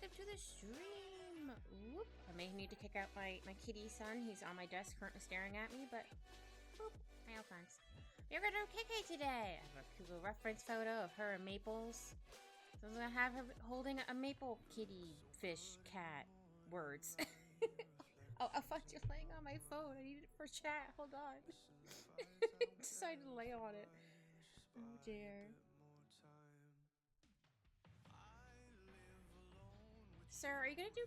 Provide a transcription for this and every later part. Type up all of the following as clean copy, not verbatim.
welcome to the stream. Whoop. I may need to kick out my kitty son. He's on my desk currently staring at me, but whoop, my Alphonse. We're gonna do KK today. I have a Google reference photo of her and Maples. So I'm gonna have her holding a maple kitty, fish, cat, words. Oh, Alphonse, you're laying on my phone. I need it for chat. Hold on. Decided to lay on it. Oh dear. Sir, are you gonna do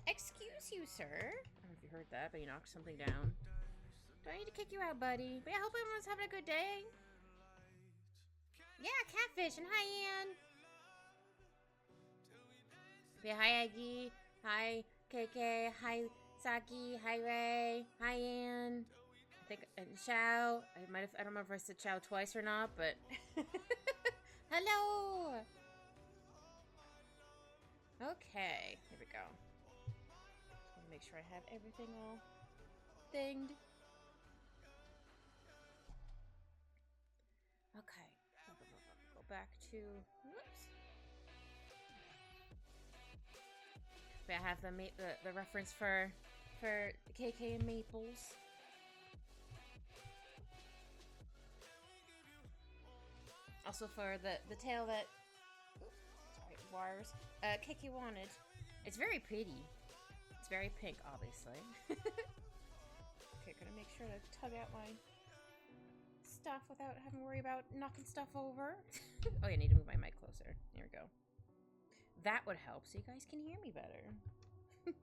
Excuse you, sir. I don't know if you heard that, but you knocked something down. Do I need to kick you out, buddy? But yeah, I hope everyone's having a good day. Yeah, catfish, and hi, Ian. Yeah, hi, Aggie. Hi, KK. Hi, Saki. Hi, Ray. Hi, Ian. I think, and Chow. I don't remember if I said Chow twice or not, but... Hello! Okay, here we go. Just want to make sure I have everything all thinged. Okay, go back to, whoops. But I have the reference for KK and Maples. Also for the tail that, oops, sorry, wires, KK wanted. It's very pretty. It's very pink, obviously. Okay, gonna make sure to tug out my stuff without having to worry about knocking stuff over. Oh, yeah, I need to move my mic closer. There we go. That would help so you guys can hear me better. But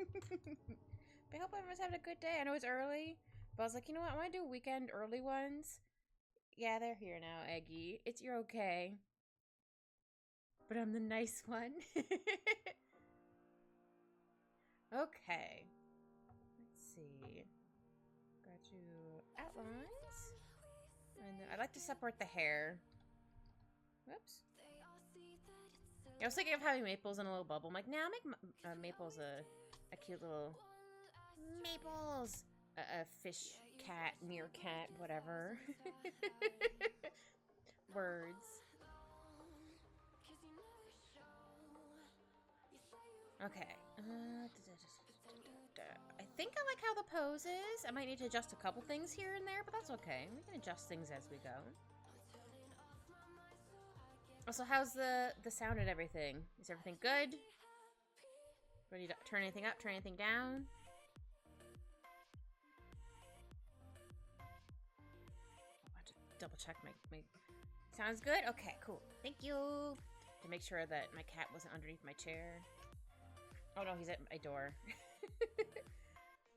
I hope everyone's having a good day. I know it's early, but I was like, you know what? I want to do weekend early ones. Yeah, they're here now, Eggie. You're okay. But I'm the nice one. Okay. Let's see. Got to outlines. And then I like to separate the hair. Whoops. I was thinking of having Maples in a little bubble. I'm like, nah, I'll make Maples a cute little... Maples! A fish, cat, meerkat, whatever. Words. Okay. I think I like how the pose is. I might need to adjust a couple things here and there, but that's okay. We can adjust things as we go. Also, how's the sound and everything? Is everything good? Ready to turn anything up, turn anything down? I have to double check my... Sounds good? Okay, cool. Thank you. To make sure that my cat wasn't underneath my chair. Oh no, he's at my door.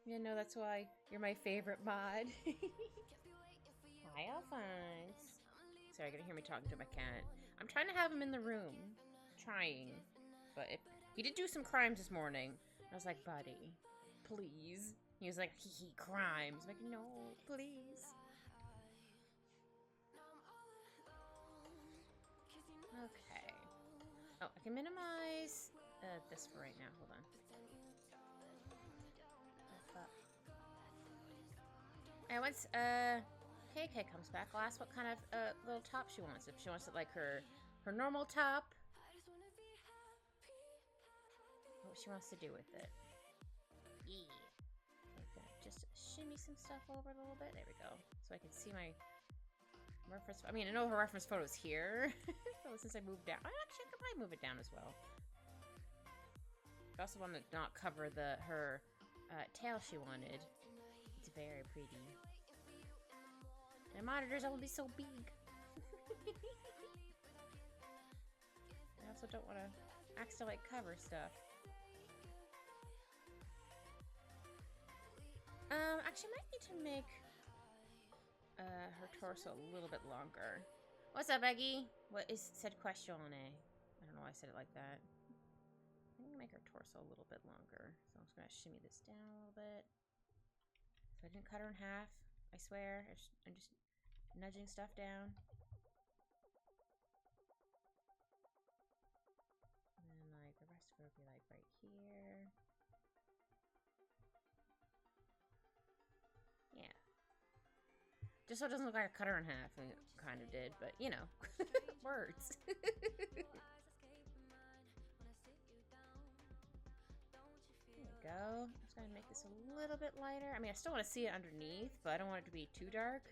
Yeah, no, that's why you're my favorite mod. Hi, Alphonse. Sorry, you're gonna hear me talking to my cat. I'm trying to have him in the room. Trying. But he did do some crimes this morning. I was like, buddy, please. He was like, hee crimes. I'm like, no, please. Okay. Oh, I can minimize this for right now. Hold on. And once KK comes back, I'll ask what kind of little top she wants. If she wants it like her normal top, what she wants to do with it. Yeah. Okay, just shimmy some stuff over a little bit. There we go. So I can see my reference. I mean, I know her reference photo is here. So since I moved down, actually I could probably move it down as well. I also want to not cover her tail she wanted. It's very pretty. My monitors all be so big. I also don't want to accidentally cover stuff. Actually, I might need to make her torso a little bit longer. What's up, Eggie? What is said question? I don't know why I said it like that. I'm gonna make her torso a little bit longer. So I'm just gonna shimmy this down a little bit. So I didn't cut her in half. I swear. I'm just nudging stuff down. And then like the rest of her will be like right here. Yeah. Just so it doesn't look like I cut her in half. I kind of did, but you know. Words. bit lighter. I mean, I still want to see it underneath, but I don't want it to be too dark.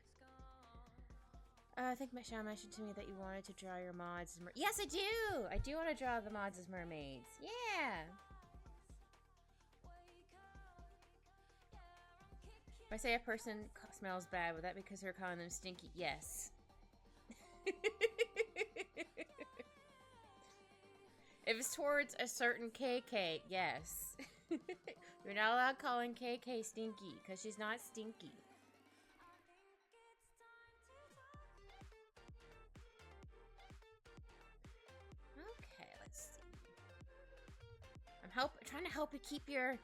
I think Michelle mentioned to me that you wanted to draw your mods as yes, I do! I do want to draw the mods as mermaids. Yeah! If I say a person smells bad, would that be because they're calling them stinky? Yes. If it's towards a certain KK, yes. You're not allowed calling KK stinky, because she's not stinky. Okay, let's see. I'm trying to help you keep your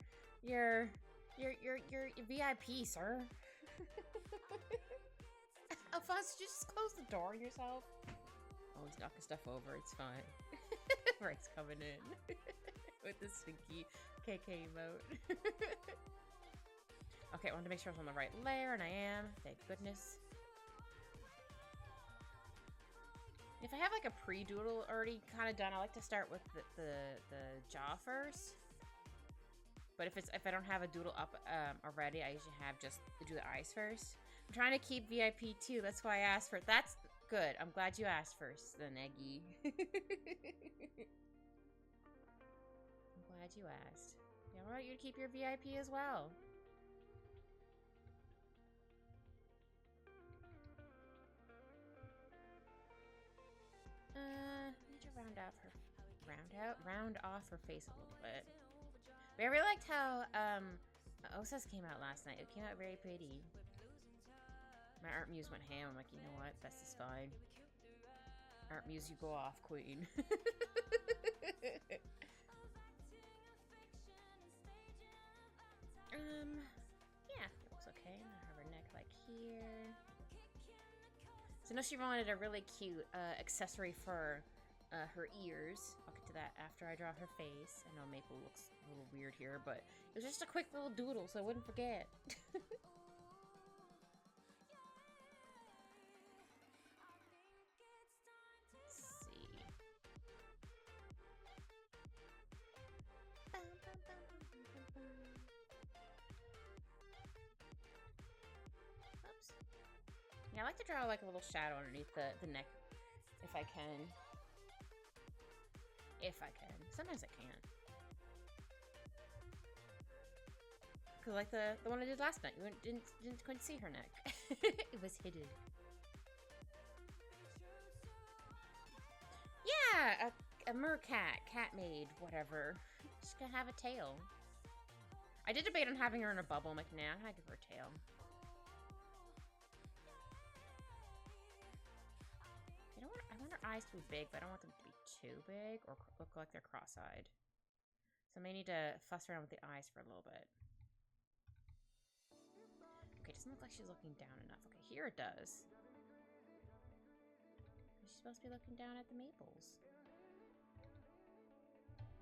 VIP, sir. Alphonse, just close the door yourself. Oh, he's knocking stuff over. It's fine. Rex's coming in with the stinky KK emote. Okay, I wanted to make sure I was on the right layer, and I am. Thank goodness. If I have like a pre-doodle already kind of done, I like to start with the jaw first. But if I don't have a doodle up already, I usually do the eyes first. I'm trying to keep VIP too. That's why I asked for it. That's good. I'm glad you asked first, then Eggy. I'm glad you asked. Yeah, I want you to keep your VIP as well. I need to round off her face a little bit. But I really liked how Osa's came out last night. It came out very pretty. My art muse went ham. I'm like, you know what? This is fine. Art muse, you go off, queen. Yeah, it looks okay. I'm gonna have her neck like here. So I know she wanted a really cute accessory for her ears. I'll get to that after I draw her face. I know Maple looks a little weird here, but it was just a quick little doodle, so I wouldn't forget. Yeah, I like to draw like a little shadow underneath the neck, if I can. If I can. Sometimes I can't. Cause like the one I did last night, you couldn't see her neck. It was hidden. Yeah, a mercat, cat maid, whatever. She's gonna have a tail. I did debate on having her in a bubble. I'm like, nah, I'm gonna give her a tail. I want her eyes to be big, but I don't want them to be too big or look like they're cross-eyed. So I may need to fuss around with the eyes for a little bit. Okay, doesn't look like she's looking down enough. Okay, here it does. She's supposed to be looking down at the maples.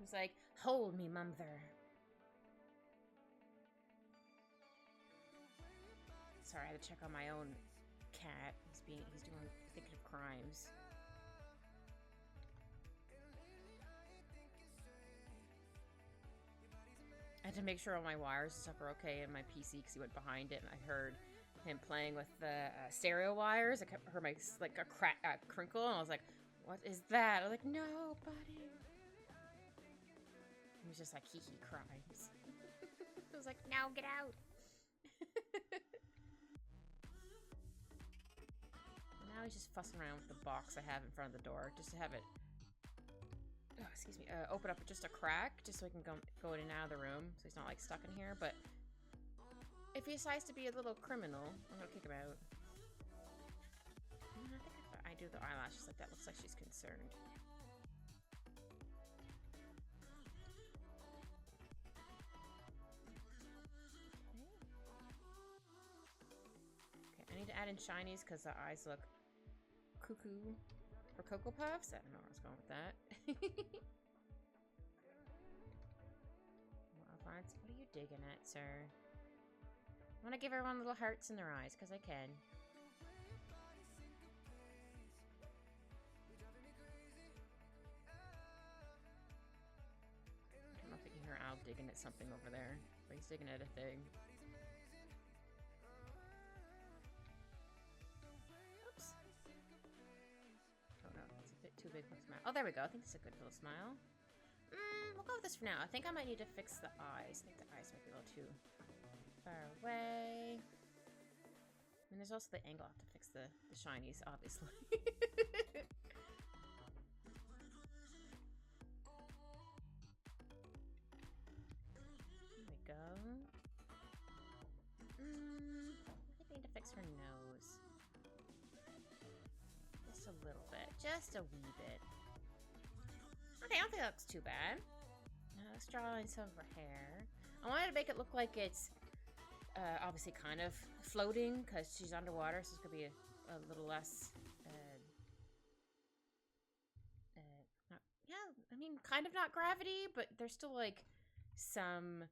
He's like, hold me, mother. Sorry, I had to check on my own cat. He's thinking of crimes. I had to make sure all my wires and stuff are okay in my PC because he went behind it, and I heard him playing with the stereo wires. I heard my a crinkle, and I was like, "What is that?" I was like, "No, buddy." He was just like, "Hee hee," crimes. I was like, "No, get out." Now he's just fussing around with the box I have in front of the door, just to have it. Oh, excuse me. Open up just a crack, just so he can go in and out of the room, so he's not like stuck in here. But if he decides to be a little criminal, I'm gonna kick him out. I think if I do the eyelashes like that, looks like she's concerned. Okay, I need to add in shinies because the eyes look cuckoo. For Cocoa Puffs? I don't know where I was going with that. Well, Alphonse, what are you digging at, sir? I want to give everyone little hearts in their eyes, because I can. I don't know if you can hear Al digging at something over there, but he's digging at a thing. big quick smile. Oh, there we go. I think it's a good little smile. We'll go with this for now. I think I might need to fix the eyes. I think the eyes might be a little too far away. I mean, there's also the angle. I have to fix the shinies, obviously. There we go. I think I need to fix her nose. Just a little bit. Just a wee bit. Okay, I don't think that looks too bad. Let's draw in some of her hair. I wanted to make it look like it's obviously kind of floating because she's underwater, so it's going to be a little less... yeah, I mean, kind of not gravity, but there's still, like, some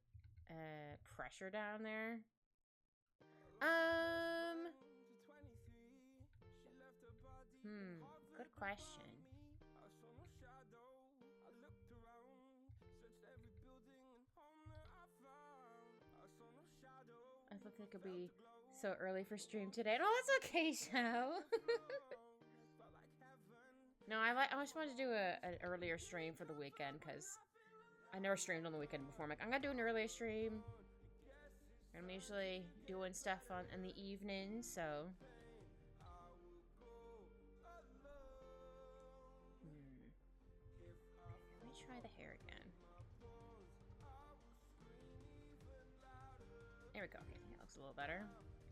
pressure down there. Good question. I thought it could be so early for stream today. No, that's okay, Shao. No, I just wanted to do an earlier stream for the weekend because I never streamed on the weekend before. I'm like, I'm gonna do an earlier stream. I'm usually doing stuff in the evening, so. Let me try the hair again. There we go. Okay, that looks a little better.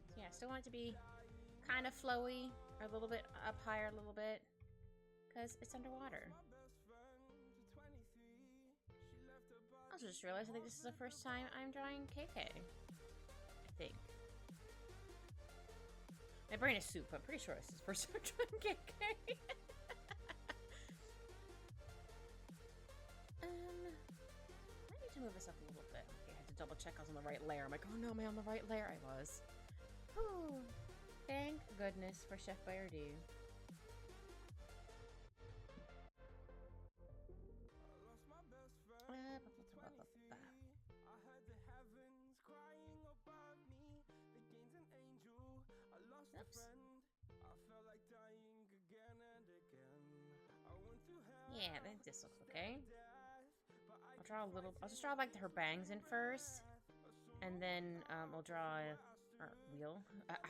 So yeah, I still want it to be kind of flowy, or a little bit up higher, a little bit, because it's underwater. I also just realized I think this is the first time I'm drawing KK. I think. My brain is soup. I'm pretty sure this is the first time I'm drawing KK. I need to move this up a little bit. Okay, I had to double check I was on the right layer. I'm like, oh no, am I on the right layer? I was. Whew. Thank goodness for Chef Boyardee. Oops. Yeah, I think this looks okay. I'll draw a little. I'll just draw like her bangs in first, and then I'll draw.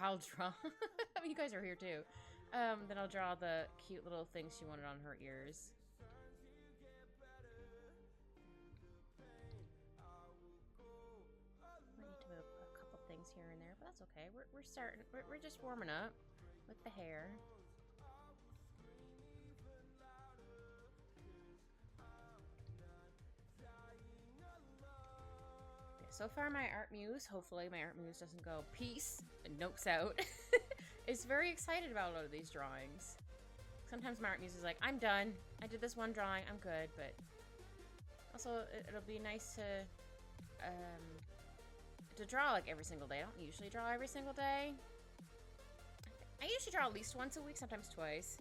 I'll draw. I mean, you guys are here too. Then I'll draw the cute little things she wanted on her ears. I need to move a couple things here and there, but that's okay. We're starting. We're just warming up with the hair. So far, my art muse, hopefully my art muse doesn't go peace and nopes out, is very excited about a lot of these drawings. Sometimes my art muse is like, I'm done. I did this one drawing. I'm good. But also, it'll be nice to draw like every single day. I don't usually draw every single day. I usually draw at least once a week, sometimes twice.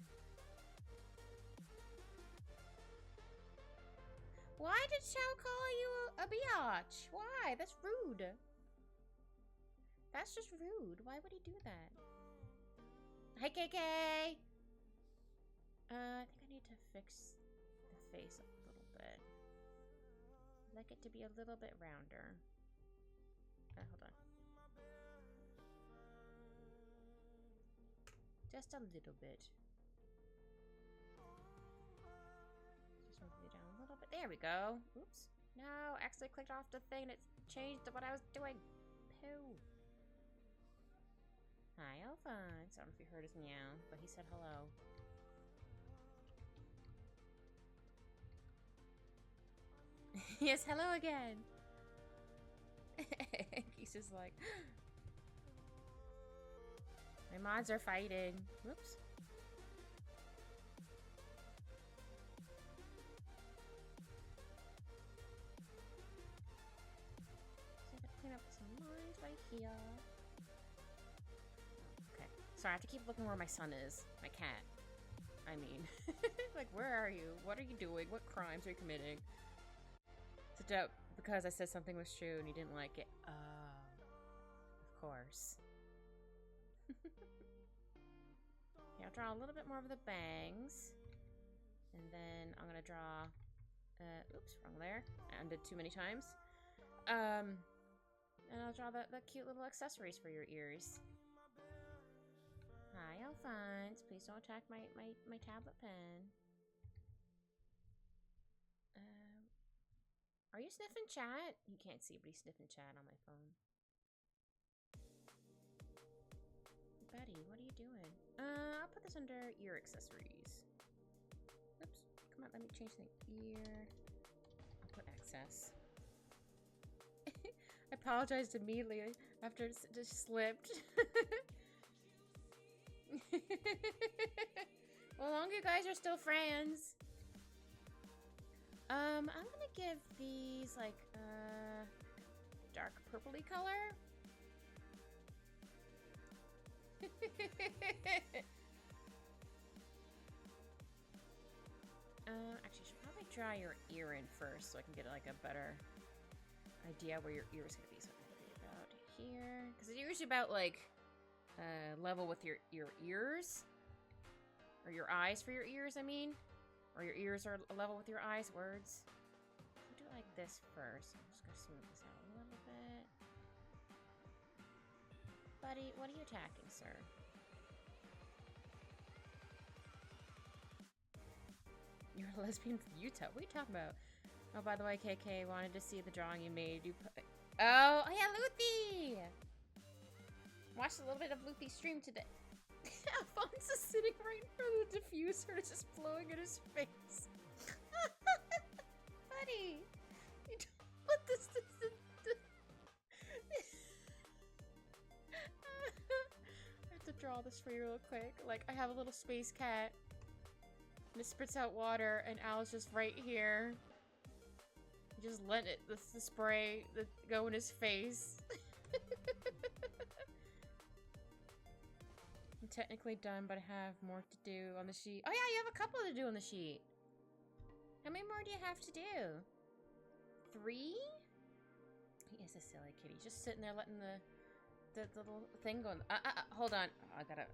Why did Shao call you a biatch? Why? That's rude. That's just rude. Why would he do that? Hi, KK! I think I need to fix the face a little bit. I'd like it to be a little bit rounder. Hold on. Just a little bit. Down a little bit. There we go. Oops. No, actually clicked off the thing and it changed to what I was doing. Pooh. Hi, Alphonse. I don't know if you heard his meow, but he said hello. Yes, hello again. He's just like... My mods are fighting. Whoops. Clean up some lines right here. Okay. Sorry, I have to keep looking where my son is. My cat. I mean, like, where are you? What are you doing? What crimes are you committing? It's a joke because I said something was true and you didn't like it. Of course. Okay, I'll draw a little bit more of the bangs. And then I'm gonna draw, oops, wrong layer. I undid too many times. And I'll draw the cute little accessories for your ears. Hi, Alphonse. Please don't attack my tablet pen. Are you sniffing chat? You can't see, but he's sniffing chat on my phone. Buddy, what are you doing? I'll put this under ear accessories. Oops. Come on, let me change the ear. I'll put excess. I apologized immediately after it just slipped. Well, long you guys are still friends. I'm gonna give these like dark purpley color. Actually, I should probably draw your ear in first so I can get like a better idea where your ear is gonna be. So I'm gonna be about here, because it's usually about like level with your ears, or your eyes for your ears. I mean, or your ears are level with your eyes. Words. I'll do it like this first. I'm just gonna smooth this out a little bit. Buddy, what are you attacking, sir? You're a lesbian from Utah. What are you talking about? Oh, by the way, KK wanted to see the drawing you made. You put... Oh yeah, Luthi! Watched a little bit of Luthi's stream today. Alphonse is sitting right in front of the diffuser, it's just blowing in his face. Buddy, you don't want this. I have to draw this for you real quick. Like, I have a little space cat, and it spits out water, and Al's just right here. Just let it, the spray go in his face. I'm technically done, but I have more to do on the sheet. Oh yeah, you have a couple to do on the sheet. How many more do you have to do? 3? He is a silly kitty. He's just sitting there letting the little thing go. Hold on. Oh, I gotta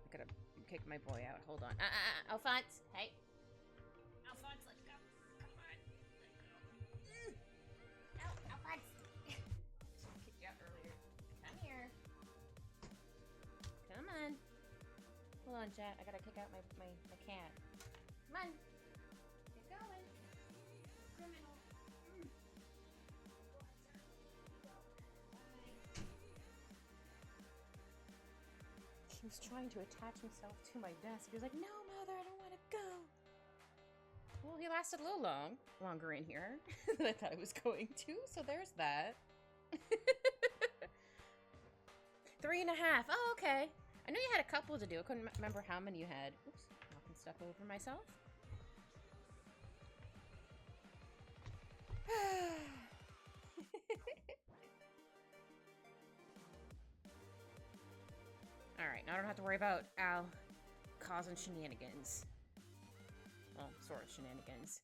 kick my boy out. Hold on. Alphonse, hey. Alphonse, let's go. Come on. Let's go. Alphonse. I kicked you out earlier. Come here. Come on. Hold on, chat. I gotta kick out my cat. Come on. Get going. Criminal. Go on, sir. Go. Bye. He was trying to attach himself to my desk. He was like, no, mother, I don't want to go. Well, he lasted a little longer in here than I thought he was going to, so there's that. 3.5. Oh, okay. I know you had a couple to do. I couldn't remember how many you had. Oops, knocking stuff over myself. Alright, now I don't have to worry about Al causing shenanigans. Well, sort of shenanigans.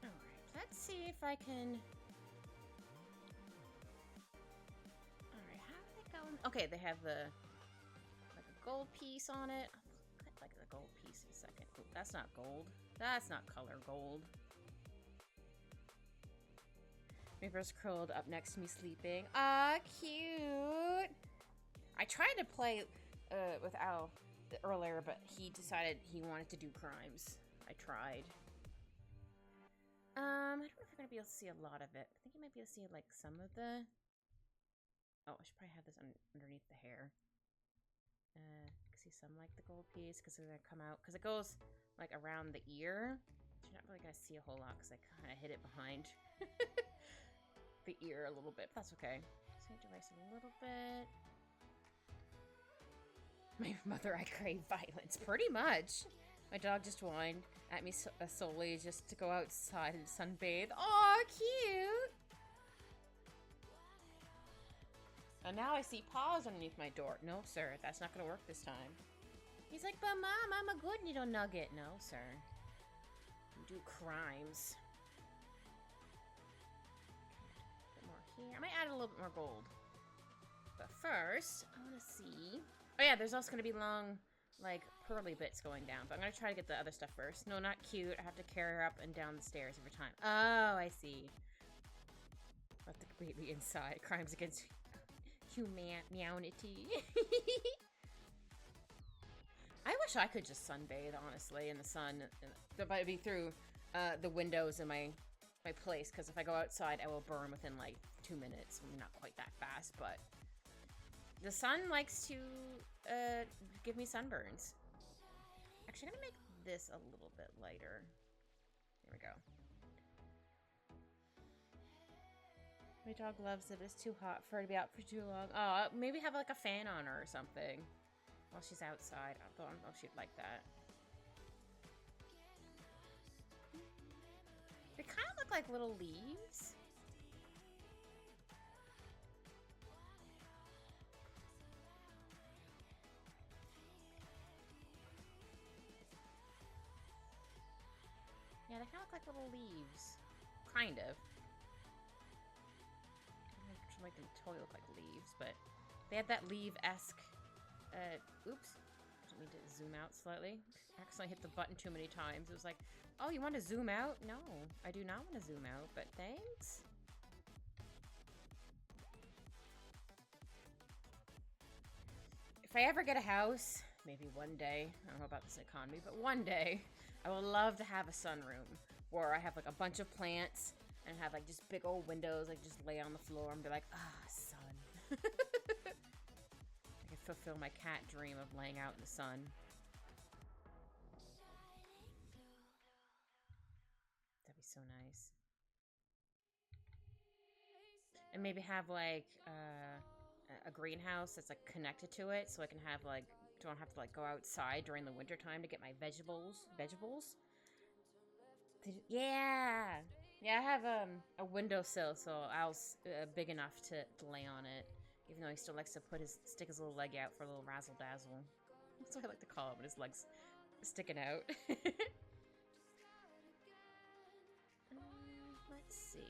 Alright, let's see if I can... Alright, how are they going? Okay, they have the... like a gold piece on it. I'll put like the gold piece in a second. Ooh, that's not gold. That's not color gold. Reaper's curled up next to me sleeping. Ah, cute! I tried to play with Al earlier, but he decided he wanted to do crimes. I tried. I don't know if you're gonna be able to see a lot of it. I think you might be able to see like some of the... Oh, I should probably have this underneath the hair. You can see some like the gold piece because they're gonna come out because it goes like around the ear. You're not really gonna see a whole lot because I kind of hid it behind the ear a little bit. But that's okay. So I device a little bit. My mother, I crave violence. Pretty much. My dog just whined at me solely just to go outside and sunbathe. Aw, cute! And now I see paws underneath my door. No, sir, that's not gonna work this time. He's like, but Mom, I'm a good little nugget. No, sir. You do crimes. A bit more here. I might add a little bit more gold. But first, I want to see... Oh yeah, there's also going to be long like, pearly bits going down. But I'm gonna try to get the other stuff first. No, not cute. I have to carry her up and down the stairs every time. Oh, I see. Let the baby inside. Crimes against humanity. I wish I could just sunbathe, honestly, in the sun. But it'd be through the windows in my place, because if I go outside, I will burn within, like, 2 minutes. I mean, not quite that fast, but the sun likes to give me sunburns. Actually, I'm gonna make this a little bit lighter. Here we go. My dog loves it. It's too hot for her to be out for too long. Oh, maybe have like a fan on her or something while she's outside. I don't know if she'd like that. They kind of look like little leaves. Yeah, they kind of look like little leaves. Kind of. I make them totally look like leaves, but they had that leaf-esque. Oops. I didn't mean to zoom out slightly. I accidentally hit the button too many times. It was like, oh, you want to zoom out? No, I do not want to zoom out, but thanks. If I ever get a house, maybe one day, I don't know about this economy, but one day, I would love to have a sunroom where I have like a bunch of plants and have like just big old windows, like just lay on the floor and be like, ah, sun. I can fulfill my cat dream of laying out in the sun. That'd be so nice. And maybe have like a greenhouse that's like connected to it, so I can have like, don't have to like go outside during the winter time to get my vegetables. Yeah, yeah. I have a windowsill, so I was big enough to lay on it. Even though he still likes to stick his little leg out for a little razzle dazzle. That's what I like to call it, when his leg's sticking out. Let's see.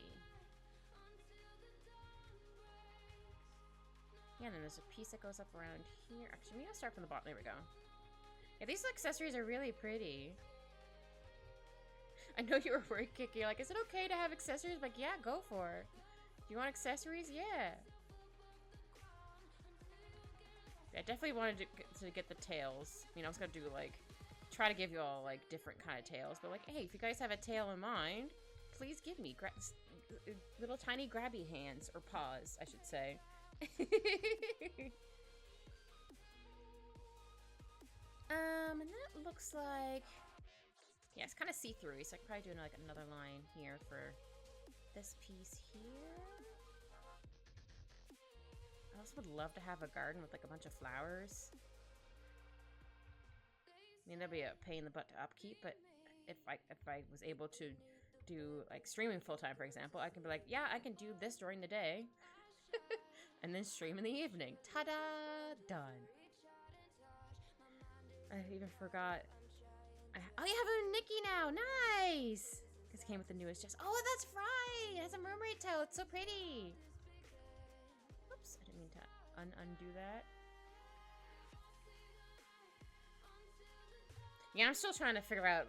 Yeah, and then there's a piece that goes up around here. Actually, maybe I'll start from the bottom. There we go. Yeah, these accessories are really pretty. I know you were worried, Kiki. You're like, is it okay to have accessories? I'm like, yeah, go for it. Do you want accessories? Yeah. I definitely wanted to get the tails. I mean, I was gonna do like, try to give you all like different kind of tails, but like, hey, if you guys have a tail in mind, please give me little tiny grabby hands, or paws, I should say. And then it looks like, yeah, it's kind of see-through, so I could probably do like another line here for this piece here. I also would love to have a garden with like a bunch of flowers. I mean, that'd be a pain in the butt to upkeep, but if I was able to do like streaming full-time, for example, I can be like, yeah, I can do this during the day and then stream in the evening. Ta-da! Done. I even forgot. Oh, you have a Nikki now. Nice! Because it came with the newest dress. Oh, that's right! It has a mermaid tail. It's so pretty. Oops, I didn't mean to undo that. Yeah, I'm still trying to figure out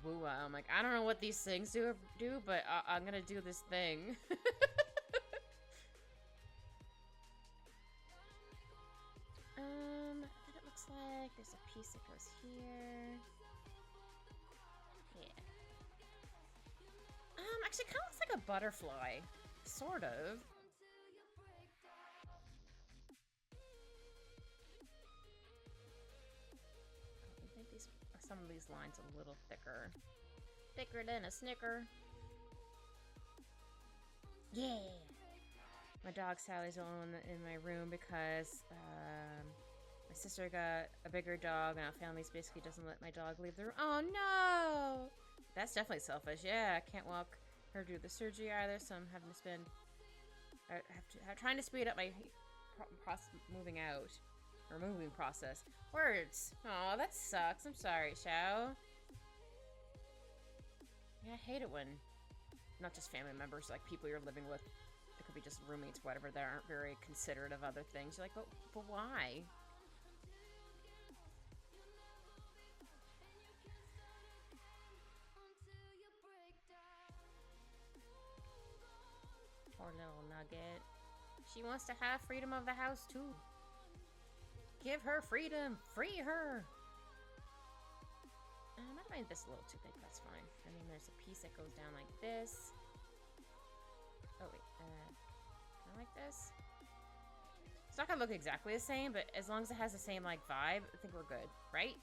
Wua. I'm like, I don't know what these things do, but I'm gonna do this thing. Then it looks like there's a piece that goes here. Yeah. Actually, kind of looks like a butterfly, sort of. I think some of these lines are a little thicker. Thicker than a Snicker. Yeah! My dog Sally's the only one in my room because my sister got a bigger dog and our family basically doesn't let my dog leave the room. Oh no! That's definitely selfish. Yeah, I can't walk her do the surgery either, so I'm having to spend... trying to speed up my moving out. Or moving process. Words! Aw, that sucks. I'm sorry, Xiao. Yeah, I hate it when not just family members, like people you're living with, it could be just roommates, whatever, that aren't very considerate of other things. You're like, but why? Nugget. She wants to have freedom of the house, too. Give her freedom! Free her! I might have made this a little too big, that's fine. And then there's a piece that goes down like this. Oh, wait. Kind of like this? It's not gonna look exactly the same, but as long as it has the same, like, vibe, I think we're good, right?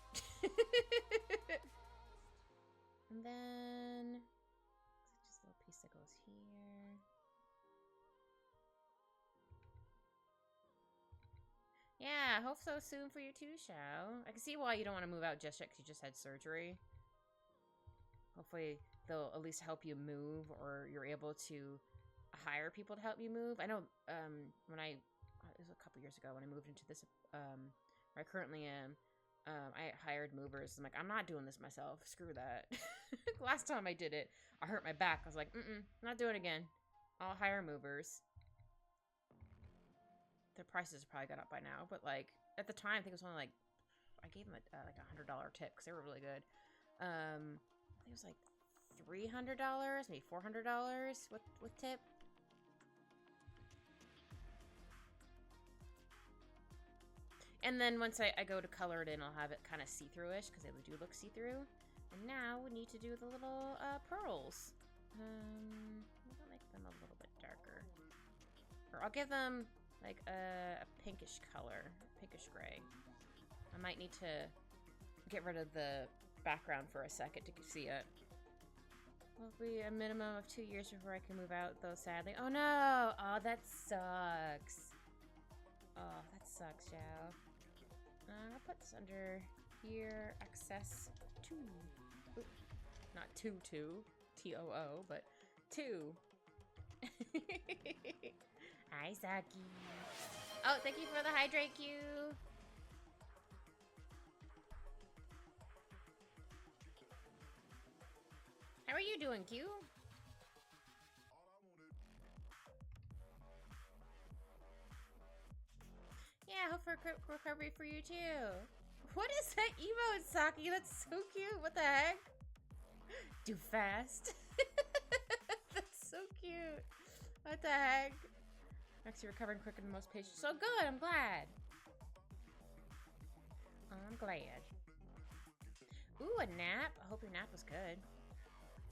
And then... just a little piece that goes here. Yeah, I hope so soon for you too, Shao. I can see why you don't want to move out just yet, because you just had surgery. Hopefully they'll at least help you move, or you're able to hire people to help you move. I know when it was a couple years ago when I moved into this, where I currently am, I hired movers. I'm like, I'm not doing this myself. Screw that. Last time I did it, I hurt my back. I was like, not doing it again. I'll hire movers. Their prices probably got up by now, but like at the time, I think it was only like I gave them like $100 tip because they were really good. I think it was like $300, maybe $400 with tip. And then once I go to color it in, I'll have it kind of see-through-ish because they do look see-through. And now we need to do the little pearls. I'll make them a little bit darker, or I'll give them like a pinkish color, pinkish gray. I might need to get rid of the background for a second to see it. Will be a minimum of 2 years before I can move out, though, sadly. Oh no! Oh, that sucks. Oh, that sucks, Xiao. I'll put this under here, access 2. Oop, not 2, T-O-O, but 2. Hi, Saki. Oh, thank you for the hydrate Q. How are you doing, Q? Yeah, hope for quick recovery for you too. What is that emote, Saki? That's so cute. What the heck? Do fast. That's so cute. What the heck? Actually recovering quicker than most patients. So good, I'm glad. I'm glad. Ooh, a nap. I hope your nap was good.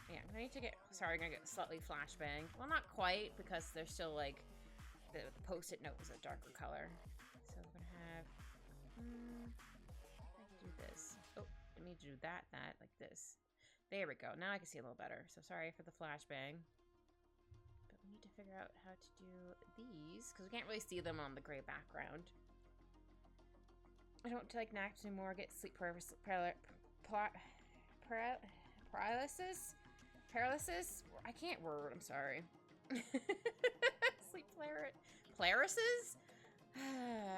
Yeah, I need to get... Sorry, I'm gonna get slightly flashbang. Well, not quite, because there's still, like... The post-it note was a darker color. So we're gonna have... I can do this. Oh, I need to do that, like this. There we go. Now I can see a little better. So sorry for the flashbang. But we need to figure out how to do these, because we can't really see them on the gray background. I don't like naps anymore. Get sleep paralysis? Paralysis? I can't word. I'm sorry. Sleep paralysis?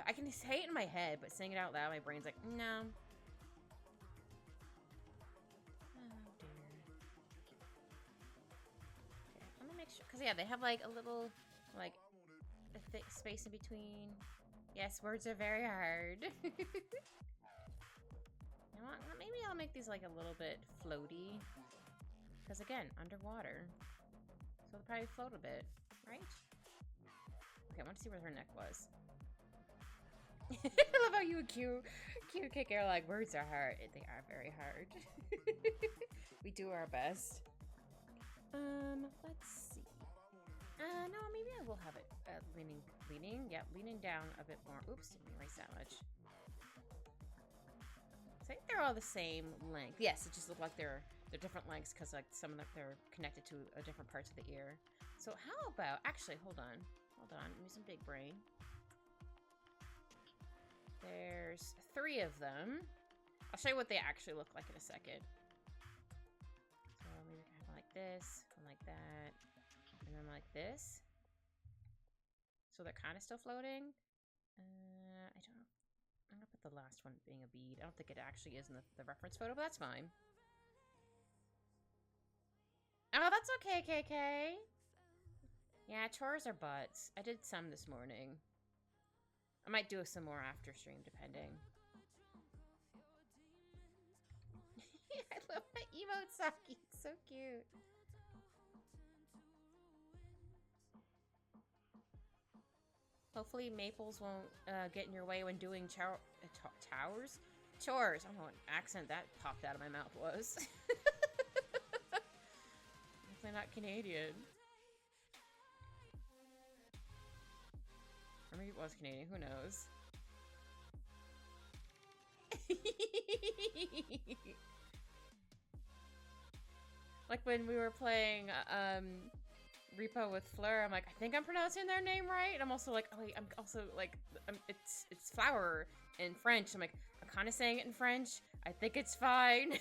I can say it in my head, but saying it out loud, my brain's like, no. Oh dear. Okay, I'm gonna make sure, because yeah, they have like a little, like, a thick space in between. Yes, words are very hard. You know what? Maybe I'll make these like a little bit floaty. Because again, underwater. So they'll probably float a bit, right? Okay, I want to see where her neck was. I love how you and Q kick air like words are hard. They are very hard. We do our best. Let's see. No, maybe I will have it leaning down a bit more. Oops, didn't erase that much. I think they're all the same length. Yes, it just looked like they're different lengths because like some of them they're connected to different parts of the ear. So how about actually hold on, give me some big brain. There's 3 of them. I'll show you what they actually look like in a second. So maybe we can have one like this, one like that, and then like this. So they're kind of still floating. I don't know. I'm gonna put the last one being a bead. I don't think it actually is in the reference photo, but that's fine. Oh, that's okay, KK. Yeah, chores are butts. I did some this morning. I might do some more after stream, depending. I love my emote, Saki. It's so cute. Hopefully Maples won't get in your way when doing towers? Chores. I don't know what accent that popped out of my mouth was. Definitely not Canadian. Or maybe it was Canadian, who knows? Like when we were playing Repo with Fleur, I'm like, I think I'm pronouncing their name right. And I'm also like, oh wait, I'm also like, it's flower in French. I'm like, I'm kind of saying it in French. I think it's fine.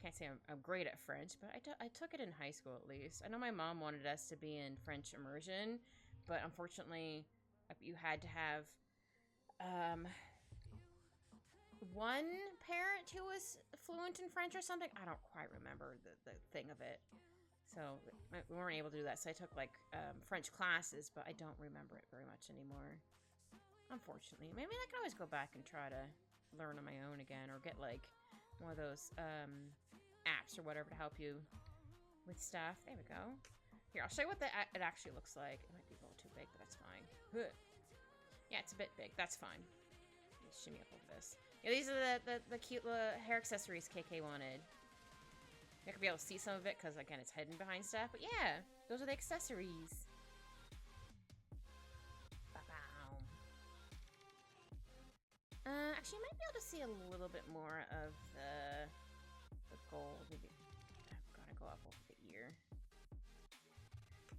Can't say I'm great at French, but I took it in high school at least. I know my mom wanted us to be in French immersion, but unfortunately, you had to have one parent who was fluent in French or something. I don't quite remember the thing of it. So we weren't able to do that. So I took like French classes, but I don't remember it very much anymore. Unfortunately. Maybe I can always go back and try to learn on my own again, or get like one of those apps or whatever to help you with stuff. There we go. Here, I'll show you what it actually looks like. It might be a little too big, but that's fine. Yeah, it's a bit big. That's fine. Let's shimmy up over this. Yeah, these are the cute little hair accessories KK wanted. You're not gonna be able to see some of it because, again, it's hidden behind stuff. But yeah, those are the accessories. Actually, you might be able to see a little bit more of the gold. Maybe I'm gonna go up over the ear.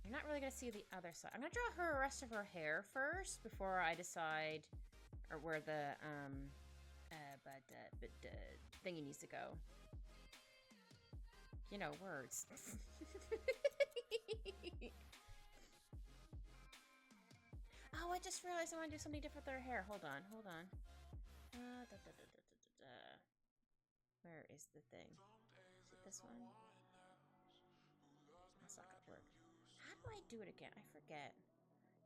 You're not really gonna see the other side. I'm gonna draw her rest of her hair first before I decide, or where the thingy needs to go. You know, words. Oh, I just realized I want to do something different with her hair. Hold on, hold on. Where is the thing? Is it this one? That's not gonna work. How do I do it again? I forget.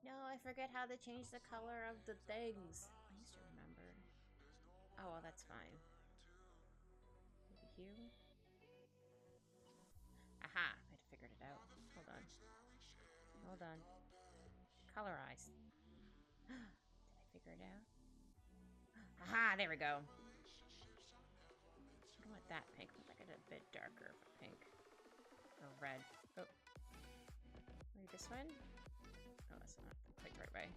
No, I forget how to change the color of the things. I used to remember. Oh, well, that's fine. Maybe here? Aha! I figured it out. Hold on. Hold on. Colorize. Did I figure it out? Aha! There we go. I don't want that pink. I want it a bit darker pink. Or red. Oh. Maybe this one? Oh, that's not quite the right way.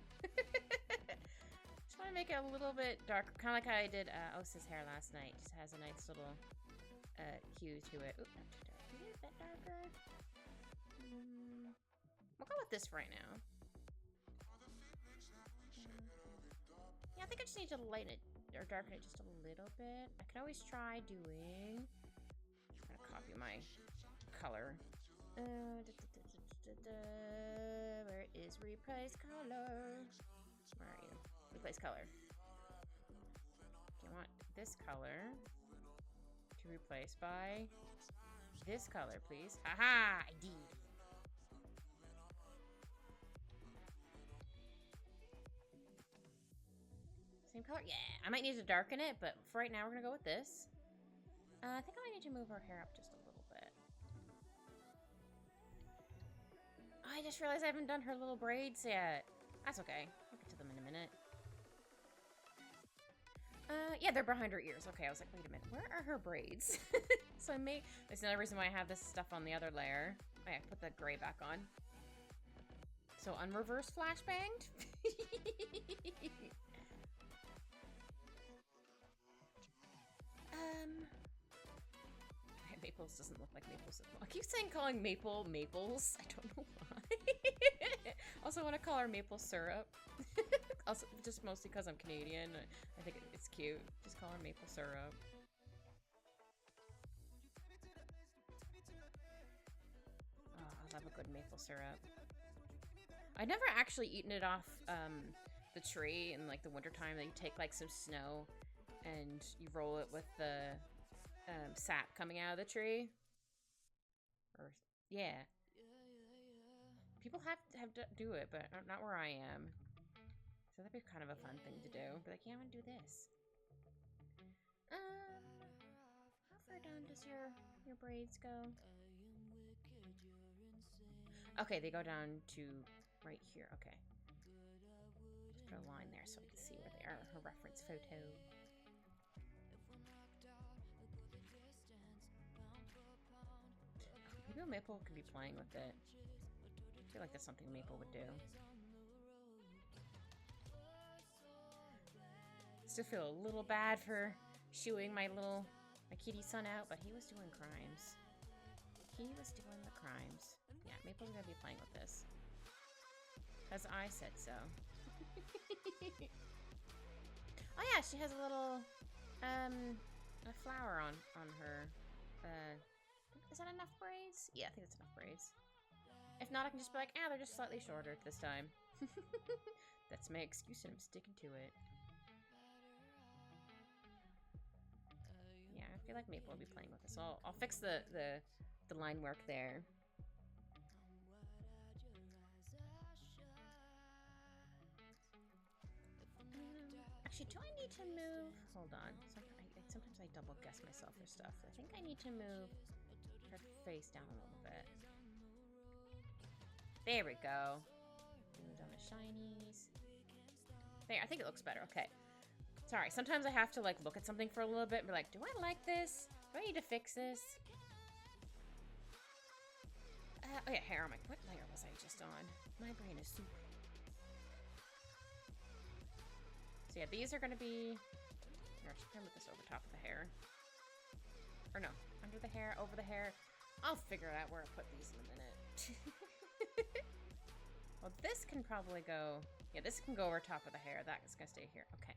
Just want to make it a little bit darker. Kind of like how I did Osa's hair last night. Just has a nice little hue to it. Oop, not too dark. Is it a bit darker? We'll go with this for right now. Yeah, I think I just need to lighten it or darken it just a little bit. I can always try doing. I'm gonna copy my color. Where is replace color? Where are you? Replace color. I want this color to replace by this color, please. Haha! I did. Same color? Yeah. I might need to darken it, but for right now, we're gonna go with this. I think I might need to move her hair up just a little bit. I just realized I haven't done her little braids yet. That's okay. I'll get to them in a minute. Yeah, they're behind her ears. Okay, I was like, wait a minute. Where are her braids? So I may... That's another reason why I have this stuff on the other layer. Oh yeah, put the gray back on. So unreverse flashbanged? Maples doesn't look like Maples at all. I keep saying calling Maple Maples. I don't know why. Also want to call her Maple Syrup. Also, just mostly because I'm Canadian. I think it's cute. Just call her Maple Syrup. Oh, I love a good maple syrup. I've never actually eaten it off the tree in like the wintertime. That you take like some snow and you roll it with the sap coming out of the tree. Or yeah, people have to do it, but not where I am. So that'd be kind of a fun thing to do. Be like, yeah, I'm gonna do this. How far down does your braids go? Okay, they go down to right here. Okay. Just put a line there so I can see where they are. Her reference photo. Maybe Maple could be playing with it. I feel like that's something Maple would do. Still feel a little bad for shooing my kitty son out, but he was doing crimes. He was doing the crimes. Yeah, Maple's gonna be playing with this. Because I said so. Oh yeah, she has a little, a flower on her, is that enough braids? Yeah, I think that's enough braids. If not, I can just be like, they're just slightly shorter this time. That's my excuse and I'm sticking to it. Yeah, I feel like Maple will be playing with this. So I'll fix the line work there. Actually, do I need to move? Hold on. Sometimes I double guess myself for stuff. I think I need to move her face down a little bit. There we go. Move on the shinies. There, I think it looks better. Okay. Sorry, sometimes I have to like look at something for a little bit and be like, do I like this? Do I need to fix this? Oh yeah, hair. I'm like, what layer was I just on? My brain is soup. So yeah, these are gonna be... Here, I should probably put this over top of the hair. Or no, under the hair, over the hair. I'll figure out where I put these in a minute. Well, this can probably go... Yeah, this can go over top of the hair. That's gonna stay here. Okay.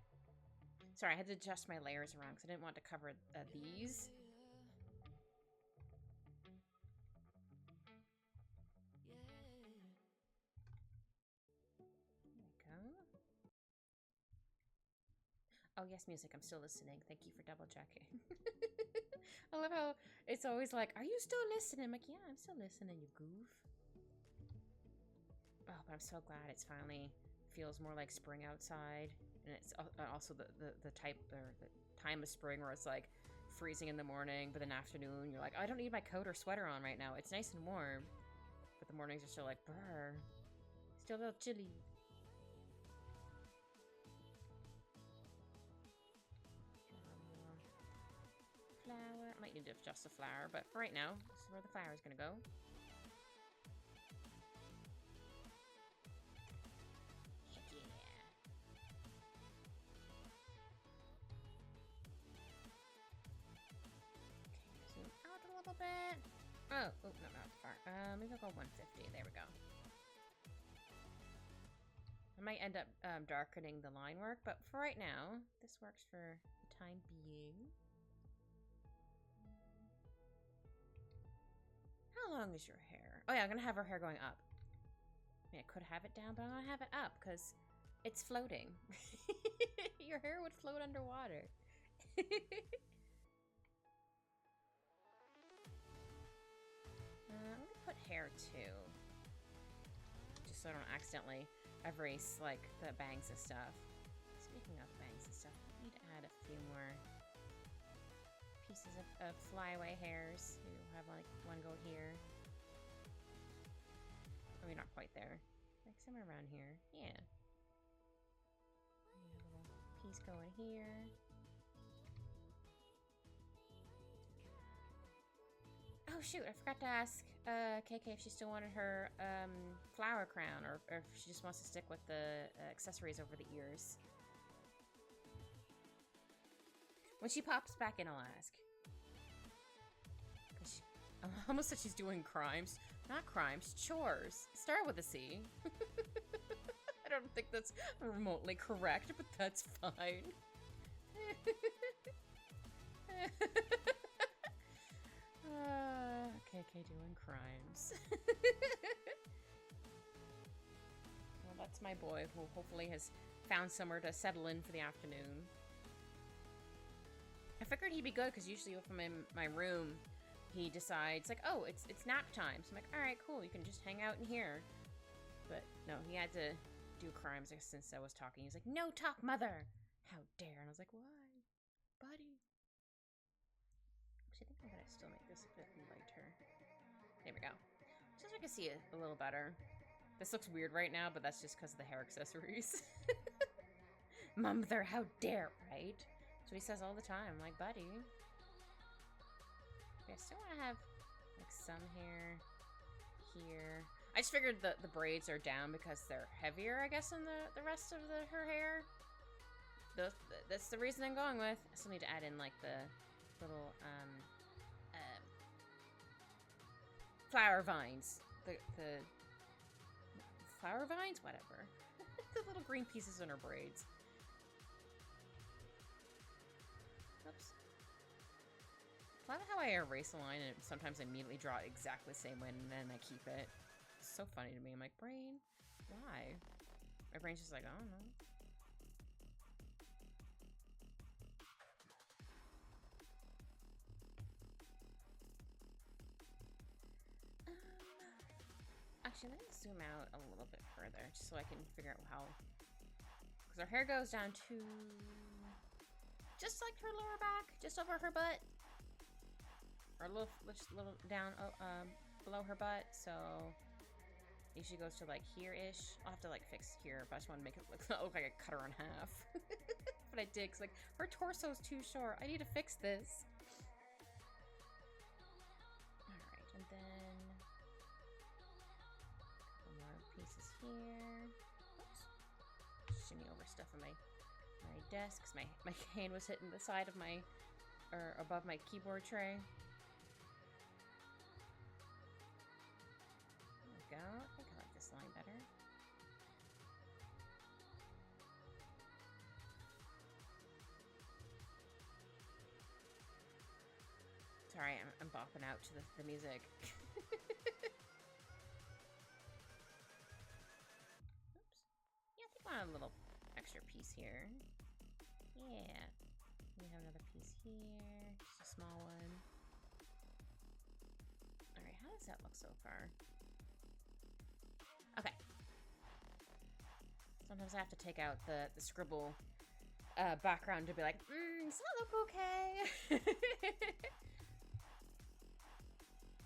Sorry, I had to adjust my layers around because I didn't want to cover these. There we go. Oh, yes, music. I'm still listening. Thank you for double checking. I love how it's always like, are you still listening? I'm like, yeah, I'm still listening, you goof. Oh, but I'm so glad it's finally feels more like spring outside. And it's also the type or the time of spring where it's like freezing in the morning, but in the afternoon you're like, I don't need my coat or sweater on right now. It's nice and warm. But the mornings are still like, brr. Still a little chilly. Flower. I might need to adjust the flower, but for right now, this is where the flower is going to go. Heck yeah. Okay, zoom out a little bit. Oh, no, not far. Maybe I'll go 150. There we go. I might end up darkening the line work, but for right now, this works for the time being. How long is your hair? Oh yeah, I'm gonna have her hair going up. I mean, I could have it down, but I'm gonna have it up because it's floating. Your hair would float underwater. I'm gonna put hair too, just so I don't accidentally erase like the bangs and stuff. Speaking of bangs and stuff, I need to add a few more pieces of flyaway hairs. Maybe we'll have like one go here. I mean, not quite there. Like somewhere around here. Yeah. A little piece going here. Oh shoot, I forgot to ask KK if she still wanted her flower crown or if she just wants to stick with the accessories over the ears. When she pops back in, I'll ask. I almost said she's doing crimes. Not crimes, chores. Start with a C. I don't think that's remotely correct, but that's fine. KK doing crimes. Well, that's my boy who hopefully has found somewhere to settle in for the afternoon. I figured he'd be good because usually if I'm in my room, he decides like, oh, it's nap time. So I'm like, all right, cool. You can just hang out in here. But no, he had to do crimes since I was talking. He's like, no talk, mother. How dare? And I was like, why, buddy? Actually, I think I'm gonna still make this a bit lighter. There we go. Just so I can see it a little better. This looks weird right now, but that's just because of the hair accessories. Mother, how dare, right? That's what he says all the time. I'm like, buddy. Okay, I still want to have, like, some hair here. I just figured the braids are down because they're heavier, I guess, than the rest of her hair. That's the reason I'm going with. I still need to add in, like, the little, flower vines. The flower vines? Whatever. The little green pieces in her braids. Oops. I love how I erase a line and sometimes I immediately draw it exactly the same way and then I keep it. It's so funny to me. I'm like, brain, why? My brain's just like, I don't know. Actually, let me zoom out a little bit further just so I can figure out how... Because her hair goes down to... just like her lower back, just over her butt. Or a little down below her butt, so... Usually goes to like here-ish. I'll have to like fix here, but I just want to make it look like I cut her in half. But I did, cause like her torso's too short. I need to fix this. Alright, and then... more pieces here. Oops. Shimmy over stuff on my desk because my hand was hitting the side of my, or above my keyboard tray. There we go. I think I like this line better. Sorry, I'm bopping out to the music. A little extra piece here. Yeah. We have another piece here. Just a small one. Alright, how does that look so far? Okay. Sometimes I have to take out the scribble background to be like, does that look okay?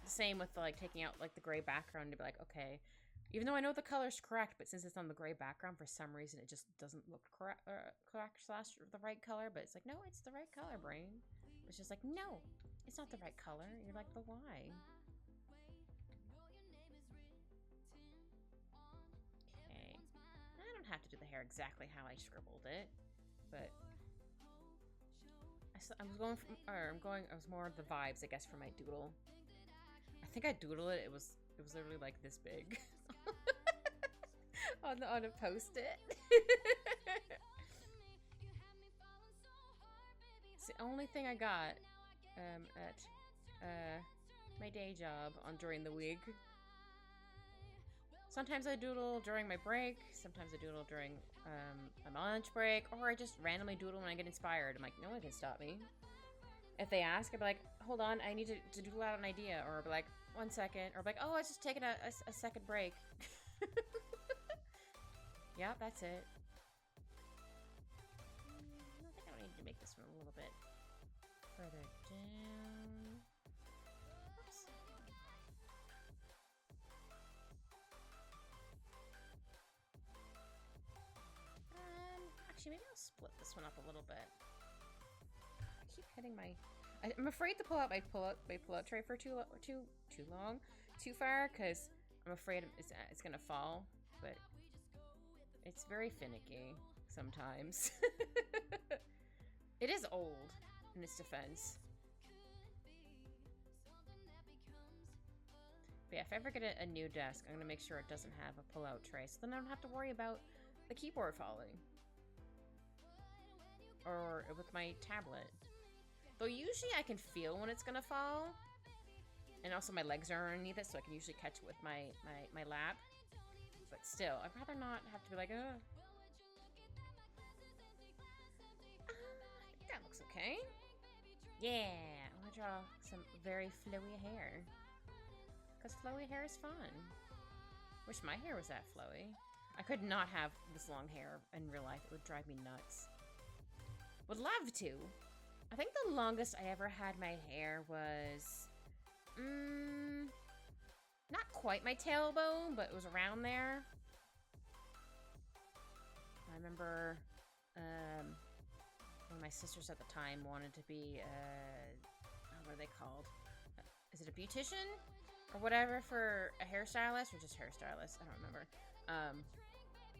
The same with like taking out like the gray background to be like, okay. Even though I know the color's correct, but since it's on the gray background, for some reason it just doesn't look correct slash the right color. But it's like, no, it's the right color, brain. It's just like, no, it's not the right color. You're like, but why? Okay. I don't have to do the hair exactly how I scribbled it, but I was more of the vibes, I guess, for my doodle. I think I doodled it. It was literally like this big. on a post-it. It's the only thing I got at my day job during the week. Sometimes I doodle during my break. Sometimes I doodle during my lunch break, or I just randomly doodle when I get inspired. I'm like, no one can stop me. If they ask, I'd be like, hold on, I need to doodle out an idea, or I'd be like, 1 second, or I'd be like, oh, I was just taking a second break. Yeah, that's it. I think I need to make this one a little bit further down. Oops. Actually, maybe I'll split this one up a little bit. I keep hitting my... I'm afraid to pull out my pull-out tray for too long, too far, because I'm afraid it's gonna fall. But it's very finicky sometimes. It is old in its defense. But yeah, if I ever get a new desk, I'm gonna make sure it doesn't have a pull-out tray, so then I don't have to worry about the keyboard falling. Or with my tablet. Though usually I can feel when it's gonna fall. And also my legs are underneath it, so I can usually catch it with my lap. But still, I'd rather not have to be like, ugh. I think that looks okay. Yeah, I want to draw some very flowy hair. Because flowy hair is fun. Wish my hair was that flowy. I could not have this long hair in real life. It would drive me nuts. Would love to. I think the longest I ever had my hair was... not quite my tailbone, but it was around there. I remember one of my sisters at the time wanted to be, what are they called? Is it a beautician? Or whatever for a hairstylist, or just hairstylist? I don't remember.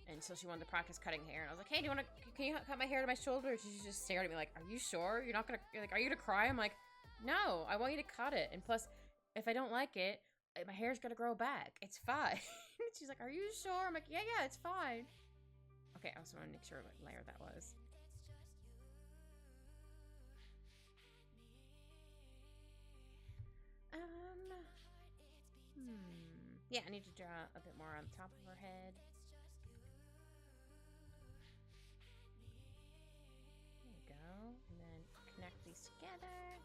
And so she wanted to practice cutting hair, and I was like, hey, can you cut my hair to my shoulder? She just stared at me like, are you sure? You're like, are you gonna cry? I'm like, no, I want you to cut it. And plus, if I don't like it, my hair's gonna grow back. It's fine. She's like, are you sure? I'm like, yeah, it's fine. Okay, I also want to make sure what layer that was. Yeah, I need to draw a bit more on the top of her head. There we go. And then connect these together.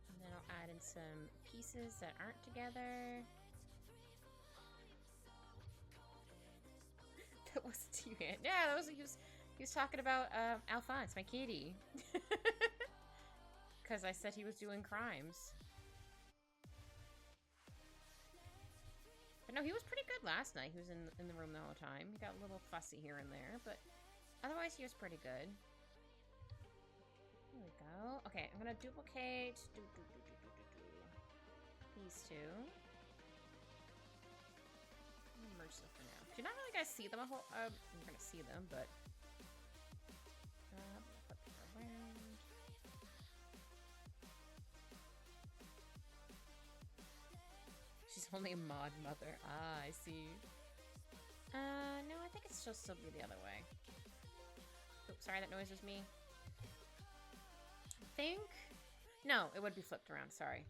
And then I'll add in some pieces that aren't together. That wasn't you, Aunt. Yeah, that was he was talking about Alphonse, my kitty. Because I said he was doing crimes. But no, he was pretty good last night. He was in the room the whole time. He got a little fussy here and there, but otherwise he was pretty good. There we go. Okay, I'm gonna duplicate these two. I'm gonna merge them for now. You're not really gonna see them a whole. You're gonna see them, but flip them around. She's only a mod mother. Ah, I see. No, I think it's just still be the other way. Oops, sorry, that noise was me. I think? No, it would be flipped around, sorry.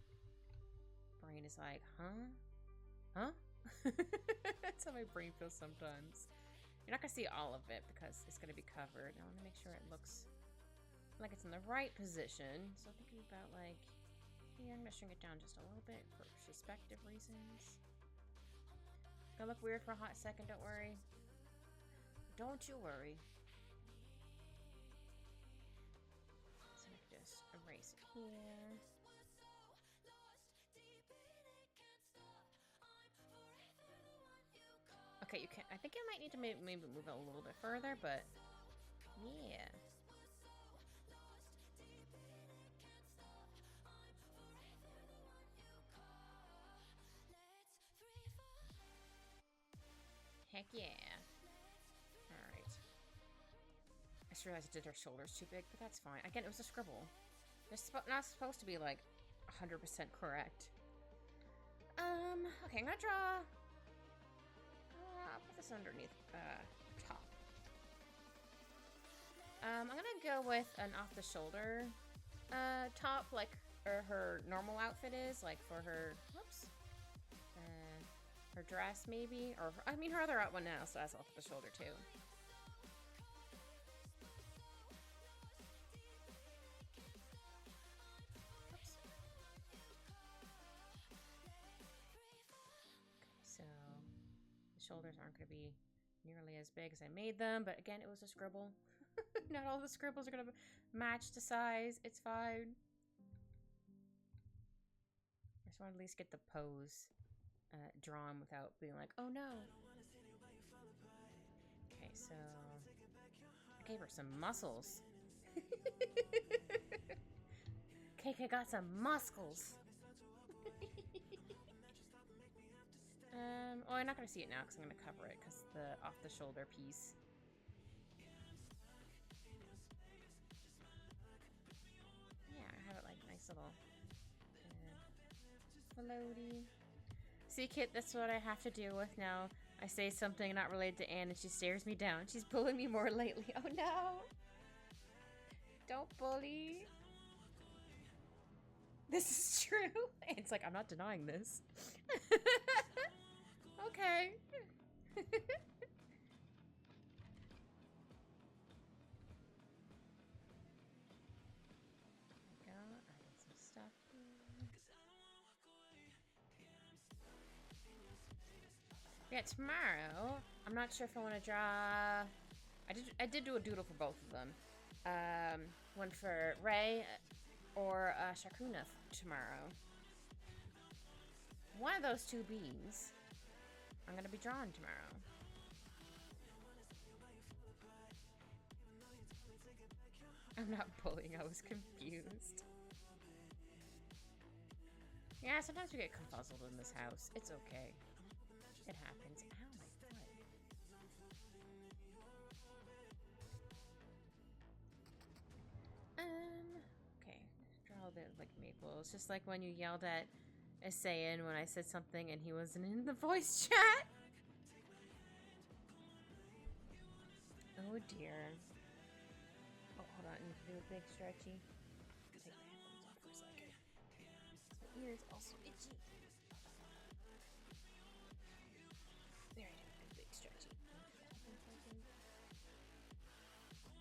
Brain is like, huh? Huh? That's how my brain feels sometimes. You're not gonna see all of it because it's gonna be covered. I wanna make sure it looks like it's in the right position. So thinking about like, yeah, I'm gonna shrink it down just a little bit for perspective reasons. It's gonna look weird for a hot second, don't worry. Don't you worry. So I can just erase it here. Okay, you can. I think you might need to maybe move it a little bit further, but yeah. Heck yeah. Alright. I just realized I did her shoulders too big, but that's fine. Again, it was a scribble. It's not supposed to be like 100% correct. Okay, I'm gonna draw. I'll put this underneath top. I'm gonna go with an off-the-shoulder top, like her normal outfit is, like for her. Whoops. Her dress, maybe, or I mean, her other one now also has off the shoulder too. Oops. Okay, so the shoulders aren't going to be nearly as big as I made them, but again, it was a scribble. Not all the scribbles are going to match the size. It's fine. I just want to at least get the pose drawn without being like, oh no. Okay, so I gave her some muscles. KK got some muscles. Oh, I'm not gonna see it now because I'm gonna cover it because the off-the-shoulder piece. Yeah, I have it like nice little floaty. See, Kit, that's what I have to deal with now. I say something not related to Anne and she stares me down. She's bullying me more lately. Oh no! Don't bully. This is true. It's like, I'm not denying this. Okay. Yeah, tomorrow, I'm not sure if I want to draw. I did do a doodle for both of them. One for Ray, or Shakuna tomorrow. One of those two beans I'm gonna be drawing tomorrow. I'm not bullying, I was confused. Yeah, sometimes we get confuzzled in this house. It's okay. It happens. Ow, my foot. Okay. Draw a bit like Maple. It's just like when you yelled at Isayan when I said something and he wasn't in the voice chat. Oh dear. Oh, hold on. I need to do a big stretchy. Take my headphones off for a second. My ears also itchy. There, I do a big stretchy.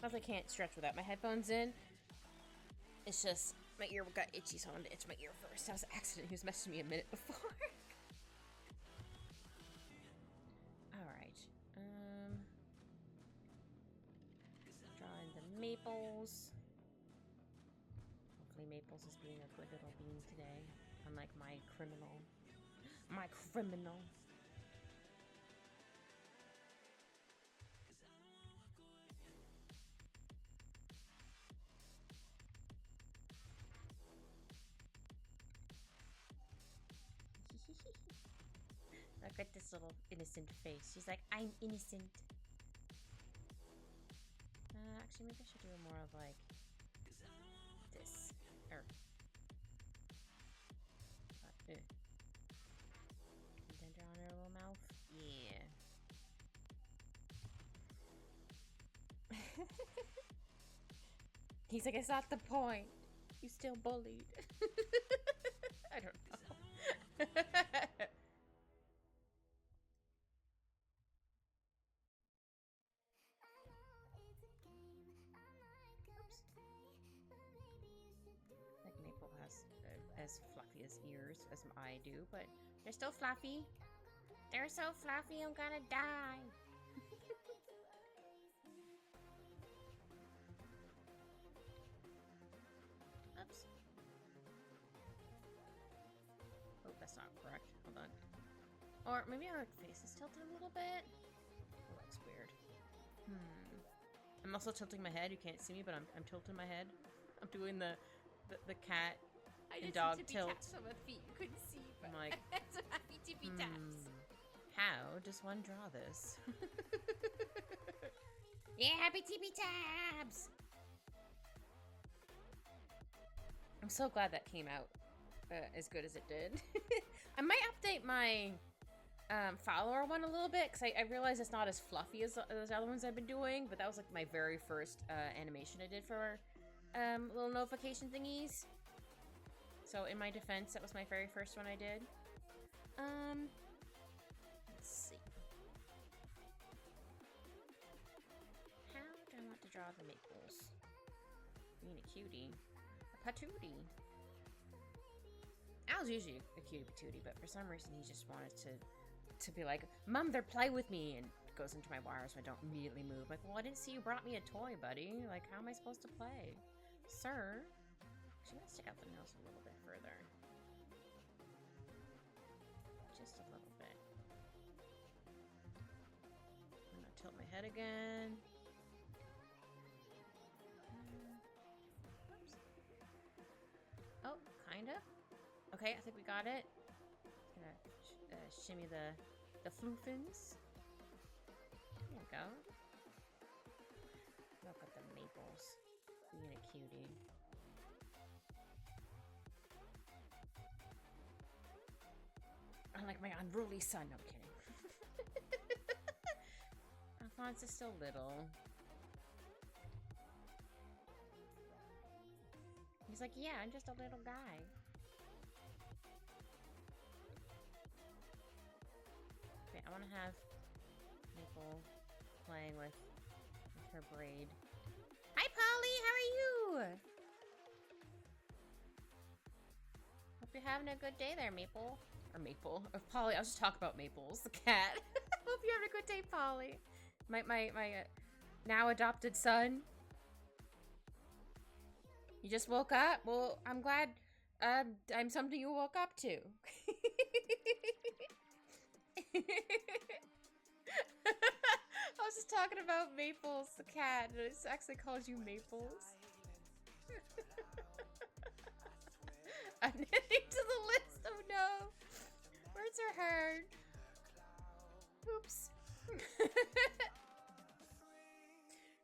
Plus, I can't stretch without my headphones in. It's just my ear got itchy, so I wanted to itch my ear first. That was an accident. He was messaging me a minute before. Alright. Drawing the Maples. Hopefully Maples is being a good little bean today. Unlike my criminal. My criminal. Look at this little innocent face. She's like, I'm innocent. Actually, maybe I should do more of like this. And then draw on her little mouth. Yeah. He's like, it's not the point. You still bullied. I don't know. Like Maple has as fluffy as ears as I do, but they're still fluffy. They're so fluffy, I'm gonna die. Oops. Oh, that's not correct. Hold on. Or maybe our face is tilted a little bit. Oh, that's weird. I'm also tilting my head. You can't see me, but I'm tilting my head. I'm doing the cat and dog tilt. Taps on my feet. You couldn't see, but I'm like, some happy tippy taps. How does one draw this? Yeah, happy tippy taps. I'm so glad that came out as good as it did. I might update my follower one a little bit because I realize it's not as fluffy as those other ones I've been doing, but that was like my very first animation I did for little notification thingies. So in my defense, that was my very first one I did. Let's see. How do I want to draw the Maples? Being a cutie. A patootie. I was usually a cutie patootie, but for some reason he just wanted to be like, Mom, they're play with me, and goes into my wires so I don't immediately move. Like, well, I didn't see you brought me a toy, buddy. Like, how am I supposed to play? Sir? Actually, let's stick out the nails a little bit further. Just a little bit. I'm gonna tilt my head again. Oops. Oh, kinda. Okay, I think we got it. Gonna shimmy the floofins. There we go. Look at the Maples being a cutie. Unlike my unruly son. No, I'm kidding. Alphonse is still little. He's like, yeah, I'm just a little guy. Okay, I want to have Maple playing with her braid. Hi, Polly. How are you? Hope you're having a good day there, Maple. Or Maple. Or Polly. I'll just talk about Maples, the cat. Hope you're having a good day, Polly. My now adopted son. You just woke up? Well, I'm glad I'm something you woke up to. I was just talking about Maples, the cat, and it actually calls you Maples. I'm adding to the list. Oh no. Words are hard. Oops.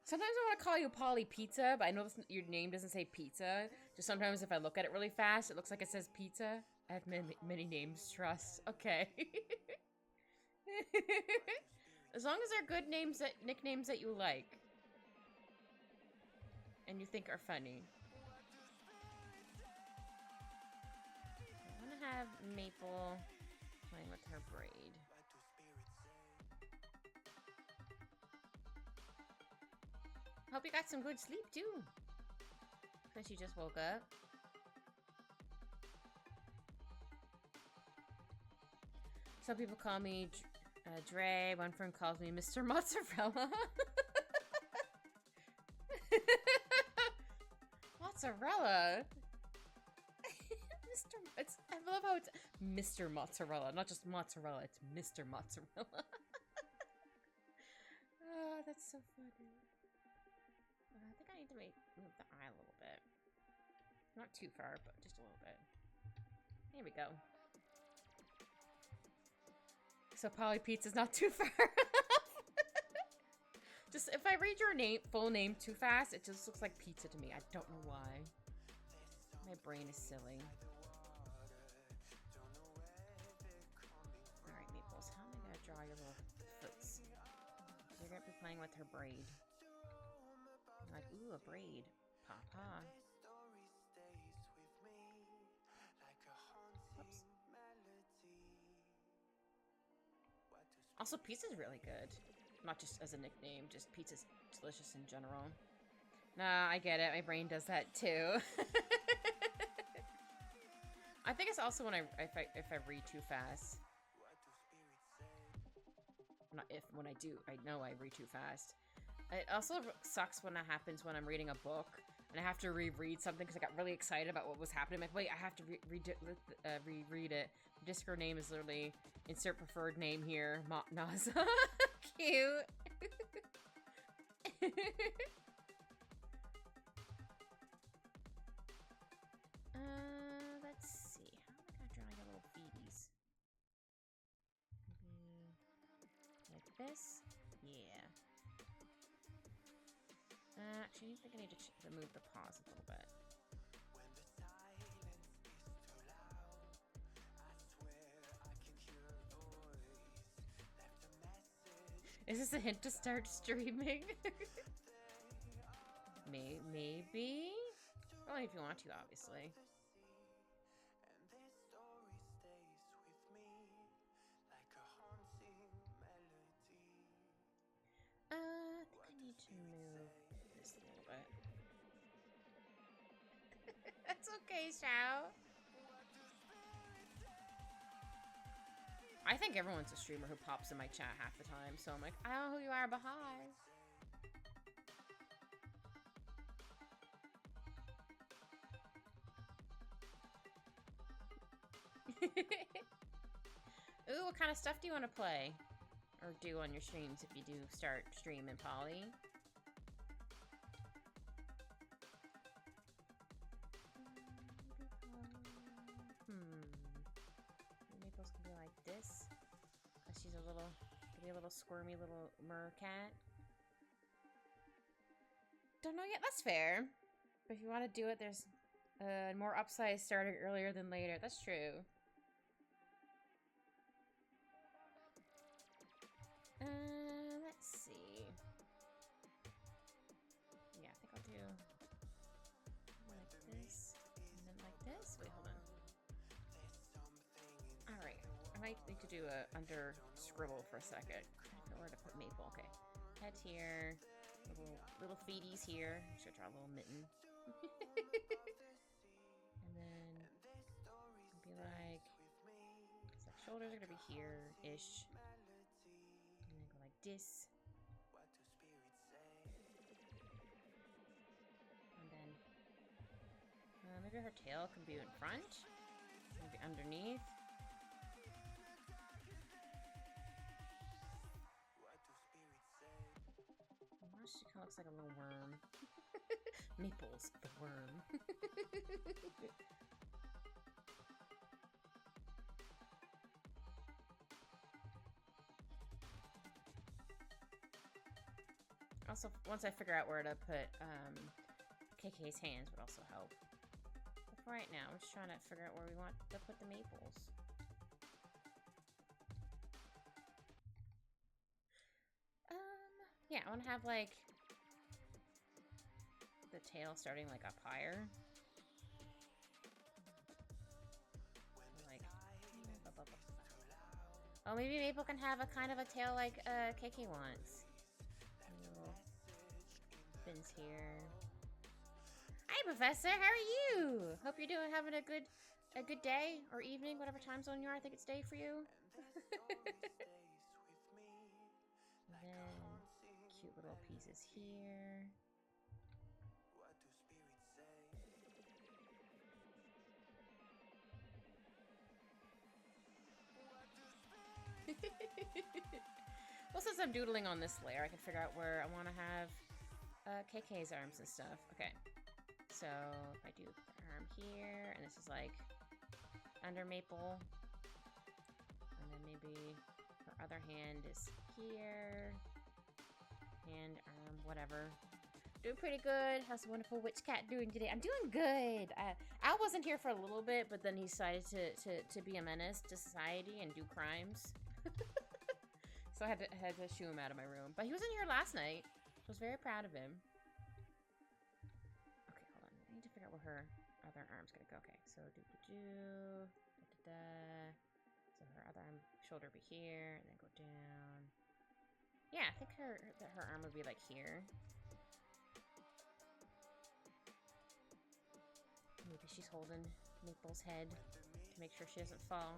Sometimes I want to call you Polly Pizza, but I know your name doesn't say pizza. Just sometimes if I look at it really fast, it looks like it says pizza. I have many names, trust. Okay. As long as they're good names, nicknames that you like. And you think are funny. I want to have Maple playing with her braid. Hope you got some good sleep too. Since you just woke up. Some people call me Dre. One friend calls me Mr. Mozzarella. Mozzarella? I love how it's Mr. Mozzarella, not just mozzarella, it's Mr. Mozzarella. Oh, that's so funny. I think I need to move the eye a little bit. Not too far, but just a little bit. There we go. So Polly Pizza's not too far. Just if I read your full name too fast, it just looks like pizza to me. I don't know why. My brain is silly. Alright, Maples, how am I gonna draw your little foots? You're gonna be playing with her braid. I'm like, ooh, a braid. Papa. Oops. Also, pizza's really good. Not just as a nickname, just pizza's delicious in general. Nah, I get it. My brain does that too. I think it's also when if I read too fast. Not if, when I do. I know I read too fast. It also sucks when that happens when I'm reading a book and I have to reread something because I got really excited about what was happening. I'm like, wait, I have to reread it. Discord name is literally insert preferred name here. Naza. Cute. Let's see. How am I gonna draw your little feeties? Maybe like this? Yeah. Actually, I think I need to move the paws a little bit. Is this a hint to start streaming? Maybe? Only if you want to, obviously. I think I need to move this a little bit. That's okay, Shao. I think everyone's a streamer who pops in my chat half the time, so I'm like, I don't know who you are, but hi. Ooh, what kind of stuff do you want to play? Or do on your streams if you do start streaming, Polly? Maples can be like this. She's a little, could be a little squirmy little mer cat. Don't know yet, that's fair. But if you want to do it, there's more upsides starting earlier than later. That's true. Let's see. Yeah, I think I'll do like this, and then like this. Wait, hold on. Alright, I might need to do a under scribble for a second. I don't know where to put Maple. Okay. Head here. Little feeties here. I should draw a little mitten. And then it'll be like, so shoulders are gonna be here-ish. And then go like this. And then maybe her tail can be in front? Maybe underneath? Well, she kind of looks like a little worm. Maples, the worm. Also, once I figure out where to put KK's hands would also help. But for right now, I'm just trying to figure out where we want to put the maples. Yeah, I want to have like the tail starting like up higher. Like, oh, maybe Maple can have a kind of a tail like KK wants. Little fins here. Hi, Professor. How are you? Hope you're having a good day or evening, whatever time zone you are. I think it's day for you. And then cute little pieces here. Well, since I'm doodling on this layer, I can figure out where I want to have KK's arms and stuff. Okay, so if I do the arm here, and this is like under Maple, and then maybe her other hand is here, hand, arm, whatever. Doing pretty good. How's the wonderful witch cat doing today? I'm doing good. Al wasn't here for a little bit, but then he decided to be a menace to society and do crimes. So I had to shoo him out of my room. But he was in here last night. I was very proud of him. Okay, hold on. I need to figure out where her other arm's gonna go. Okay, so do-do-do. Da-da-da. So her other arm, shoulder be here, and then go down. Yeah, I think her arm would be like here. Maybe she's holding Maple's head to make sure she doesn't fall.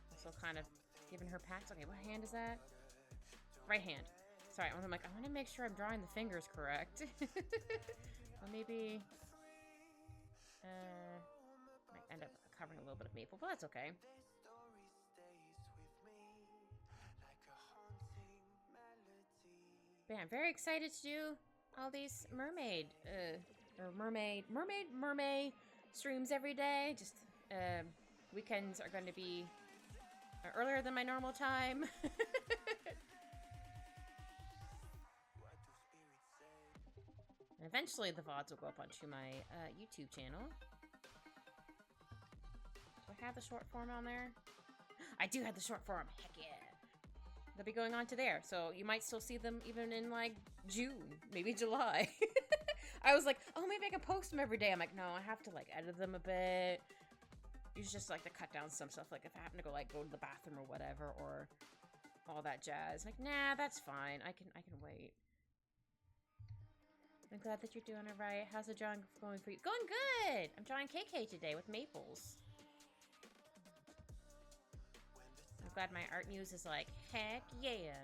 Also kind of giving her pats. Okay, what hand is that? Right hand. Sorry, I'm like, I want to make sure I'm drawing the fingers correct. Well, maybe might end up covering a little bit of Maple, but that's okay. But yeah, I'm very excited to do all these mermaid streams every day. Just weekends are going to be earlier than my normal time. And eventually the VODs will go up onto my YouTube channel. Do I have the short form on there? I do have the short form. Heck yeah. They'll be going on to there. So you might still see them even in like June, maybe July. I was like, oh, maybe I can post them every day. I'm like, no, I have to like edit them a bit. You just like to cut down some stuff. Like if I happen to go to the bathroom or whatever, or all that jazz. Like, nah, that's fine. I can wait. I'm glad that you're doing it right. How's the drawing going for you? Going good! I'm drawing KK today with maples. I'm glad my art muse is like, heck yeah.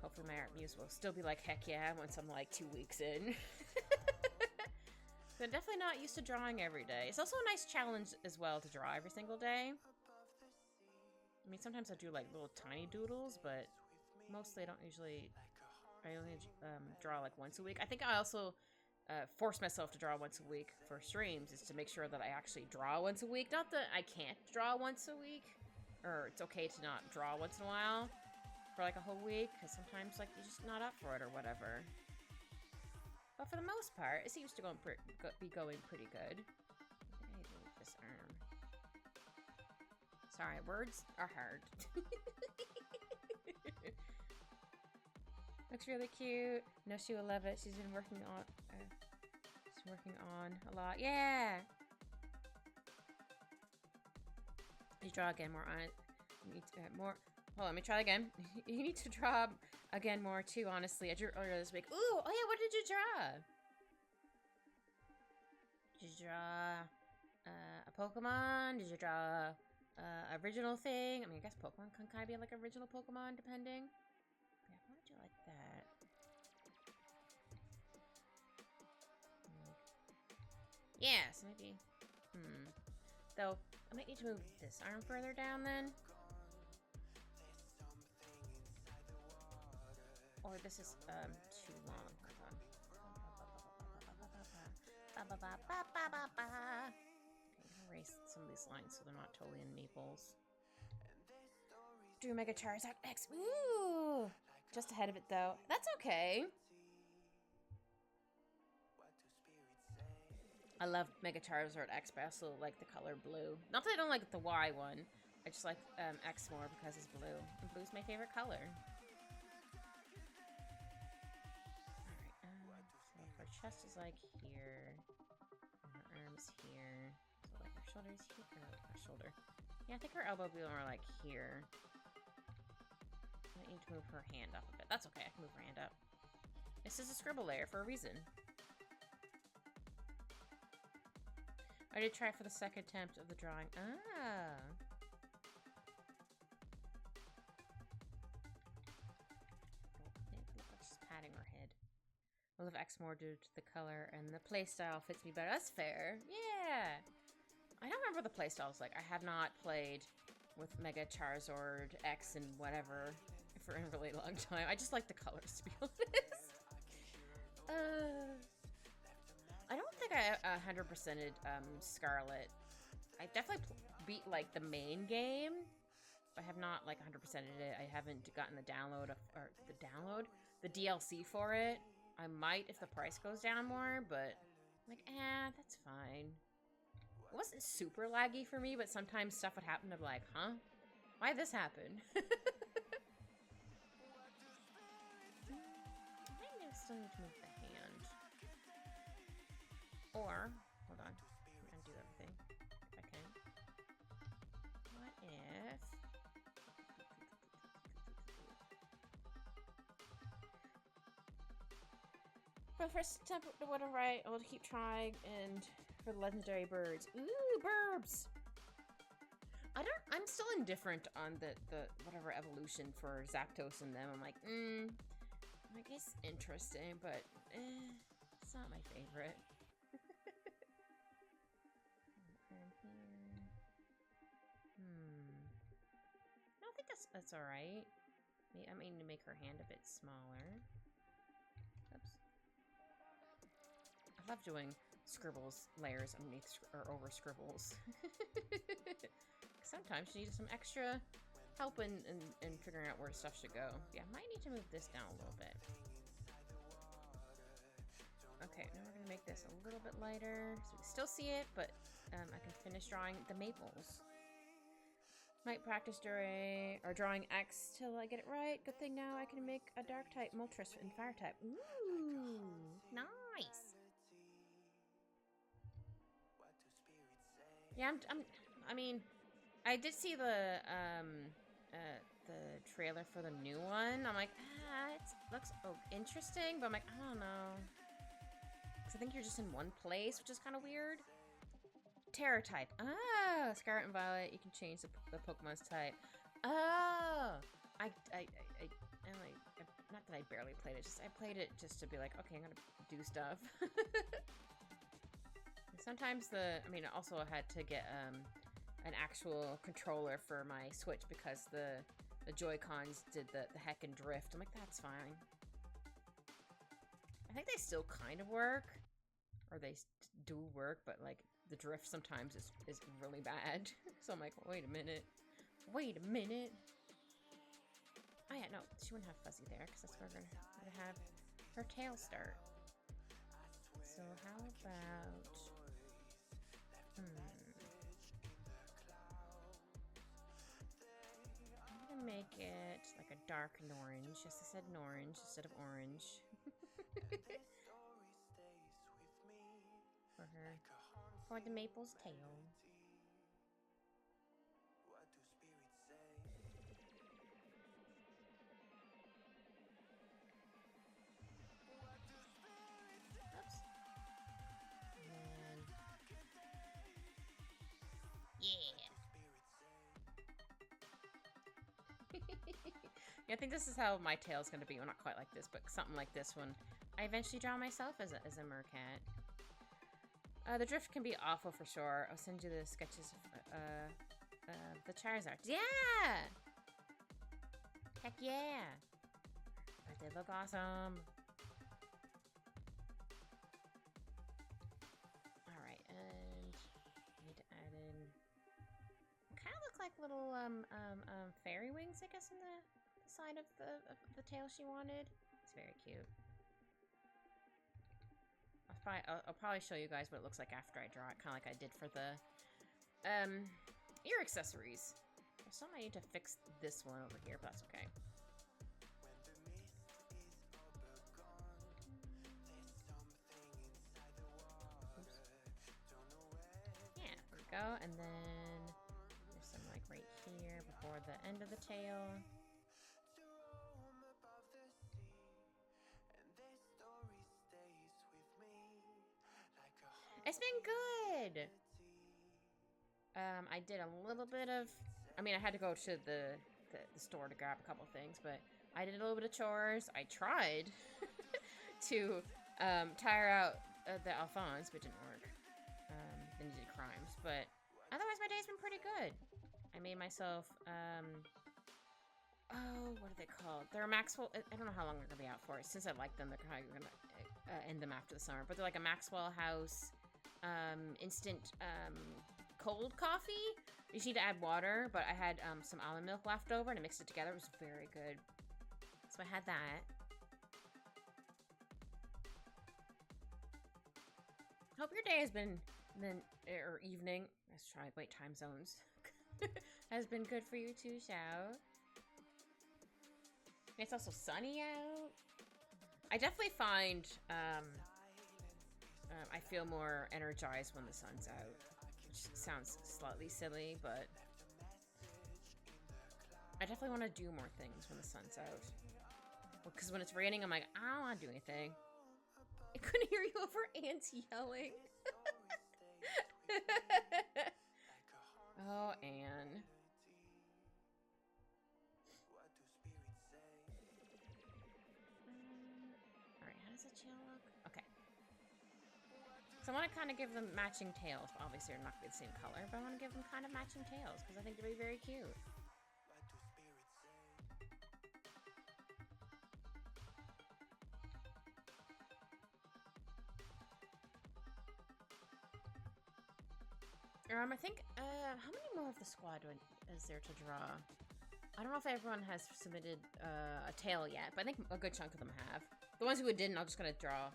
Hopefully my art muse will still be like, heck yeah, once I'm like 2 weeks in. I'm definitely not used to drawing every day. It's also a nice challenge as well to draw every single day. I mean, sometimes I do like little tiny doodles, but mostly I only draw like once a week. I think I also force myself to draw once a week for streams, is to make sure that I actually draw once a week. Not that I can't draw once a week, or it's okay to not draw once in a while for like a whole week, because sometimes like you're just not up for it or whatever. But for the most part, it seems to be going pretty good. I need to move this arm. Sorry, words are hard. Looks really cute. No, she will love it. She's been working on. A lot. Yeah. You draw again more on it. You need to more. Hold on, let me try again. You need to draw again more too. Honestly, I drew earlier this week. Ooh, oh yeah. What did you draw? Did you draw a Pokemon? Did you draw original thing? I mean, I guess Pokemon can kind of be like original Pokemon, depending. Yeah, why would you like that? Yeah, so maybe... Though, I might need to move this arm further down then. Or this is, too long. Hold on. Okay, I'm gonna erase some of these lines so they're not totally in maples. Do Mega Charizard X. Ooh! Just ahead of it, though. That's okay. I love Mega Charizard X, but I also like the color blue. Not that I don't like the Y one. I just like X more because it's blue. And blue's my favorite color. Alright, so her chest is like here. And her arms here. So like her shoulders here. Or her shoulder. Yeah, I think her elbow will be more like here. I need to move her hand up a bit. That's okay, I can move her hand up. This is a scribble layer for a reason. I did try for the second attempt of the drawing. Ah. Just patting her head. I love X more due to the color and the playstyle fits me better. That's fair. Yeah. I don't remember the playstyles like. I have not played with Mega Charizard X and whatever for a really long time. I just like the colors, to be honest. I don't think I 100%ed Scarlet. I definitely beat like the main game. I have not like 100%ed it. I haven't gotten the download or the DLC for it. I might if the price goes down more, but I'm like, that's fine. It wasn't super laggy for me, but sometimes stuff would happen to be like, huh? Why did this happen? I still need to move the hand. Or, hold on, undo everything, if I can. What if... For the first attempt to what I write, I'll keep trying, and for the legendary birds. Ooh, burbs! I'm still indifferent on the whatever evolution for Zapdos and them. I'm like, I guess interesting, but it's not my favorite. And here. I don't think that's alright. I mean to make her hand a bit smaller. Oops. I love doing scribbles layers underneath or over scribbles. Sometimes you need some extra help in figuring out where stuff should go. Yeah, I might need to move this down a little bit. Okay, now we're gonna make this a little bit lighter so we can still see it, but I can finish drawing the maples. Might practice drawing X till I get it right. Good thing now I can make a dark type Moltres and fire type. Ooh, nice. Yeah, I mean, I did see the trailer for the new one. I'm like, it looks interesting, but I'm like, I don't know. Because I think you're just in one place, which is kind of weird. Terror type. Ah, Scarlet and Violet. You can change the Pokemon's type. Oh, I not that I barely played it. I played it just to be like, okay, I'm gonna do stuff. Sometimes I also had to get an actual controller for my Switch because the Joy-Cons did the heckin' drift. I'm like, that's fine. I think they still kind of work, or they do work, but like the drift sometimes is really bad. So I'm like, wait a minute. Oh yeah, no, she wouldn't have Fuzzy there because that's where we're gonna have her tail start. So how about I'm gonna make it like a dark orange. Yes, I said orange instead of orange. For the maple's tail. Oops. And then... yeah. Yeah, I think this is how my tail's gonna be. Well, not quite like this, but something like this one. I eventually draw myself as a mercat. The drift can be awful for sure. I'll send you the sketches of the Charizard. Yeah! Heck yeah! But they look awesome. Alright, and I need to add in... Kind of look like little fairy wings, I guess, in the side of the tail she wanted. It's very cute. I'll probably show you guys what it looks like after I draw it, kind of like I did for the ear accessories. There's something I need to fix this one over here, but that's okay. Oops. Yeah, there we go. And then there's some like right here before the end of the tail. It's been good. I did a little bit of... I mean, I had to go to the store to grab a couple things, but I did a little bit of chores. I tried to tire out the Alphonse, but it didn't work. Then you did crimes, but otherwise my day's been pretty good. I made myself... oh, what are they called? They're a Maxwell... I don't know how long they're going to be out for. Since I like them, they're probably going to end them after the summer. But they're like a Maxwell House... instant cold coffee. You just need to add water, but I had some almond milk left over and I mixed it together. It was very good. So I had that. Hope your day has been, or evening, let's try wait time zones, has been good for you too, Xiao. It's also sunny out. I definitely find I feel more energized when the sun's out, which sounds slightly silly, but I definitely want to do more things when the sun's out. Because when it's raining, I'm like, I don't want to do anything. I couldn't hear you over ants yelling. Oh, Anne. Alright, how does the tail look? Okay. So I want to kind of give them matching tails. Obviously, they're not going to be the same color, but I want to give them kind of matching tails because I think they'd be very cute. I think, how many more of the squad is there to draw? I don't know if everyone has submitted a tail yet, but I think a good chunk of them have. The ones who didn't, I'm just going to draw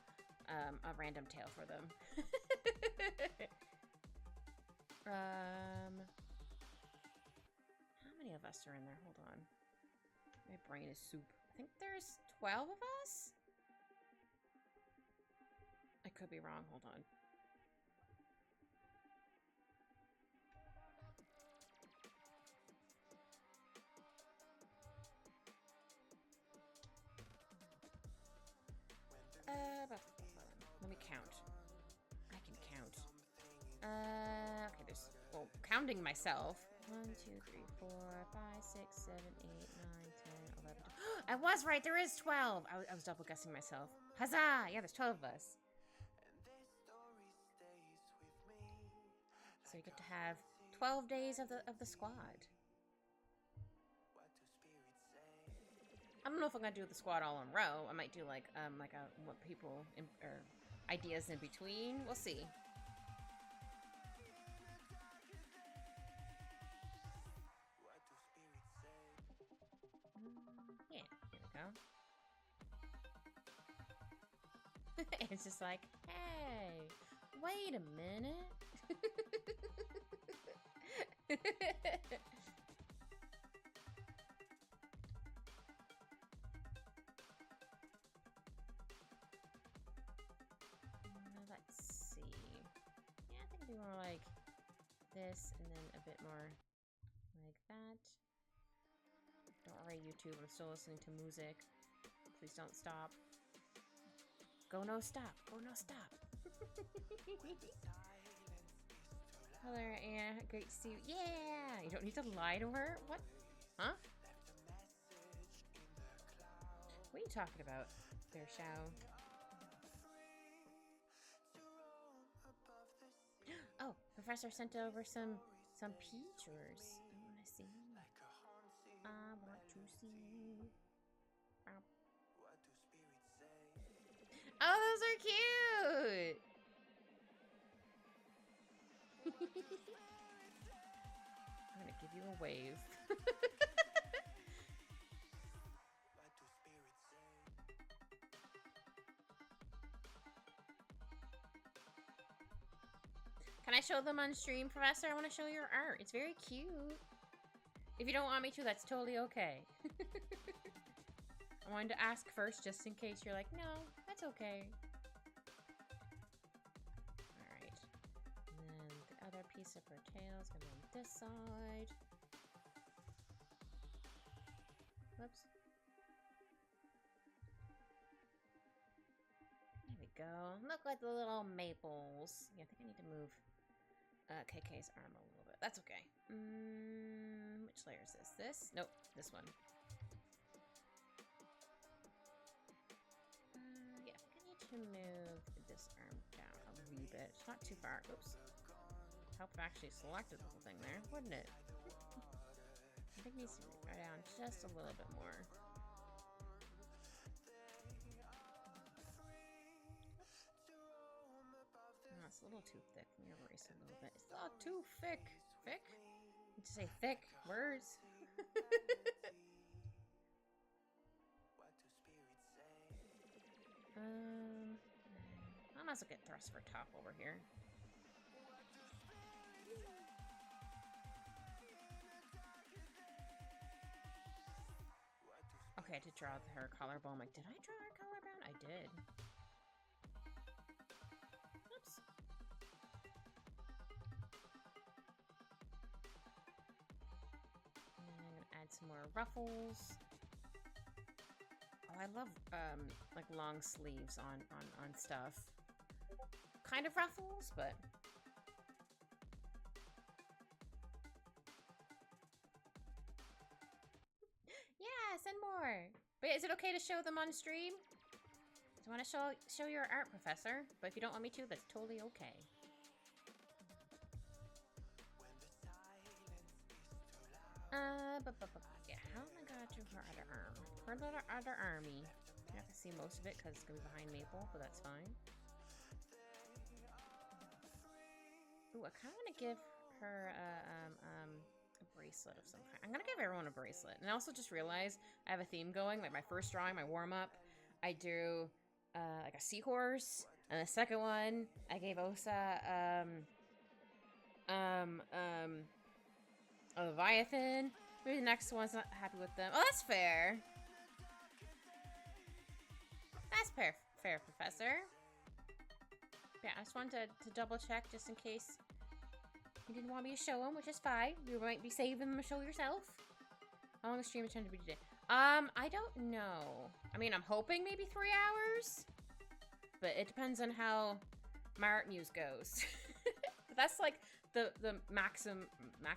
a random tail for them. How many of us are in there? Hold on. My brain is soup. I think there's 12 of us? I could be wrong. Hold on. Let me count. I can count. Okay, there's... Well, counting myself. 1, 2, 3, 4, 5, 6, 7, 8, 9, 10, 11... I was right! There is 12! I was double guessing myself. Huzzah! Yeah, there's 12 of us. So you get to have 12 days of the squad. I don't know if I'm gonna do the squad all in a row. I might do like what people or ideas in between. We'll see. Yeah, here we go. It's just like, hey, wait a minute. Let's see. Yeah, I think we more like this and then a bit more like that. Don't worry, YouTube, I'm still listening to music. Please don't stop. Go no stop. Go no stop. Hello, Anna. Great to see you. Yeah! You don't need to lie to her? What? Huh? What are you talking about there, Xiao? professor sent over some pictures. I want to see. I want to see. Oh, those are cute! I'm gonna give you a wave. Can I show them on stream, Professor? I want to show your art. It's very cute. If you don't want me to, that's totally okay. I wanted to ask first, just in case you're like, no, that's okay. Alright. And then the other piece of her tail is going to be on this side. Whoops. There we go. Look like the little maples. Yeah, I think I need to move KK's arm a little bit. That's okay. Which layer is this? This? Nope, this one. Yeah, I think I need to move this arm down a wee bit. It's not too far. Oops. Help if I actually selected the whole thing there, wouldn't it? I think it needs to go down just a little bit more. Oh, it's a little too thick. Let me erase it a little bit. It's a little too thick. Thick? I need to say thick words. I might as well get thrust for top over here. Okay, I did draw her collarbone. I'm like, did I draw her collarbone? I did. Oops. And then I'm gonna add some more ruffles. Oh, I love like long sleeves on stuff. Kind of ruffles, but yeah, send more. But is it okay to show them on stream? I want to show your art, Professor. But if you don't want me to, that's totally okay. Yeah, how am I gonna do her other arm? Her other army. You have to see most of it because it's gonna be behind Maple, but that's fine. Ooh, I kind of want to give her a bracelet of some kind. I'm gonna give everyone a bracelet, and I also just realized I have a theme going. Like my first drawing, my warm up, I drew like a seahorse, and the second one I gave Osa a Leviathan. Maybe the next one's not happy with them. Oh, that's fair. That's fair, Professor. Yeah, I just wanted to double check just in case you didn't want me to show them, which is fine. You might be saving them to show yourself. How long is stream intended to be today? I don't know. I mean, I'm hoping maybe 3 hours, but it depends on how my art muse goes. But that's like the maximum I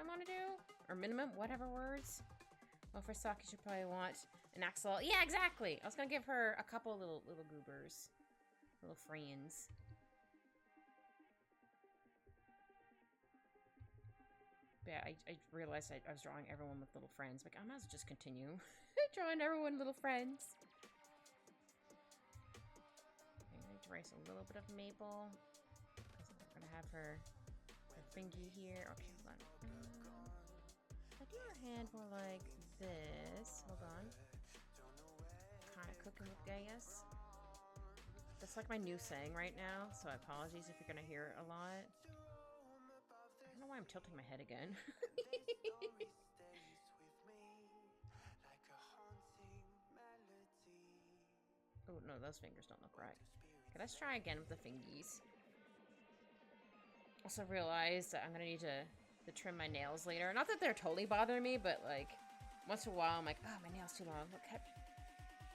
want to do, or minimum, whatever words. Well, for Saki, you should probably want an axle. Yeah, exactly. I was gonna give her a couple little goobers, little friends. Yeah, I realized I was drawing everyone with little friends. Like, I might as well just continue drawing everyone little friends. Okay, I need to erase a little bit of Maple. Because I'm going to have her fingy here. Okay, hold on. I do her hand more like this. Hold on. Kind of cooking with Gaius. That's like my new saying right now, so apologies if you're going to hear it a lot. I don't know why I'm tilting my head again. Oh, no, those fingers don't look right. Okay, let's try again with the fingies. Also realized that I'm gonna need to trim my nails later. Not that they're totally bothering me, but like, once in a while I'm like, oh, my nail's too long.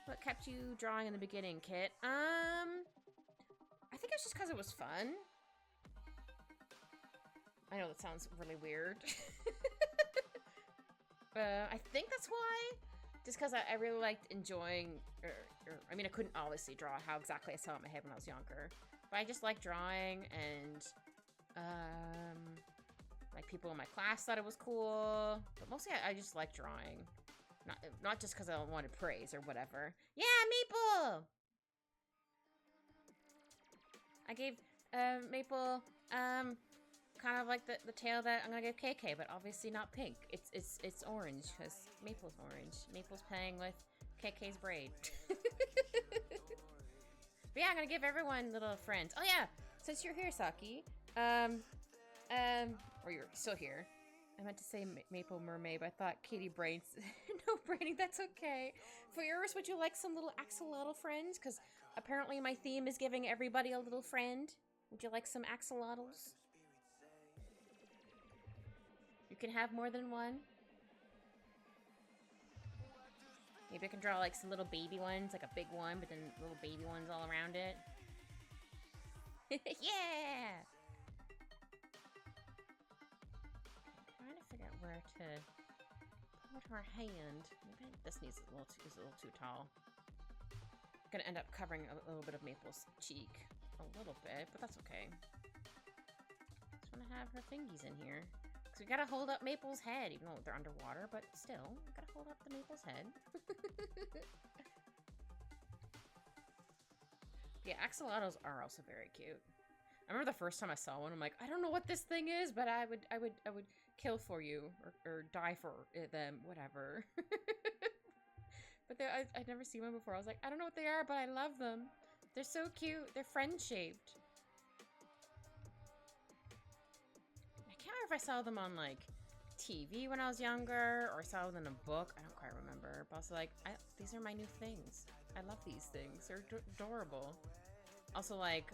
What kept you drawing in the beginning, Kit? I think it's just because it was fun. I know that sounds really weird. I think that's why. Just because I really liked enjoying, I mean, I couldn't obviously draw how exactly I saw it in my head when I was younger. But I just like drawing, and Like people in my class thought it was cool, but mostly I just like drawing. Not just because I wanted praise or whatever. Yeah, Maple! I gave Maple kind of like the tail that I'm gonna give KK, but obviously not pink. It's orange because Maple's orange. Maple's playing with KK's braid. But yeah, I'm gonna give everyone little friends. Oh yeah, since you're here, Saki, or you're still here. I meant to say Maple Mermaid, but I thought Katie Brains. No, Brady, that's okay. For yours, would you like some little axolotl friends? Because apparently my theme is giving everybody a little friend. Would you like some axolotls? You can have more than one. Maybe I can draw like some little baby ones, like a big one, but then little baby ones all around it. Yeah! Trying to figure out where to put her hand. Maybe this needs is a little too tall. Gonna end up covering a little bit of Maple's cheek. A little bit, but that's okay. Just wanna have her fingies in here. Because we gotta hold up Maple's head, even though they're underwater, but still, we gotta hold up the Maple's head. Yeah, axolotls are also very cute. I remember the first time I saw one, I'm like, I don't know what this thing is, but I would kill for you or die for them, whatever. But I'd never seen one before. I was like, I don't know what they are, but I love them. They're so cute. They're friend-shaped. I can't remember if I saw them on like TV when I was younger or saw them in a book. I don't quite remember. But I was like, these are my new things. I love these things. They're adorable. Also, like,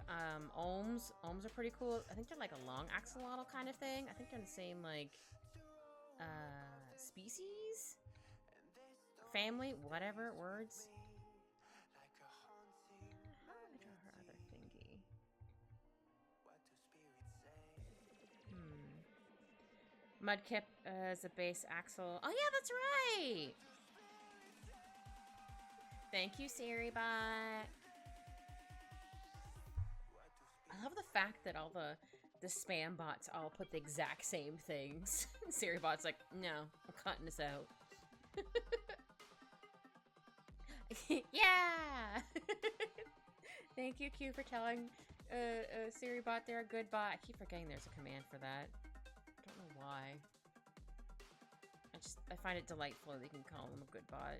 ohms. Ohms are pretty cool. I think they're like a long axolotl kind of thing. I think they're in the same, like, species? Family? Whatever. Words. How do I draw her other thingy? Mudkip as a base axle. Oh, yeah, that's right! Thank you, SiriBot. I love the fact that all the spam bots all put the exact same things. SiriBot's like, no, I'm cutting this out. Yeah! Thank you, Q, for telling SiriBot they're a good bot. I keep forgetting there's a command for that. I don't know why. I find it delightful that you can call them a good bot.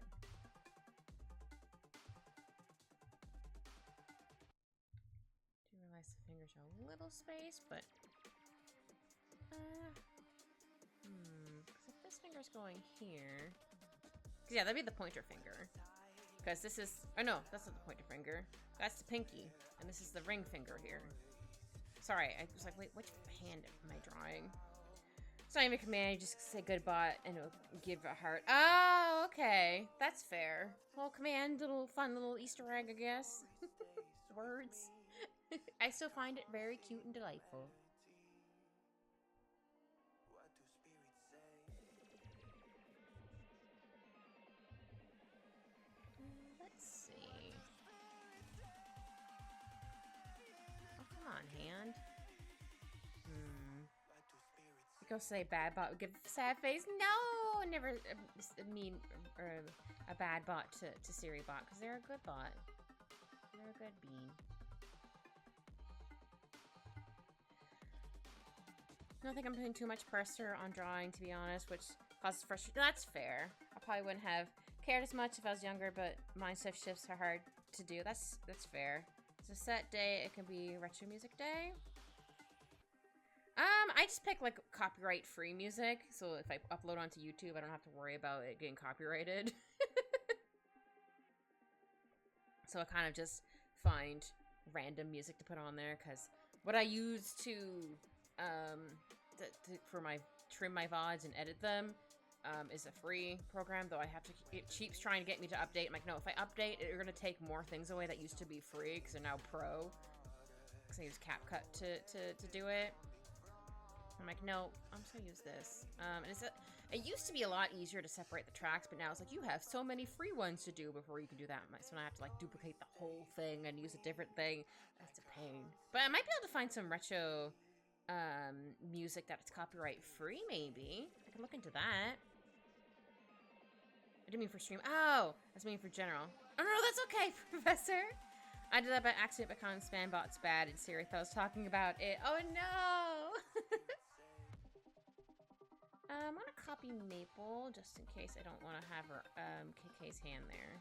Do realize the fingers are a little spaced, but because if this finger's going here, because yeah, that'd be the pointer finger. Because this is, oh no, that's not the pointer finger. That's the pinky, and this is the ring finger here. Sorry, I was like, wait, which hand am I drawing? It's not even a command, you just say good bot and it'll give a heart. Oh, okay. That's fair. Little command, fun little Easter egg, I guess. Words. I still find it very cute and delightful. Let's see. Oh, come on, hand. Go say bad bot would give a sad face. No, never mean a bad bot to SiriBot because they're a good bot. They're a good bean. I don't think I'm putting too much pressure on drawing, to be honest, which causes frustration. That's fair. I probably wouldn't have cared as much if I was younger, but mindset shifts are hard to do. That's fair. It's a set day. It can be retro music day. I just pick like copyright-free music, so if I upload onto YouTube, I don't have to worry about it getting copyrighted. So I kind of just find random music to put on there, because what I use to trim my VODs and edit them is a free program, though it keeps trying to get me to update. I'm like, no, if I update, you're going to take more things away that used to be free, because they're now pro. Because I use CapCut to do it. I'm like, no, I'm just gonna use this. And it used to be a lot easier to separate the tracks, but now it's like, you have so many free ones to do before you can do that. So now I have to like duplicate the whole thing and use a different thing. That's a pain. But I might be able to find some retro music that's copyright free, maybe. I can look into that. I didn't mean for stream. Oh, that's mean for general. Oh, no, that's okay, Professor. I did that by accident because spam bot's bad and Siri thought I was talking about it. Oh, no. I'm going to copy Maple just in case I don't want to have her, KK's hand there.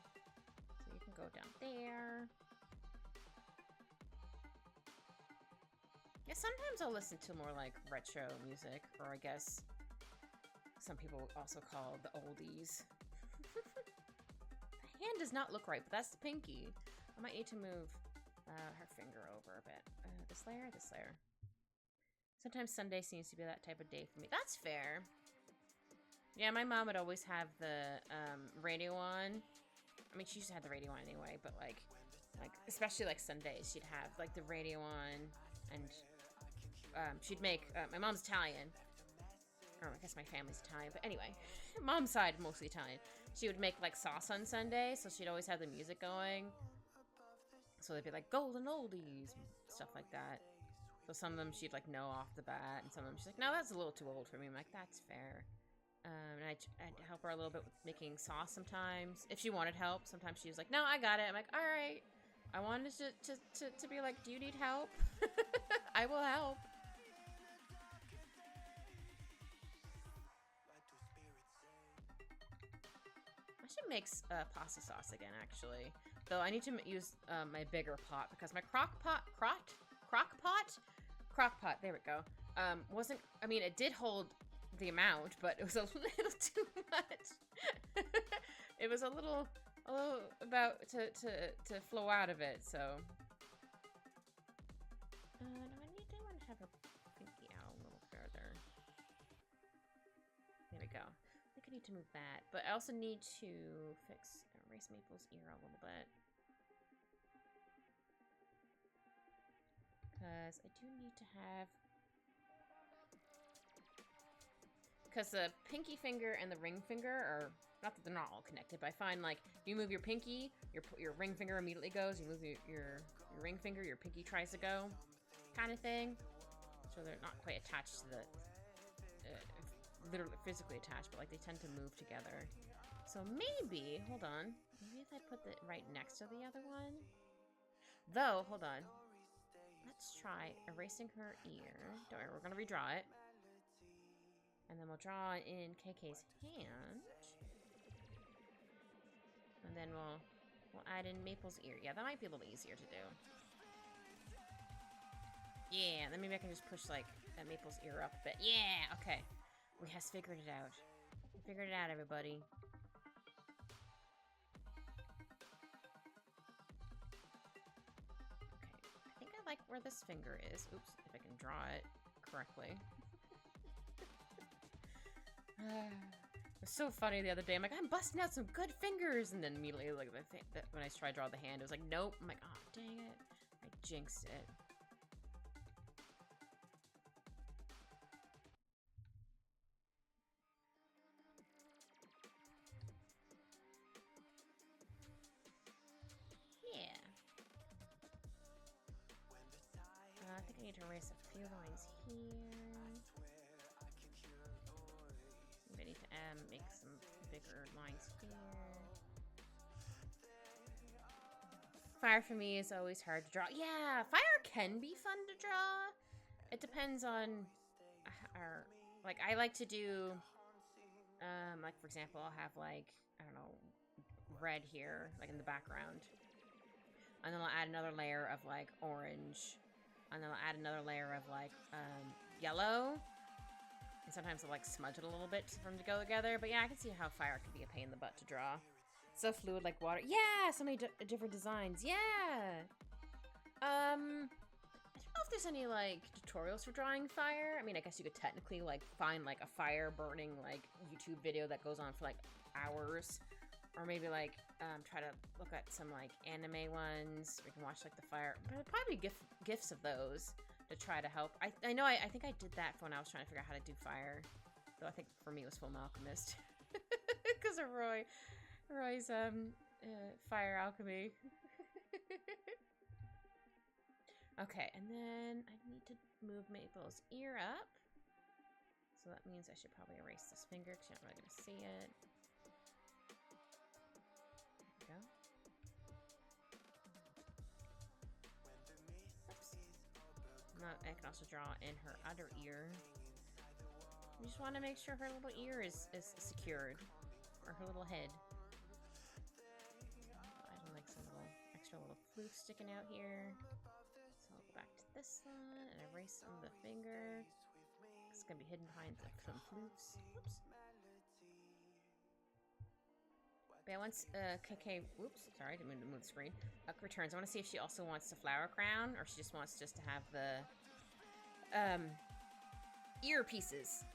So you can go down there. Yeah, sometimes I'll listen to more like retro music, or I guess some people also call the oldies. The hand does not look right, but that's the pinky. I might need to move her finger over a bit. This layer, this layer. Sometimes Sunday seems to be that type of day for me. That's fair. Yeah, my mom would always have the radio on. I mean, she used to have the radio on anyway, but like especially like Sundays, she'd have like the radio on, and she'd make. My mom's Italian, or I guess my family's Italian, but anyway, mom's side mostly Italian. She would make like sauce on Sunday, so she'd always have the music going. So they'd be like golden oldies, stuff like that. So some of them she'd like know off the bat, and some of them she's like, no, that's a little too old for me. I'm like, that's fair. And I'd help her a little bit with making sauce sometimes. If she wanted help, sometimes she was like, no, I got it. I'm like, all right. I wanted to be like, do you need help? I will help. I should make pasta sauce again, actually. Though I need to use my bigger pot because my crock pot, there we go. Wasn't, I mean, it did hold the amount, but it was a little too much. It was a little about to flow out of it, so. No, I want to have her pinky out a little further. There we go. I think I need to move that, but I also need to erase Maple's ear a little bit. Because I do need to have... Because the pinky finger and the ring finger are... Not that they're not all connected, but I find, like, you move your pinky, your ring finger immediately goes. You move your ring finger, your pinky tries to go. Kind of thing. So they're not quite attached to the... literally physically attached, but, like, they tend to move together. So maybe... Hold on. Maybe if I put it right next to the other one... Though, hold on. Let's try erasing her ear. Don't worry, we're going to redraw it. And then we'll draw in KK's hand. And then we'll add in Maple's ear. Yeah, that might be a little easier to do. Yeah, then maybe I can just push, like, Maple's ear up a bit. Yeah, okay. We has figured it out. We figured it out, everybody. Like where this finger is. Oops, if I can draw it correctly. It was so funny the other day. I'm like, I'm busting out some good fingers, and then immediately, like, when I tried to draw the hand, it was like, nope. I'm like, oh, dang it. I jinxed it. I think I need to erase a few lines here. Maybe I need to make some bigger lines here. Fire for me is always hard to draw. Yeah, fire can be fun to draw. It depends on like, I like to do, like, for example, I'll have, like, I don't know, red here, like, in the background. And then I'll add another layer of, like, orange. And then I'll add another layer of, like, yellow. And sometimes I'll, like, smudge it a little bit for them to go together. But yeah, I can see how fire can be a pain in the butt to draw. It's so fluid like water. Yeah! So many different designs. Yeah! I don't know if there's any, like, tutorials for drawing fire. I mean, I guess you could technically, like, find, like, a fire burning, like, YouTube video that goes on for, like, hours. Or maybe, like, try to look at some, like, anime ones. We can watch, like, the fire. But there'd probably be gifs of those to try to help. I know, I think I did that when I was trying to figure out how to do fire. Though I think for me it was Full Alchemist. Because of Roy's, fire alchemy. Okay, and then I need to move Maple's ear up. So that means I should probably erase this finger because you're not really going to see it. There we go. Oops. I can also draw in her other ear. I just want to make sure her little ear is secured. Or her little head. I don't like some little extra little flukes sticking out here. So I'll go back to this one and erase some of the finger. It's gonna be hidden behind some flukes. Oops. But yeah, once whoops, sorry, I didn't mean to move the screen. Returns. I want to see if she also wants the flower crown, or she just wants to have the ear pieces.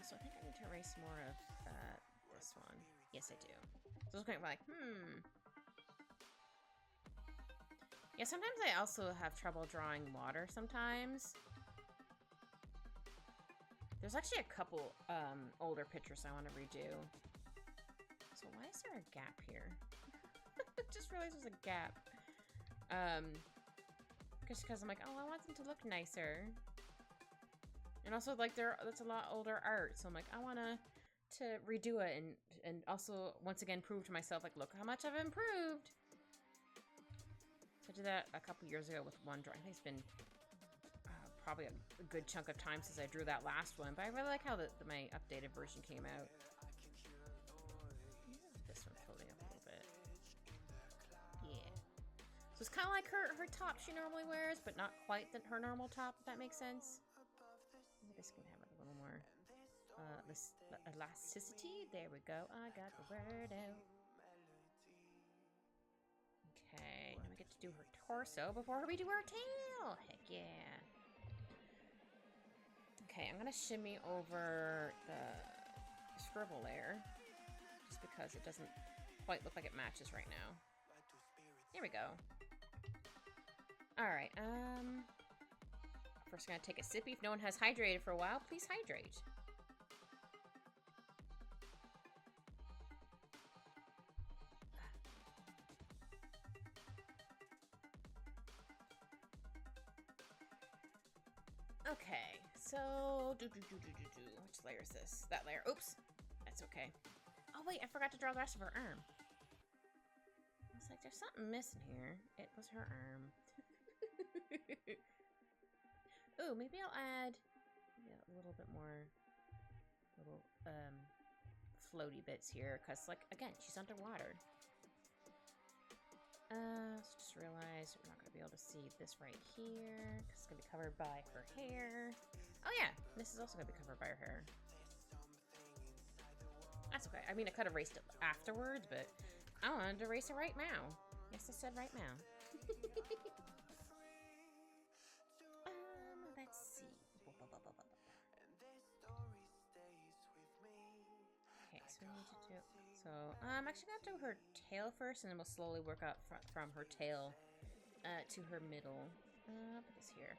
So I think I need to erase more of this one. Yes, I do. So I was going to be like, Yeah, sometimes I also have trouble drawing water sometimes. There's actually a couple older pictures I want to redo. So why is there a gap here? Just realized there's a gap. Just because I'm like, oh, I want them to look nicer. And also, like, that's a lot older art. So I'm like, I want to redo it and also, once again, prove to myself, like, look how much I've improved. So I did that a couple years ago with one drawing. I think it's been probably a good chunk of time since I drew that last one. But I really like how my updated version came out. This one's floating up a little bit. Yeah. So it's kind of like her top she normally wears, but not quite her normal top, if that makes sense. This can have a little more elasticity. There we go. I got the word out. Okay, now we get to do her torso before we do her tail. Heck yeah. Okay, I'm gonna shimmy over the scribble layer just because it doesn't quite look like it matches right now. There we go. All right. First, I'm gonna take a sippy. If no one has hydrated for a while, please hydrate. Okay, so which layer is this? That layer. Oops, that's okay. Oh wait, I forgot to draw the rest of her arm. I was like, there's something missing here. It was her arm. Ooh, maybe I'll add a little bit more little floaty bits here, because, like, again, she's underwater. So just realized we're not going to be able to see this right here, because it's going to be covered by her hair. Oh yeah, this is also going to be covered by her hair. That's okay. I mean, I could have erased it afterwards, but I wanted to erase it right now. Yes, I said right now. Let's see. Okay, so we need to do... So, I'm actually going to do her tail first, and then we'll slowly work up from her tail to her middle. I'll put this here.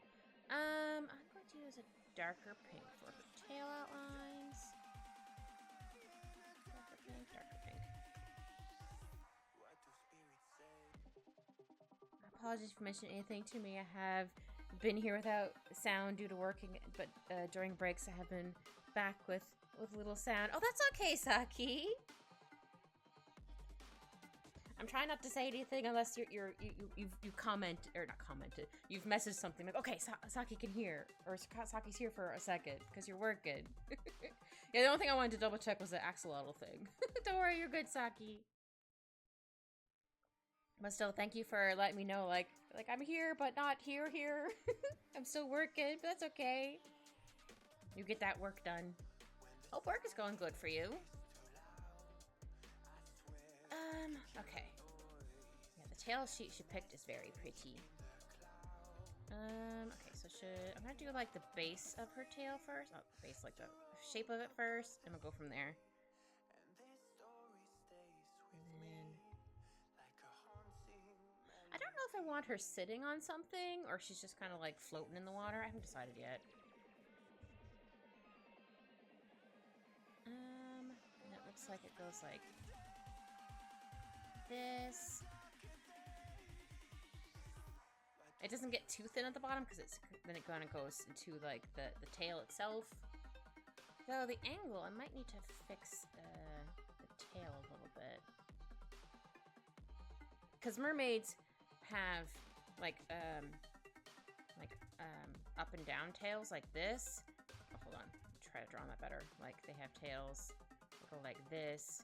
I'm going to use a darker pink for her tail outlines. Darker pink, darker pink. Apologies for mentioning anything to me. I have been here without sound due to working, but during breaks I have been back with little sound. Oh, that's okay, Saki. I'm trying not to say anything unless you've commented, or not commented. You've messaged something like, okay, Saki can hear, or Saki's here for a second because you're working. Yeah, the only thing I wanted to double check was the axolotl thing. Don't worry, you're good, Saki. But still, thank you for letting me know, like I'm here, but not here. I'm still working, but that's okay. You get that work done. Hope work is going good for you. Okay. Yeah, the tail she picked is very pretty. Okay, so I'm gonna do like the base of her tail first. Oh, base, like the shape of it first, and we'll go from there. And then I don't know if I want her sitting on something or she's just kind of like floating in the water. I haven't decided yet. And it looks like it goes like this. it doesn't get too thin at the bottom because then it kind of goes into like the tail itself. Though the angle, I might need to fix the tail a little bit. Because mermaids have like up and down tails like this. Oh, hold on, try to draw that better. Like they have tails that go like this.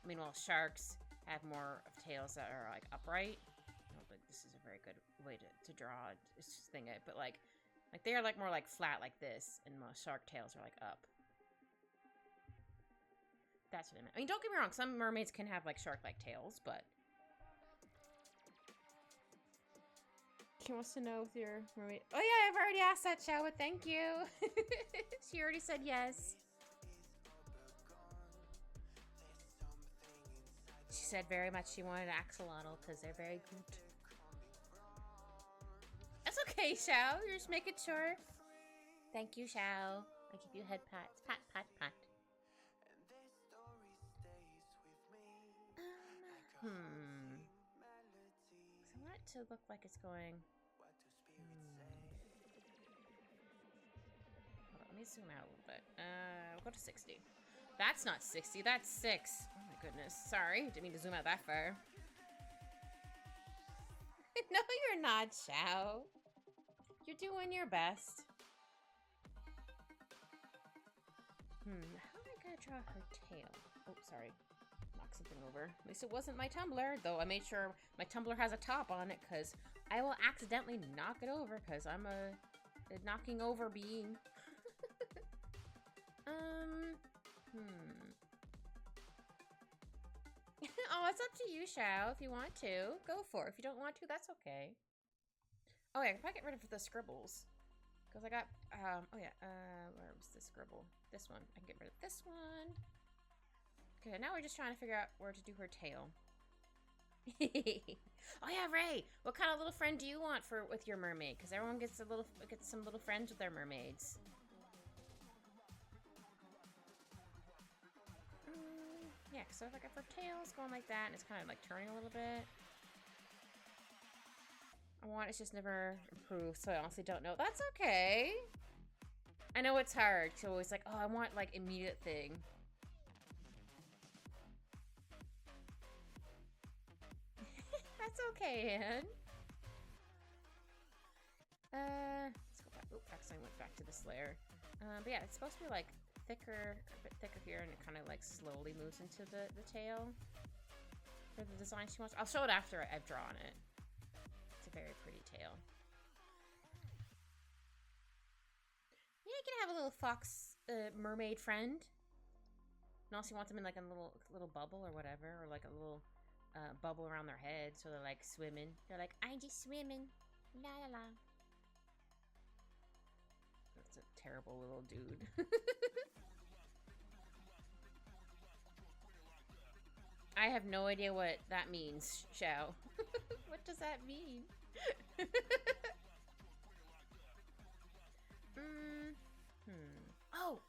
Meanwhile, sharks have more of tails that are like upright. I don't think this is a very good way to draw. It's just thing it, but like they are like more like flat like this, and most shark tails are like up. That's what I meant. I mean, don't get me wrong. Some mermaids can have like shark-like tails, but she wants to know if your mermaid. Oh yeah, I've already asked that, Shawa. Thank you. She already said yes. She said very much she wanted axolotl because they're very good. That's okay, Shao. You're just making sure. Thank you, Shao. I give you head pats. Pat, pat, pat. So I want it to look like it's going. Hold on, let me zoom out a little bit. We'll go to 60. That's not 60, that's 6. Oh my goodness. Sorry, didn't mean to zoom out that far. No, you're not, Shao. You're doing your best. How am I gonna draw her tail? Oh, sorry. Knock something over. At least it wasn't my tumbler, though I made sure my tumbler has a top on it, because I will accidentally knock it over, because I'm a knocking over being. Oh, it's up to you, Shao. If you want to, go for it. If you don't want to, that's okay. Oh yeah, I can probably get rid of the scribbles. Because I got, oh yeah, where was the scribble? This one. I can get rid of this one. Okay, now we're just trying to figure out where to do her tail. Oh yeah, Ray! What kind of little friend do you want with your mermaid? Because everyone gets some little friends with their mermaids. Yeah, so if her tail's going like that, and it's kind of like turning a little bit. I want it's just never improved, so I honestly don't know. That's okay. I know it's hard. So always like, oh, I want like immediate thing. That's okay, Anne. Let's go back. Oop, accidentally went back to this layer. But yeah, it's supposed to be like thicker, a bit thicker here, and it kind of like slowly moves into the tail for the design she wants. I'll show it after I've drawn it. It's a very pretty tail. Yeah, you can have a little fox mermaid friend. And also you want them in like a little bubble or whatever, or like a little bubble around their head, so they're like swimming. They're like, I'm just swimming. La la la. That's a terrible little dude. I have no idea what that means, Shao. What does that mean?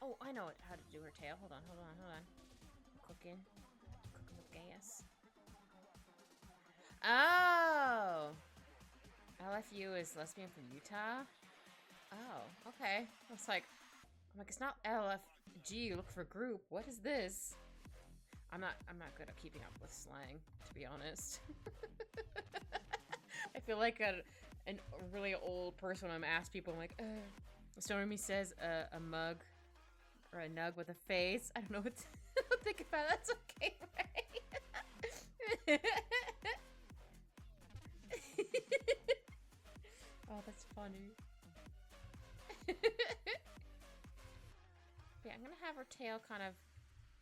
Oh, I know how to do her tail. Hold on. I'm cooking with gas. Oh! LFU is lesbian from Utah? Oh, okay. I was like, it's not LFG, look for group. What is this? I'm not good at keeping up with slang, to be honest. I feel like a really old person when I'm asked people, I'm like, Stormy says a mug or a nug with a face. I don't know what to think about. That's okay, right? Oh, that's funny. Yeah, I'm gonna have her tail kind of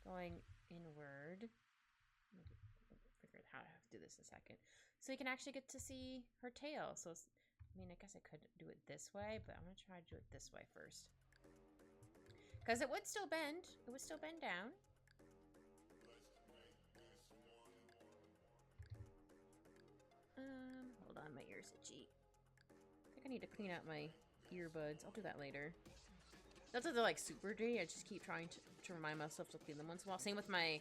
going inward. Figure out how to do this in a second. So you can actually get to see her tail. So, I mean, I guess I could do it this way, but I'm gonna try to do it this way first. Because it would still bend. It would still bend down. Hold on, my ears itchy. I think I need to clean out my earbuds. I'll do that later. That's what they're like super dirty. I just keep trying to remind myself to clean them once in a while. Same with my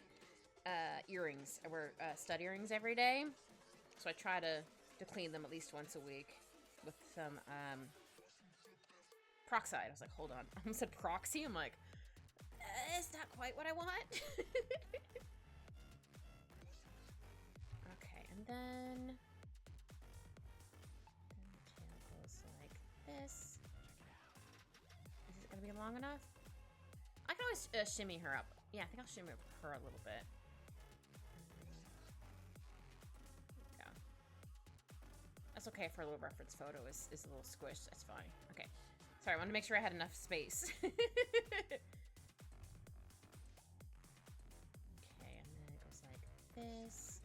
earrings. I wear stud earrings every day. So I try to clean them at least once a week them peroxide. I was like, hold on. I almost said proxy. I'm like, it's not quite what I want. Okay, and then the tail goes like this. Is it gonna be long enough? I can always shimmy her up. Yeah, I think I'll shimmy her a little bit. There we go. That's okay for a little reference photo. Is a little squished. That's fine. Okay. Sorry, I wanted to make sure I had enough space. Okay, and then it goes like this.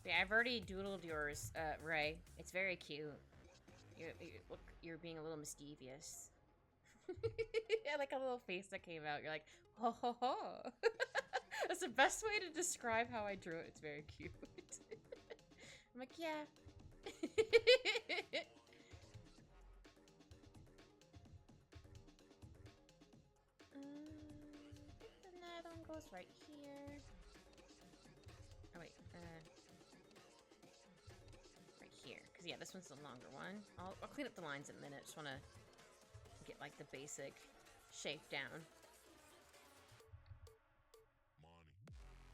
Yeah, I've already doodled yours, Ray. It's very cute. Look, you're being a little mischievous. I like a little face that came out. You're like, ho ho ho. That's the best way to describe how I drew it. It's very cute. I'm like, yeah. Another one goes right here. Oh wait, right here. Cause yeah, this one's the longer one. I'll clean up the lines in a minute. Just wanna get like the basic shape down.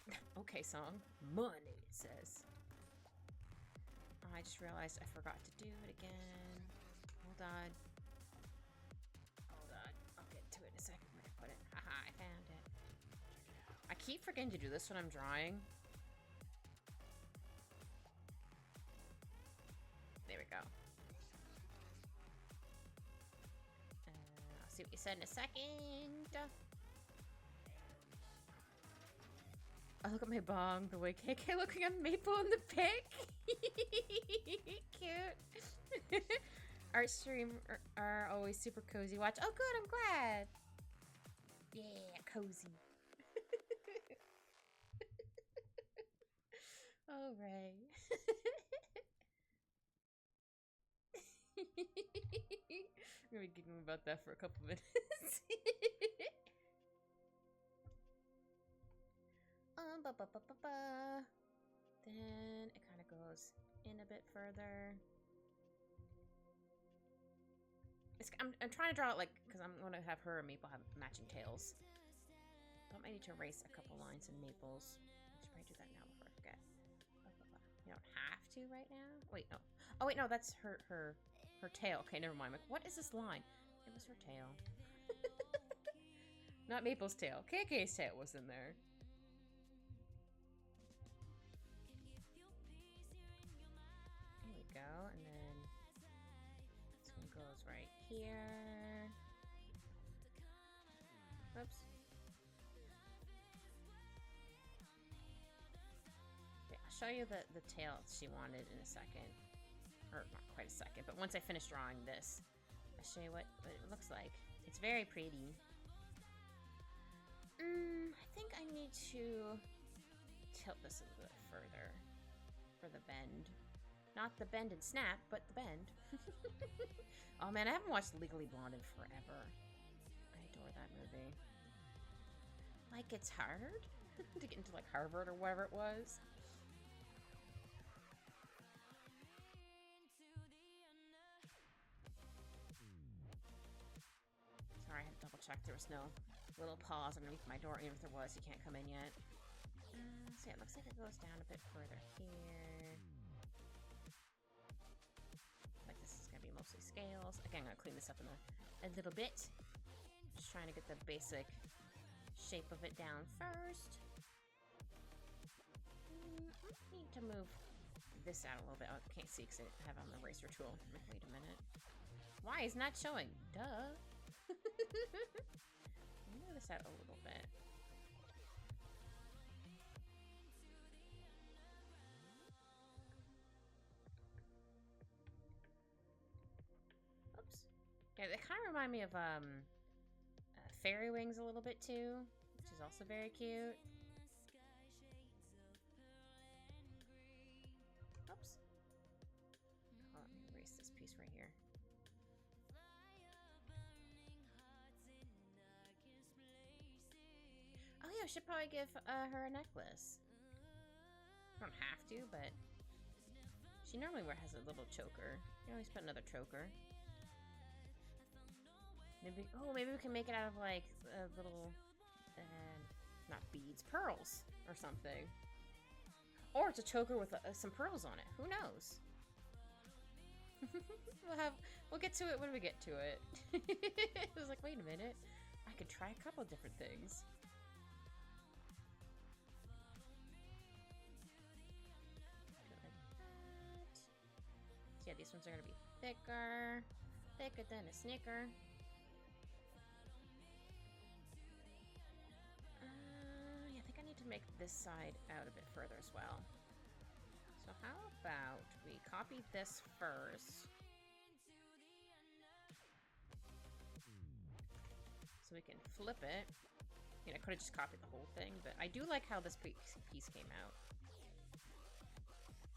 Money. Okay, song. Money, it says. Oh, I just realized I forgot to do it again. Hold on. Hold on. I'll get to it in a second where I put it. Haha, I found it. I keep forgetting to do this when I'm drawing. There we go. I'll see what you said in a second. Oh, look at my bong. The way KK looking at Maple in the pic. Cute. Art stream are always super cozy. Watch. Oh, good. I'm glad. Yeah, cozy. All right. I'm gonna be giggling about that for a couple minutes. Then it kind of goes in a bit further. I'm trying to draw it like, because I'm going to have her and Maple have matching tails. So I might need to erase a couple lines in Maple's. I should probably do that now before I forget. You don't have to right now? Wait, no. Oh, wait, no, that's her tail. Okay, never mind. I'm like, what is this line? It was her tail. Not Maple's tail. KK's tail was in there. There we go, and then this one goes right here. Oops. Okay, I'll show you the tail she wanted in a second. Or not quite a second, but once I finish drawing this, I'll show you what it looks like. It's very pretty. I think I need to tilt this a little bit further for the bend. Not the bend and snap, but the bend. Oh man, I haven't watched Legally Blonde in forever. I adore that movie. Like, it's hard to get into like Harvard or whatever it was. Sorry, I had to double check there was no little pause underneath my door. Even if there was, you can't come in yet. So yeah, it looks like it goes down a bit further here. Like this is gonna be mostly scales. Again, I'm gonna clean this up in a little bit. Just trying to get the basic shape of it down first. I need to move this out a little bit. Oh, I can't see because I have on the eraser tool. Wait a minute. Why is not showing? Duh. Move this out a little bit. Oops. Yeah, they kind of remind me of fairy wings a little bit too, which is also very cute. Oops. Oh, let me erase this piece right here. Oh yeah, I should probably give her a necklace. I don't have to, but She normally has a little choker. You always put another choker. Maybe, oh, maybe we can make it out of like a little, not beads, pearls or something. Or it's a choker with some pearls on it. Who knows? We'll get to it when we get to it. I was like, wait a minute. I could try a couple different things. Yeah, these ones are gonna be thicker. Thicker than a Snicker. Yeah, I think I need to make this side out a bit further as well. So how about we copy this first? So we can flip it. I mean, I could have just copied the whole thing, but I do like how this piece came out.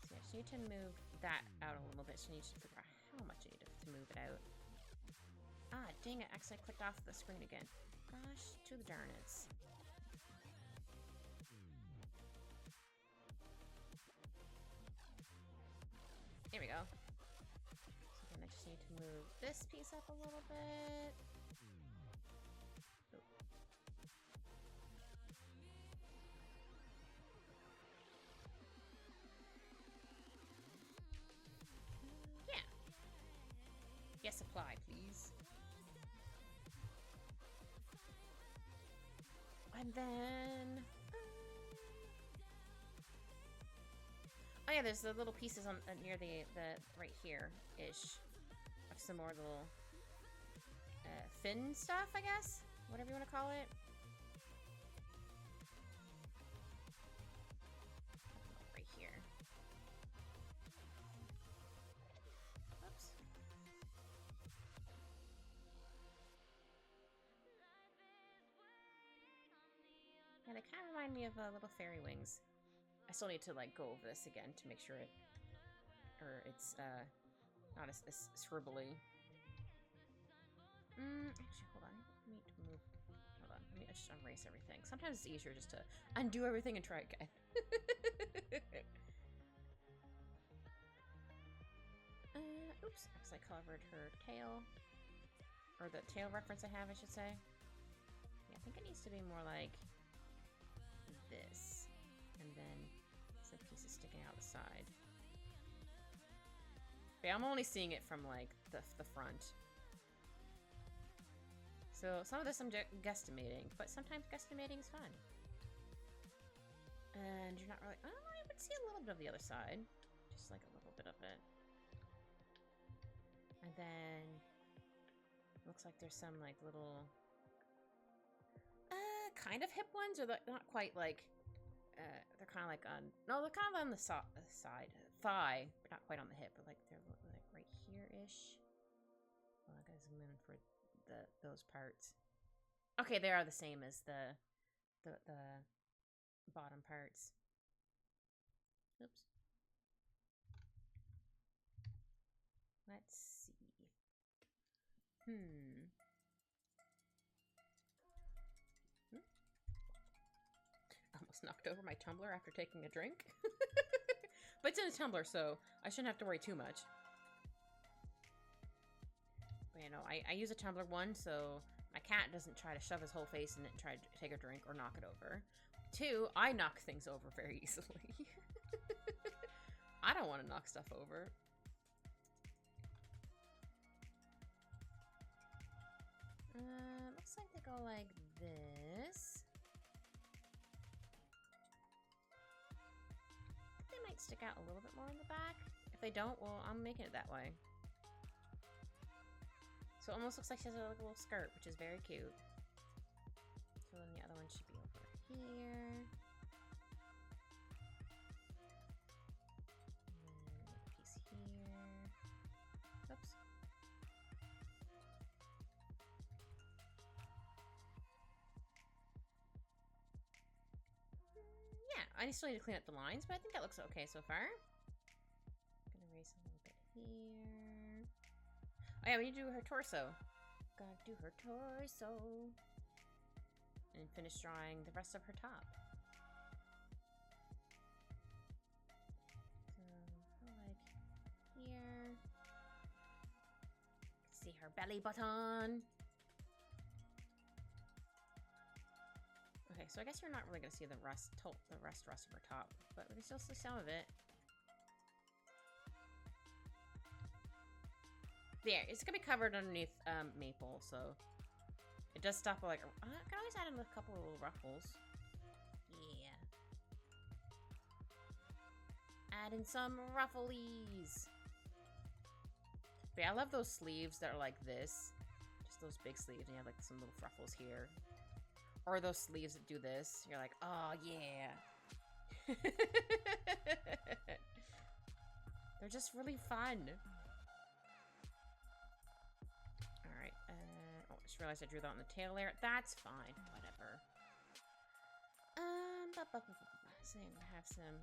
So yeah, I just need to move that out a little bit. So I need to figure out how much I need to move it out. Ah, dang it. Actually, I clicked off the screen again. Gosh, to the darnets. There we go. So then I just need to move this piece up a little bit. Oh. Yeah. Yes, apply, please. And then... oh yeah, there's the little pieces on near the right here-ish of some more little fin stuff, I guess? Whatever you want to call it. Right here. Oops. Yeah, they kind of remind me of little fairy wings. I still need to like go over this again to make sure it's not as scribbly. Actually, hold on. I need to move. Hold on. Let me just erase everything. Sometimes it's easier just to undo everything and try again. Oops. Because I covered her tail. Or the tail reference I have, I should say. Yeah, I think it needs to be more like this. And then some pieces sticking out the side. But I'm only seeing it from like the front. So some of this I'm guesstimating, but sometimes guesstimating is fun. And you're not really... oh, I would see a little bit of the other side. Just like a little bit of it. And then... looks like there's some like little... kind of hip ones, or not quite like... they're kind of like on... no, they're kind of on the side. Thigh, but not quite on the hip. But like they're like right here-ish. Well, I gotta zoom in for those parts. Okay, they are the same as the bottom parts. Oops. Let's see. Almost knocked over my tumbler after taking a drink. But it's in a tumbler, so I shouldn't have to worry too much. But, you know, I use a tumbler, one, so my cat doesn't try to shove his whole face in it and try to take a drink or knock it over. Two, I knock things over very easily. I don't want to knock stuff over. Looks like they go like this. They might stick out a little bit more in the back. If they don't, well, I'm making it that way. So it almost looks like she has a little skirt, which is very cute. So then the other one should be over here. And then a piece here. Oops. Yeah, I still need to clean up the lines, but I think that looks okay so far. I'm gonna erase a little bit here. Oh yeah, we need to do her torso. Gotta do her torso. And finish drawing the rest of her top. So, I like her belly button. Okay, so I guess you're not really gonna see the rest of her top, but we can still see some of it. There, it's gonna be covered underneath maple, so it does stop like. I can always add in a couple of little ruffles. Yeah. Add in some rufflies. But yeah, I love those sleeves that are like this. Just those big sleeves, and you have like some little ruffles here. Or those sleeves that do this. You're like, oh yeah. They're just really fun. Alright, oh, I just realized I drew that on the tail there. That's fine, whatever. So I'm gonna have some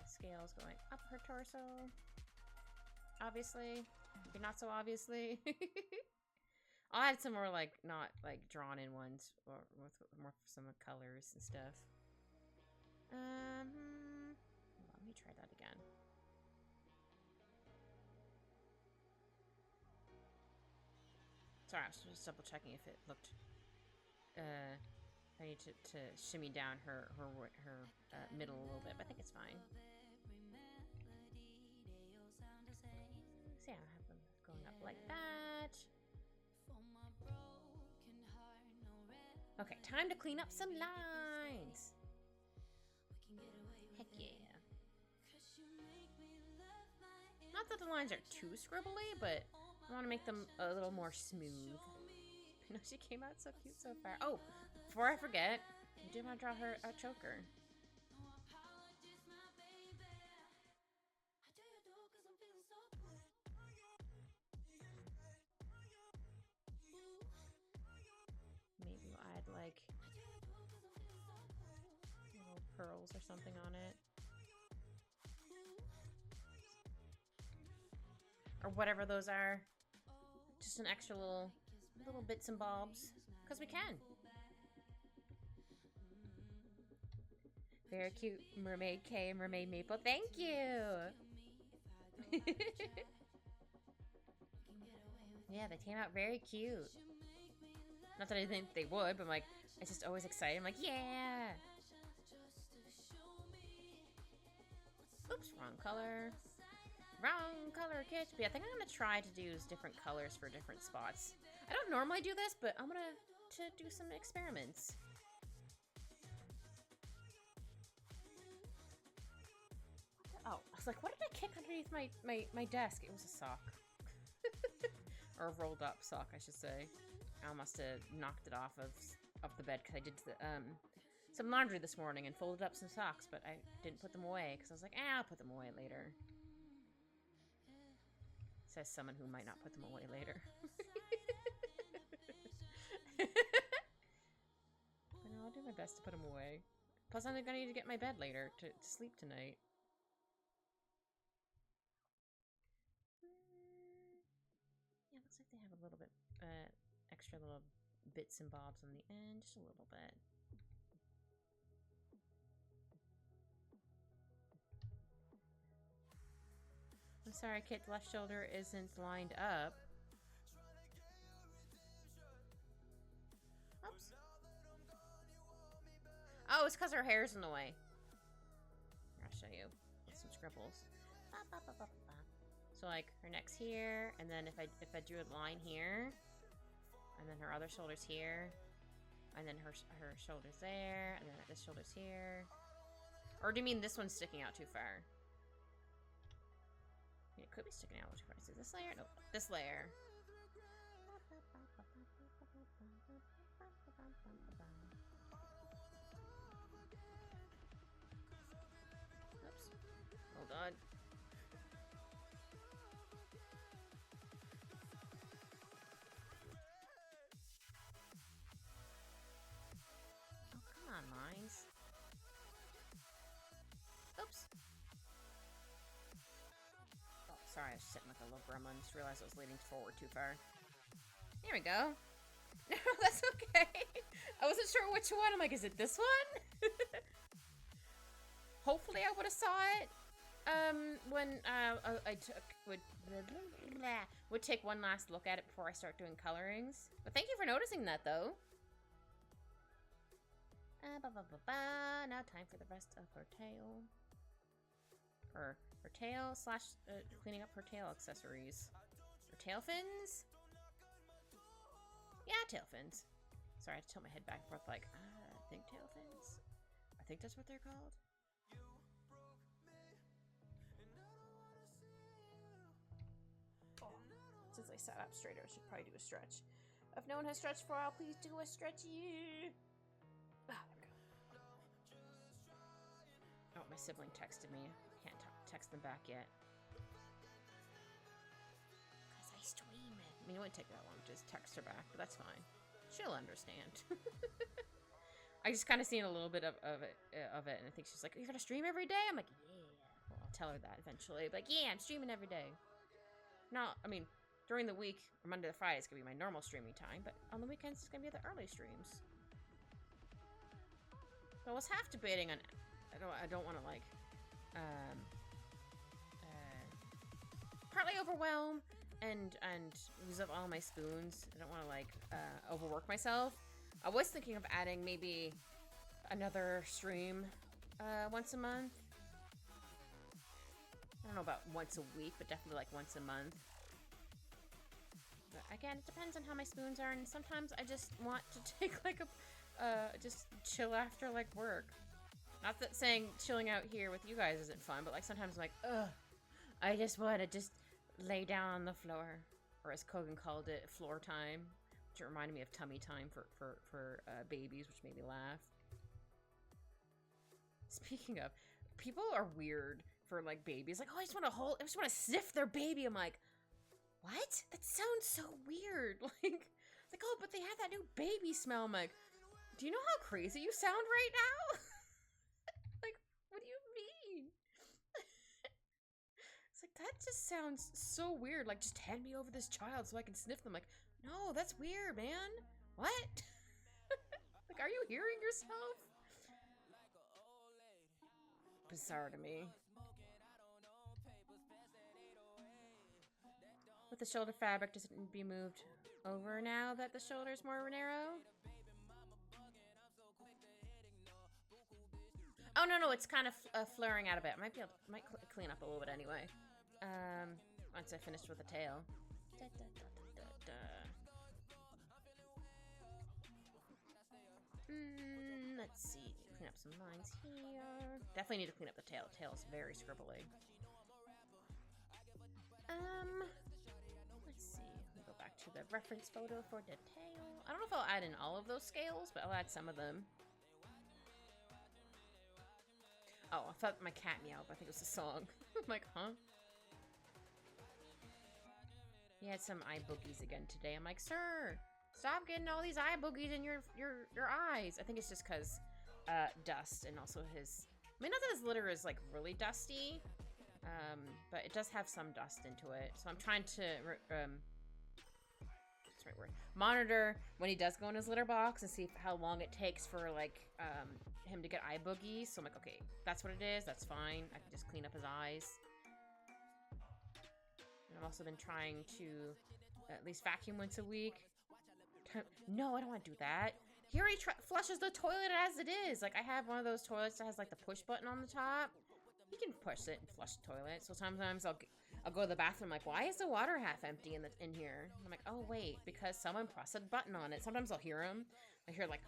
scales going up her torso. Obviously. Maybe not so obviously. I'll add some more, like, not, like, drawn in ones, or with more some colors and stuff. Hold on, let me try that again. Sorry, I was just double checking if it looked, I need to shimmy down her middle a little bit, but I think it's fine. So yeah, I have them going up like that. Okay, time to clean up some lines. Heck yeah. Not that the lines are too scribbly, but I want to make them a little more smooth. I know she came out so cute so far. Oh, before I forget, I do want to draw her a choker. Maybe we'll add like little pearls or something on it. Or whatever those are. Just an extra little bits and bobs. Because we can. Very cute Mermaid K and Mermaid Maple. Thank you! Yeah, they came out very cute. Not that I didn't think they would, but I'm like, it's just always exciting. I'm like, yeah! Oops, wrong color. Wrong color, kit. But yeah, I think I'm gonna try to use different colors for different spots. I don't normally do this, but I'm gonna do some experiments. Oh, I was like, what did I kick underneath my desk? It was a sock. Or a rolled up sock, I should say. I must have knocked it off of the bed because I did some laundry this morning and folded up some socks, but I didn't put them away because I was like, I'll put them away later. Says someone who might not put them away later. But no, I'll do my best to put them away. Plus, I'm gonna need to get my bed later to sleep tonight. Yeah, looks like they have a little bit extra little bits and bobs on the end, just a little bit. I'm sorry, Kit, the left shoulder isn't lined up. Oops. Oh, it's because her hair's in the way. Here, I'll show you with some scribbles. So like her neck's here, and then if I drew a line here, and then her other shoulder's here, and then her shoulder's there, and then this shoulder's here. Or do you mean this one's sticking out too far? It could be sticking out too far. Is it this layer? Nope, this layer. Oops. Hold on. Oh, come on, lines. Oops. Oh, sorry, I was sitting like a little gremlin. Just realized I was leaning forward too far. There we go. No, that's okay. I wasn't sure which one. I'm like, is it this one? Hopefully I would have saw it. When I would take one last look at it before I start doing colorings. But thank you for noticing that, though. Now time for the rest of her tail. Her tail slash cleaning up her tail accessories. Her tail fins? Yeah, tail fins. Sorry, I had to tilt my head back and forth like, I think tail fins? I think that's what they're called. Oh, since I sat up straighter, I should probably do a stretch. If no one has stretched for a while, please do a stretchy. Ah, there we go. Oh, my sibling texted me. I can't text them back yet. Because I stream it. I mean, it wouldn't take that long to just text her back, but that's fine. She'll understand. I just kind of seen a little bit of it, and I think she's like, "Are you gonna stream every day?" I'm like, "Yeah." Well, I'll tell her that eventually. But like, yeah, I'm streaming every day. Not, I mean, during the week, from Monday to Friday, it's gonna be my normal streaming time, but on the weekends, it's gonna be the early streams. So I was half debating on. I don't want to like, partly overwhelm and use up all my spoons. I don't want to like overwork myself. I was thinking of adding maybe another stream once a month. I don't know about once a week, but definitely like once a month. But again, it depends on how my spoons are, and sometimes I just want to take like a just chill after like work. Not that saying chilling out here with you guys isn't fun, but like sometimes I'm like, ugh, I just want to just lay down on the floor, or as Kogan called it, floor time. Which reminded me of tummy time for babies, which made me laugh. Speaking of, people are weird for like babies. Like, oh, I just want to sniff their baby. I'm like, what? That sounds so weird. Like, oh, but they have that new baby smell. I'm like, do you know how crazy you sound right now? Like, what do you mean? It's like, that just sounds so weird. Like, just hand me over this child so I can sniff them. Like, no, that's weird, man. What? Like, are you hearing yourself? Bizarre to me. With the shoulder fabric, does it need to be moved over now that the shoulder's more narrow? Oh, no, it's kind of flaring out a bit. I might clean up a little bit anyway. Once I finished with the tail. Let's see. Clean up some lines here. Definitely need to clean up the tail. The tail's very scribbly. Let's see. We'll go back to the reference photo for the tail. I don't know if I'll add in all of those scales, but I'll add some of them. Oh, I thought my cat meowed, but I think it was a song. I'm like, huh? He had some eye boogies again today. I'm like, sir, stop getting all these eye boogies in your eyes. I think it's just because dust and also his... I mean, not that his litter is like really dusty, but it does have some dust into it. So I'm trying to that's the right word, monitor when he does go in his litter box and see how long it takes for like him to get eye boogies. So I'm like, okay, that's what it is. That's fine. I can just clean up his eyes. And I've also been trying to at least vacuum once a week. No, I don't want to do that. He already flushes the toilet as it is. Like, I have one of those toilets that has like the push button on the top. He can push it and flush the toilet. So sometimes I'll go to the bathroom like, why is the water half empty in here? I'm like, oh wait, because someone pressed a button on it. Sometimes I'll hear him. I hear like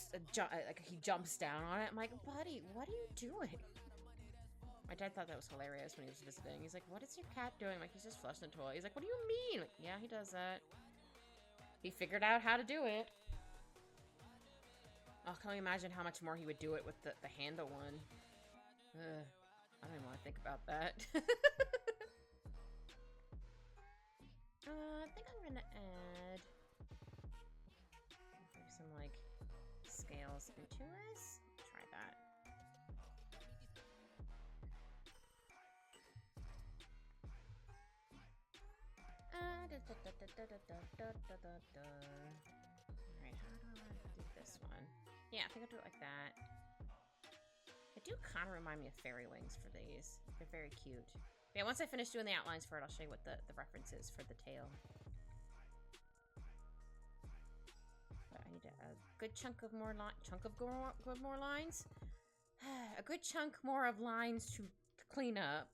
like he jumps down on it. I'm like, buddy, what are you doing? My dad thought that was hilarious when he was visiting. He's like, what is your cat doing? I'm like, he's just flushing the toilet. He's like, what do you mean? Like, yeah, he does that. He figured out how to do it. Oh, can you imagine how much more he would do it with the handle one? Ugh, I don't even want to think about that. I think I'm gonna add maybe some like scales into this. Try that. Alright, how do I want to do this one? Yeah, I think I'll do it like that. They do kind of remind me of fairy wings for these. They're very cute. Yeah, once I finish doing the outlines for it, I'll show you what the reference is for the tail. But I need a good chunk of more more lines. A good chunk more of lines to clean up.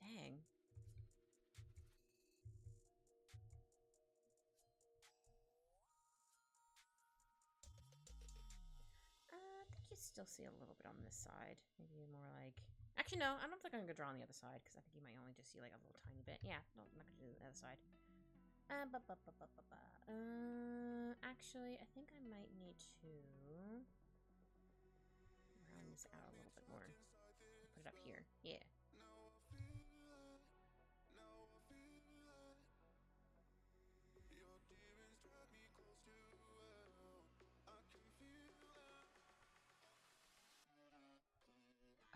Dang. I think you still see a little bit on this side. Maybe more like... Actually, no. I don't think I'm going to draw on the other side, because I think you might only just see like a little tiny bit. Yeah, no, I'm not going to do the other side. Actually, I think I might need to round this out a little bit more. Put it up here. Yeah.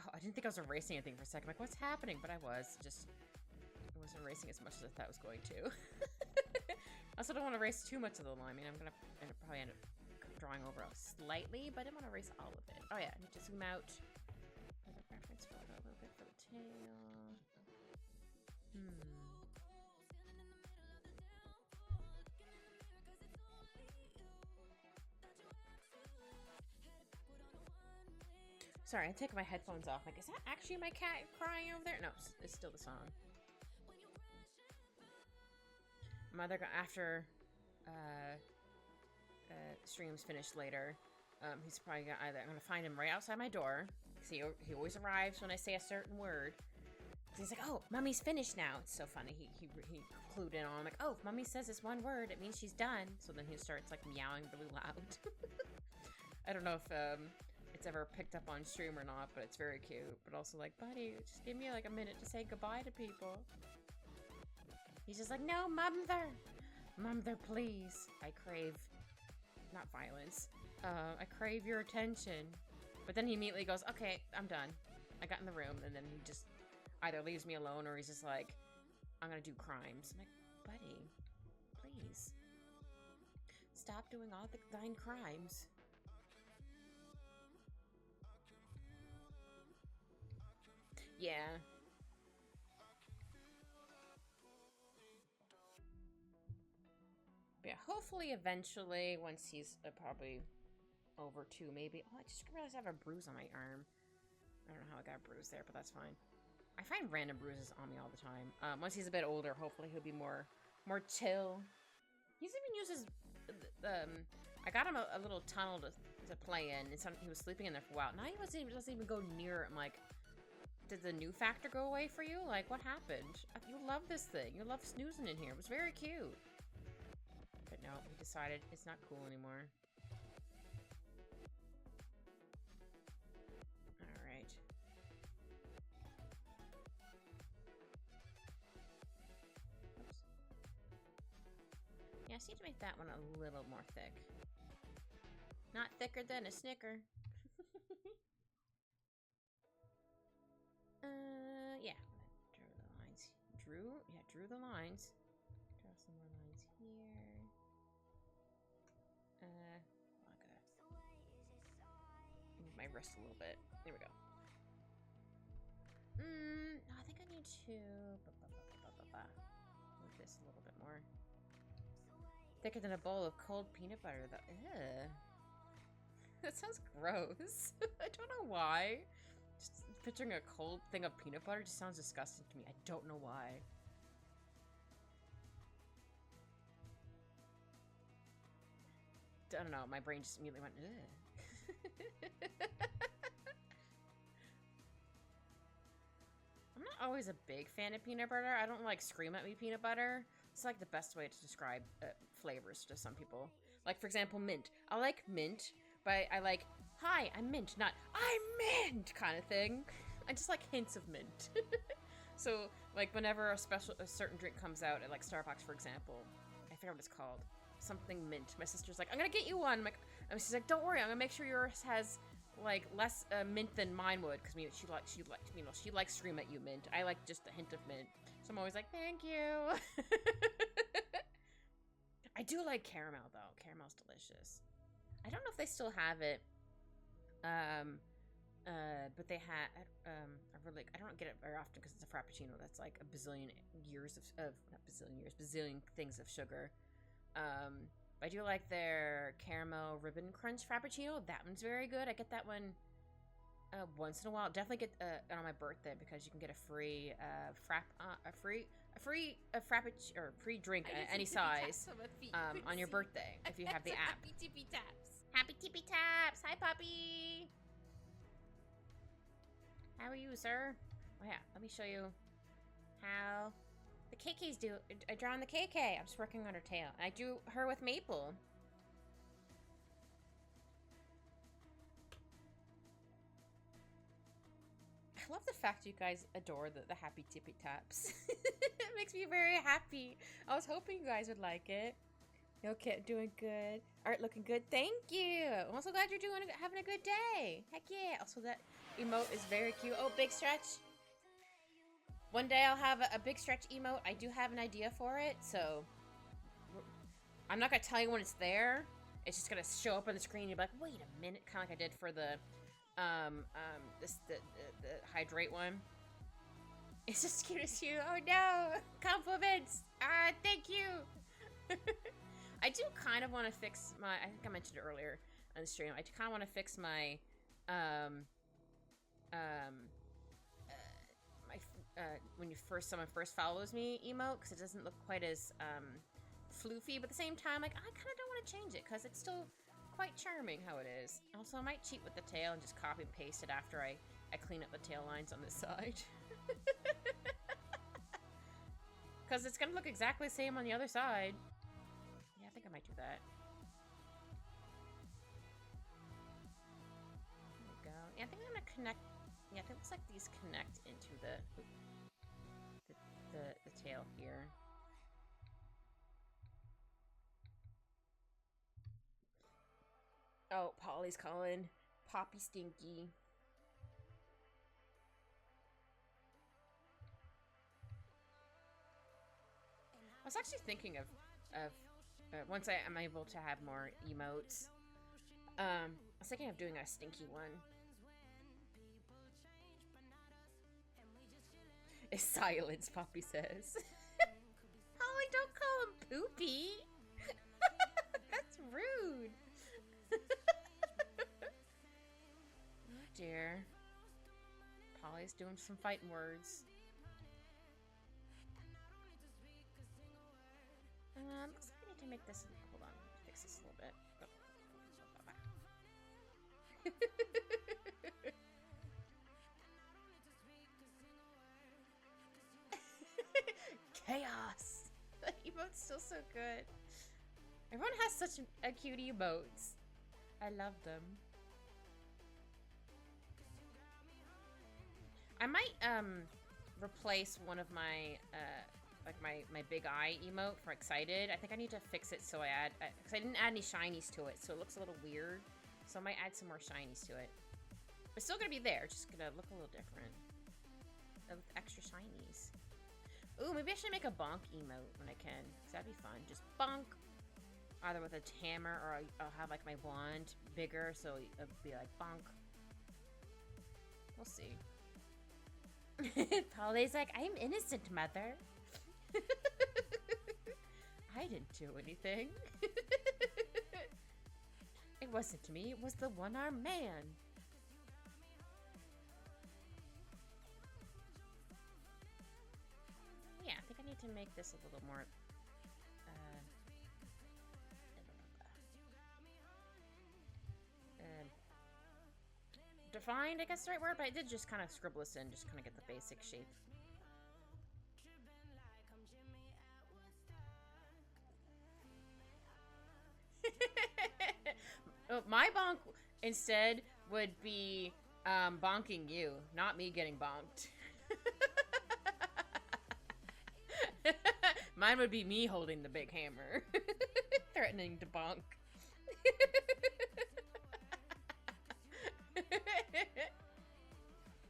Oh, I didn't think I was erasing anything for a second. Like, what's happening? But I was. Just, I wasn't erasing as much as I thought I was going to. I also don't want to erase too much of the line. I mean, I'm going to probably end up drawing over slightly, but I don't want to erase all of it. Oh, yeah. I need to zoom out. Put a reference photo a little bit for the tail. Sorry, I'm taking my headphones off. Like, is that actually my cat crying over there? No, it's still the song. Mother, after stream's finished later, he's probably gonna I'm gonna find him right outside my door. See, he always arrives when I say a certain word. He's like, "Oh, Mommy's finished now." It's so funny. He clued in on. I'm like, "Oh, if Mommy says this one word, it means she's done." So then he starts like meowing really loud. I don't know if it's ever picked up on stream or not, but it's very cute. But also like, buddy, just give me like a minute to say goodbye to people. He's just like, "No, Mother, please. I crave, not violence. I crave your attention." But then he immediately goes, "Okay, I'm done. I got in the room," and then he just either leaves me alone or he's just like, "I'm gonna do crimes." I'm like, buddy, please. Stop doing all thine crimes. Yeah. But yeah, hopefully eventually, once he's probably over 2, maybe. Oh, I just realized I have a bruise on my arm. I don't know how I got a bruise there, but that's fine. I find random bruises on me all the time. Once he's a bit older, hopefully he'll be more chill. He's even uses I got him a little tunnel to play in, and he was sleeping in there for a while. Now he doesn't even go near it. I'm like, did the new factor go away for you? Like, what happened? You love this thing. You love snoozing in here. It was very cute. But no, he decided it's not cool anymore. Alright. Oops. Yeah, I just need to make that one a little more thick. Not thicker than a Snicker. Yeah. Drew the lines. Drew the lines. Draw some more lines here. I'm gonna move my wrist a little bit. There we go. I think I need to move this a little bit more. Thicker than a bowl of cold peanut butter, though. Ew. That sounds gross. I don't know why. Just picturing a cold thing of peanut butter just sounds disgusting to me. I don't know why. I don't know. My brain just immediately went, ugh. I'm not always a big fan of peanut butter. I don't like scream at me peanut butter. It's like the best way to describe flavors to some people. Like, for example, mint. I like mint, but I like, "Hi, I'm mint," not "I'm mint" kind of thing. I just like hints of mint. So, like, whenever a certain drink comes out at, like, Starbucks, for example, I forget what it's called. Something mint. My sister's like, "I'm gonna get you one." I'm like, and she's like, "Don't worry, I'm gonna make sure yours has like less mint than mine would," because she likes scream at you mint. I like just a hint of mint, so I'm always like, "Thank you." I do like caramel though. Caramel's delicious. I don't know if they still have it, but they had really, I don't get it very often because it's a frappuccino that's like a bazillion years of not bazillion years, bazillion things of sugar. But I do like their caramel ribbon crunch frappuccino. That one's very good. I get that one once in a while. Definitely get it on my birthday because you can get a free free frappuccino or free drink any size on your birthday if you have the app. Happy tippy taps. Happy tippy taps. Hi, puppy. How are you, sir? Oh yeah, let me show you how the KKs do. I draw on the KK. I'm just working on her tail. I drew her with maple. I love the fact you guys adore the happy tippy taps. It makes me very happy. I was hoping you guys would like it. Okay, doing good. Art looking good. Thank you. I'm also glad you're having a good day. Heck yeah. Also, that emote is very cute. Oh, big stretch. One day I'll have a big stretch emote. I do have an idea for it, so I'm not gonna tell you when it's there. It's just gonna show up on the screen. You'll be like, wait a minute, kind of like I did for the the hydrate one. It's just cute as you. Oh no, compliments. Thank you. I do kind of want to fix my. I think I mentioned it earlier on the stream. I kind of want to fix my when someone first follows me emote, because it doesn't look quite as floofy, but at the same time, like, I kind of don't want to change it because it's still quite charming how it is. Also, I might cheat with the tail and just copy and paste it after I clean up the tail lines on this side. Because it's gonna look exactly the same on the other side. Yeah, I think I might do that. There we go. Yeah, I think I'm gonna connect. Yeah, I think it looks like these connect into the tail here. Oh, Polly's calling. Poppy Stinky. I was actually thinking of once I am able to have more emotes, I was thinking of doing a stinky one. It's silence, Poppy says. Polly, don't call him Poopy. That's rude. Oh dear. Polly's doing some fighting words. Looks like I need to make this. Hold on, fix this a little bit. Chaos. The emote's still so good. Everyone has such a cute emotes. I love them. I might replace one of my like my big eye emote for excited. I think I need to fix it so I add, because I didn't add any shinies to it, so it looks a little weird. So I might add some more shinies to it. But it's still gonna be there, just gonna look a little different. With extra shinies. Ooh, maybe I should make a bonk emote when I can, because that'd be fun. Just bonk. Either with a hammer, or I'll have like my wand bigger, so it'll be like bonk. We'll see. Polly's like, I'm innocent, mother. I didn't do anything. It wasn't me, it was the one-armed man. Yeah, I think I need to make this a little more defined, I guess is the right word, but I did just kind of scribble this in, just kind of get the basic shape. Oh, my bonk instead would be bonking you, not me getting bonked. Mine would be me holding the big hammer, threatening to bonk.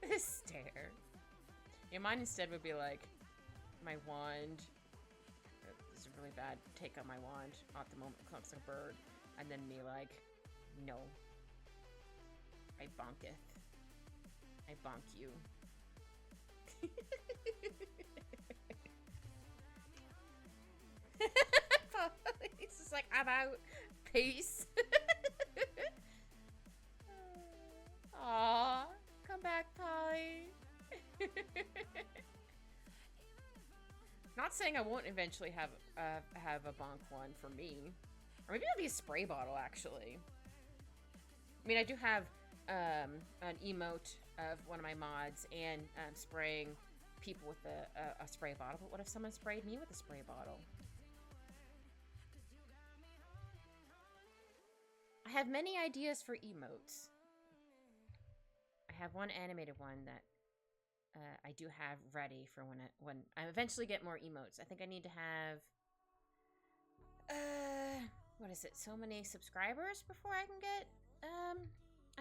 This stare. Yeah, mine instead would be like my wand. This is a really bad take on my wand. At the moment, it looks like a bird. And then me like, no. I bonketh. I bonk you. out. Peace. Aw, come back, Polly. Not saying I won't eventually have a bonk one for me, or maybe it'll be a spray bottle actually. I mean, I do have an emote of one of my mods and spraying people with a spray bottle. But what if someone sprayed me with a spray bottle? I have many ideas for emotes. I have one animated one that I do have ready for when I eventually get more emotes. I think I need to have what is it? So many subscribers before I can get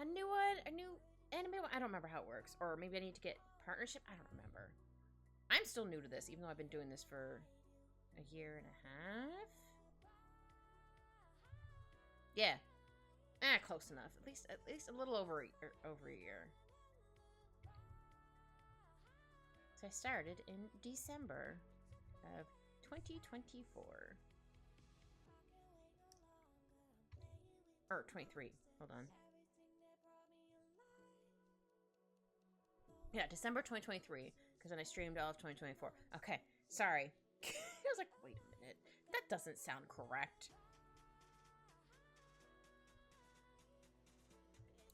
a new one, a new anime one. I don't remember how it works, or maybe I need to get partnership. I don't remember. I'm still new to this, even though I've been doing this for a year and a half. Yeah, close enough. At least a little over a year. So I started in December of 2024. Or 23. Hold on. Yeah, December 2023. Because then I streamed all of 2024. Okay, sorry. I was like, wait a minute. That doesn't sound correct.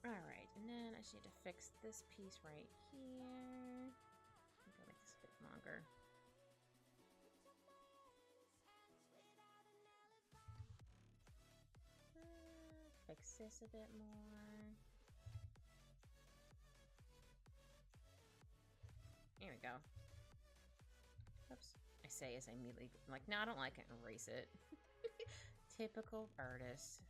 Alright, and then I just need to fix this piece right here. I'm gonna make this a bit longer. Fix this a bit more. There we go. Oops. I say as I immediately, I'm like, no, I don't like it, and erase it. Typical artist.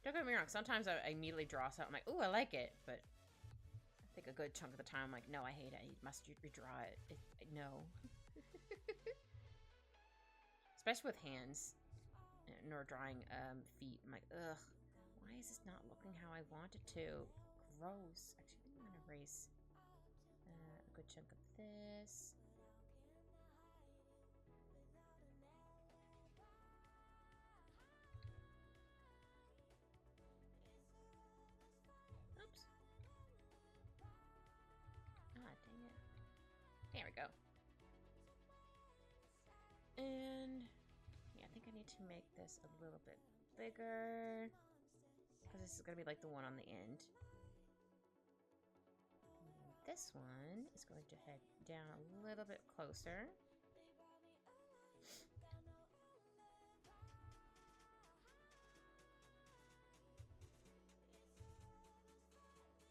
Don't get me wrong, sometimes I immediately draw something, I'm like, ooh, I like it, but I think a good chunk of the time I'm like, no, I hate it, you must redraw it. No. Especially with hands, nor drawing feet. I'm like, ugh, why is this not looking how I want it to? Gross. Actually, I'm gonna erase a good chunk of this. Oops. Ah, dang it. There we go. And yeah, I think I need to make this a little bit bigger, because this is gonna be like the one on the end. This one is going to head down a little bit closer.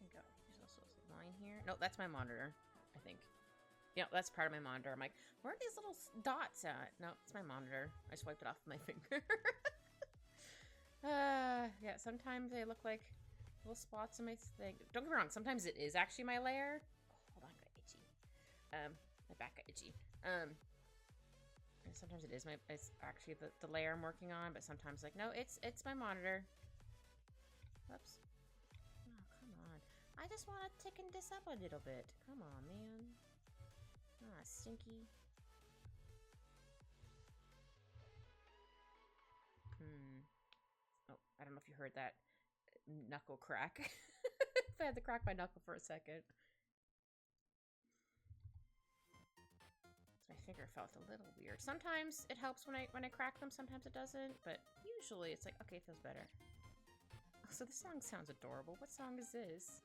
There we go. There's also a line here. No, that's my monitor, I think. Yeah, that's part of my monitor. I'm like, where are these little dots at? No, it's my monitor. I just wiped it off with my finger. Yeah, sometimes they look like little spots in my thing. Don't get me wrong, sometimes it is actually my layer. Hold on, I got itchy. My back got itchy. Sometimes it is it's actually the layer I'm working on, but sometimes like, no, it's my monitor. Whoops. Oh, come on. I just want to thicken this up a little bit. Come on, man. Ah, stinky. Oh, I don't know if you heard that knuckle crack. I had to crack my knuckle for a second. My finger felt a little weird. Sometimes it helps when I crack them, sometimes it doesn't, but usually it's like, okay, it feels better. Oh, so this song sounds adorable. What song is this?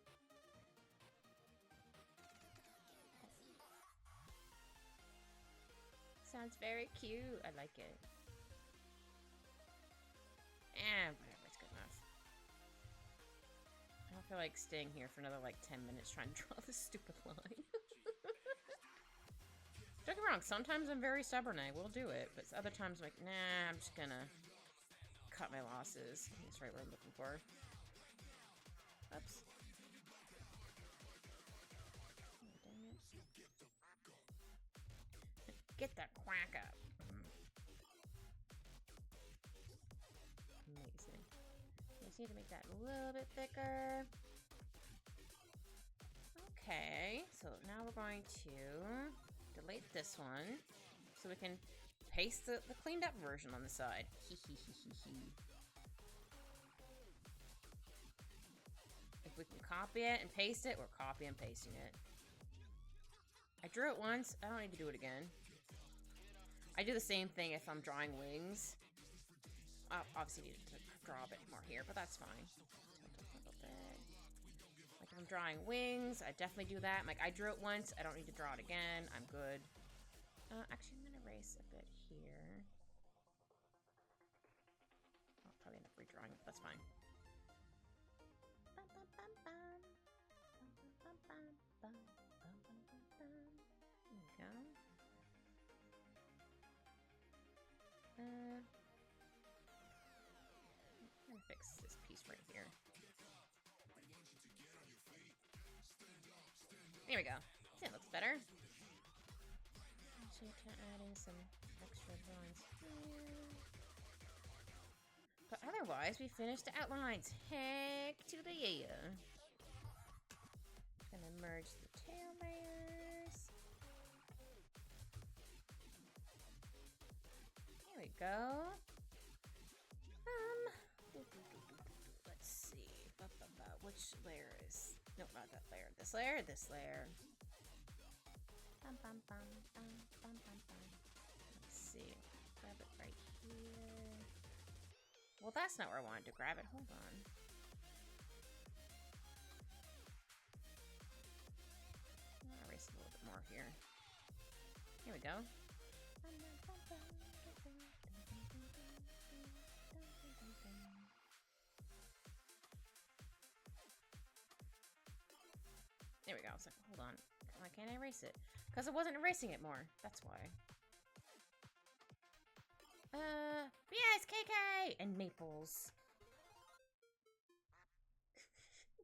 Sounds very cute. I like it. Whatever, it's good enough. I don't feel like staying here for another like 10 minutes trying to draw this stupid line. Don't get me wrong, sometimes I'm very stubborn, I will do it, but other times I'm like, nah, I'm just gonna cut my losses. That's right what I'm looking for. Oops. Oh, dang it. Get that quack up. Amazing. Just need to make that a little bit thicker. Okay, so now we're going to delete this one so we can paste the cleaned up version on the side. If we can copy it and paste it, we're copy and pasting it. I drew it once. I don't need to do it again. I do the same thing if I'm drawing wings. I obviously need to draw a bit more here, but that's fine. Tilt a little bit. Like if I'm drawing wings, I definitely do that. Like I drew it once. I don't need to draw it again. I'm good. Actually, I'm going to erase a bit here. I'll probably end up redrawing it. That's fine. There we go. I'm gonna fix this piece right here. There we go. See, it looks better. Actually, adding some extra lines here. But otherwise, we finished the outlines. Heck to the yeah. Gonna merge the tail layers. There we go. Let's see. Which layer is? No, not that layer. This layer. This layer. Let's see. Grab it right here. Well, that's not where I wanted to grab it. Hold on. I'll erase a little bit more here. Here we go. There we go. So, hold on. Why can't I erase it? Because I wasn't erasing it more. That's why. Yes, KK! And maples.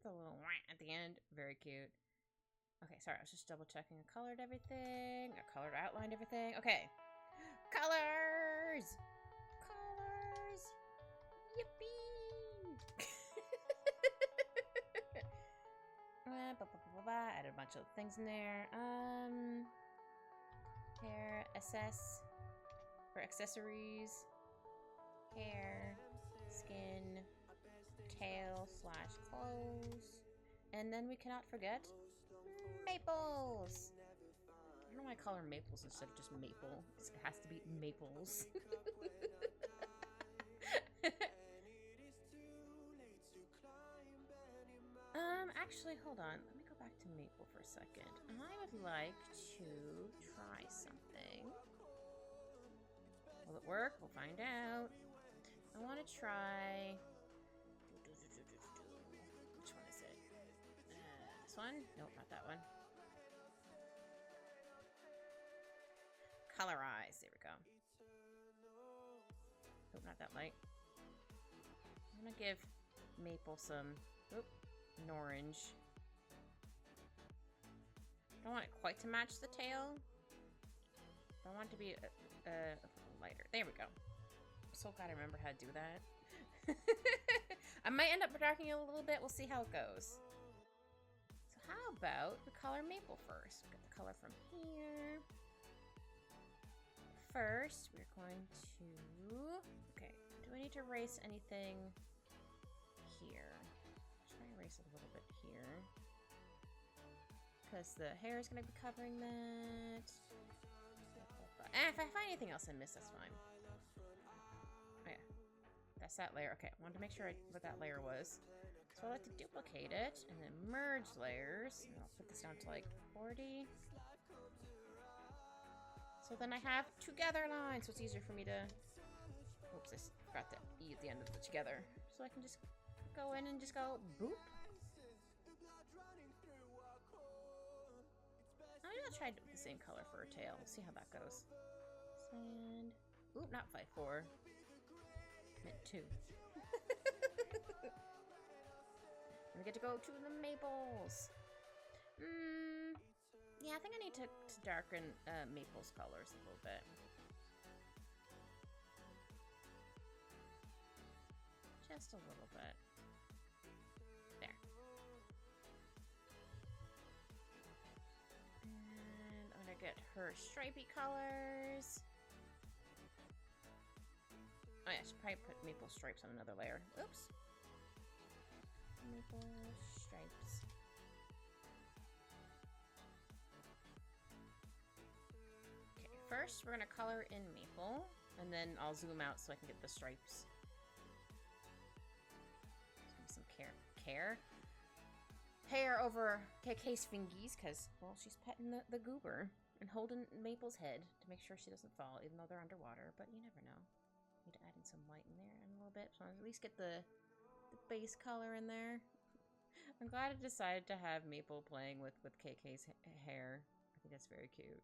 The little wah at the end. Very cute. Okay, sorry. I was just double checking. I colored everything. I colored, outlined everything. Okay. Colors! Colors! Yippee! Added a bunch of things in there. Hair, SS, for accessories, hair, skin, tail / clothes, and then we cannot forget maples. I don't know why I call her maples instead of just maple. It has to be maples. Actually, hold on. Let me go back to maple for a second. I would like to try something. Will it work? We'll find out. I want to try... Which one is it? This one? Nope, not that one. Colorize. There we go. Nope, not that light. I'm going to give maple some... Oop. An orange. I don't want it quite to match the tail. I want it to be a lighter. There we go. I'm so glad I remember how to do that. I might end up darkening it a little bit. We'll see how it goes. So how about we color maple first? Get the color from here. First, we're going to... Okay, do I need to erase anything here? Erase it a little bit here because the hair is going to be covering that. If I find anything else I missed, that's fine. Oh yeah, that's that layer. Okay, I wanted to make sure what that layer was. So I like to duplicate it and then merge layers. And I'll put this down to like 40. So then I have together lines, so it's easier for me to... Oops, I forgot the E at the end of the together. So I can just go in and just go boop. I'm gonna try the same color for a tail. We'll see how that goes. Sand. Oop, not 5-4. Meant 2. And we get to go to the maples. Yeah, I think I need to darken maples colors a little bit. Just a little bit. There. And I'm gonna get her stripy colors. Oh yeah, I should probably put maple stripes on another layer. Oops. Maple stripes. Okay, first we're gonna color in maple, and then I'll zoom out so I can get the stripes. Some hair over KK's fingies, because, well, she's petting the goober and holding Maple's head to make sure she doesn't fall, even though they're underwater, but you never know. Need to add in some white in there in a little bit, so I'll at least get the base color in there. I'm glad I decided to have Maple playing with KK's hair. I think that's very cute.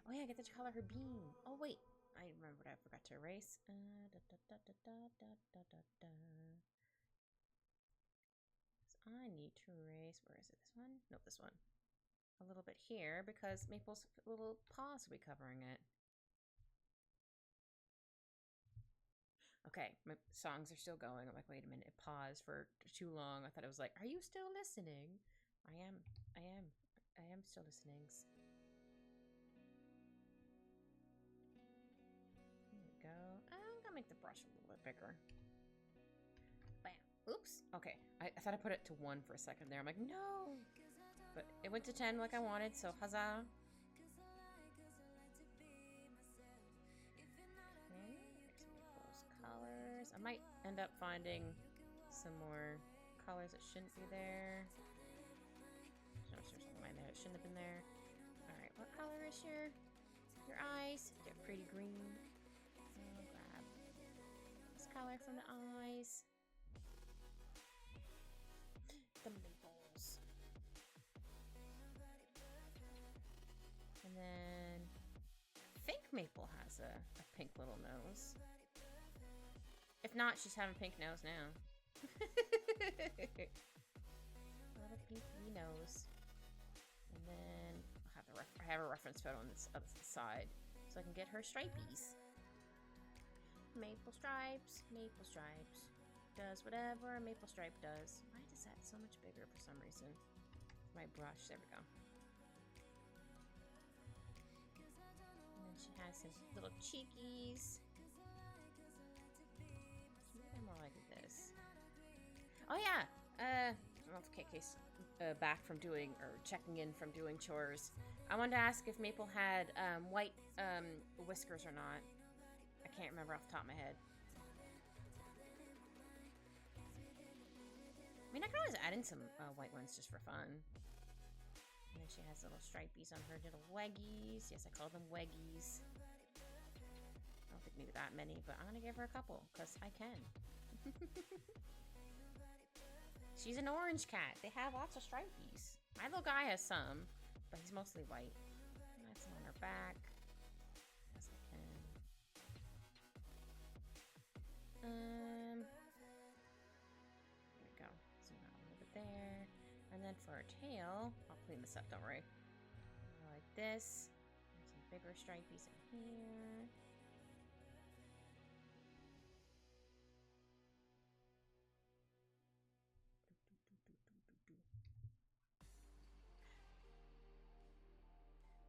Oh yeah, I get to color her beam. Oh wait, I remember what I forgot to erase. I need to erase, where is it? This one? No, this one. A little bit here, because Maple's little paws will be covering it. Okay, my songs are still going. I'm like, wait a minute, it paused for too long. I thought it was like, are you still listening? I am still listening. There we go. I'm gonna make the brush a little bit bigger. Bam. Oops. Okay, I thought I put it to 1 for a second there. I'm like, no! But it went to 10 like I wanted, so huzzah. Okay, those colors. I might end up finding some more colors that shouldn't be there. There's something in there that shouldn't have been there. Alright, what color is your eyes? They're pretty green. I'll grab this color from the eyes. The maples. And then I think Maple has a pink little nose. If not, she's having pink nose now. A little pinky nose. And then I have a reference photo on this other side so I can get her stripies. Maple stripes, maple stripes. Does whatever a maple stripe does. Why is that so much bigger for some reason? My brush, there we go. And then she has some little cheekies. Maybe more like this. Oh yeah! I don't know if KK's back from doing, or checking in from doing chores. I wanted to ask if Maple had white whiskers or not. I can't remember off the top of my head. I mean, I can always add in some white ones just for fun. And then she has little stripies on her little weggies. Yes, I call them weggies. I don't think maybe that many, but I'm gonna give her a couple, because I can. She's an orange cat. They have lots of stripies. My little guy has some, but he's mostly white. Add some on her back. Yes, I can. There we go. Zoom out a little bit there. And then for her tail, I'll clean this up, don't worry. Like this. There's some bigger stripies in here.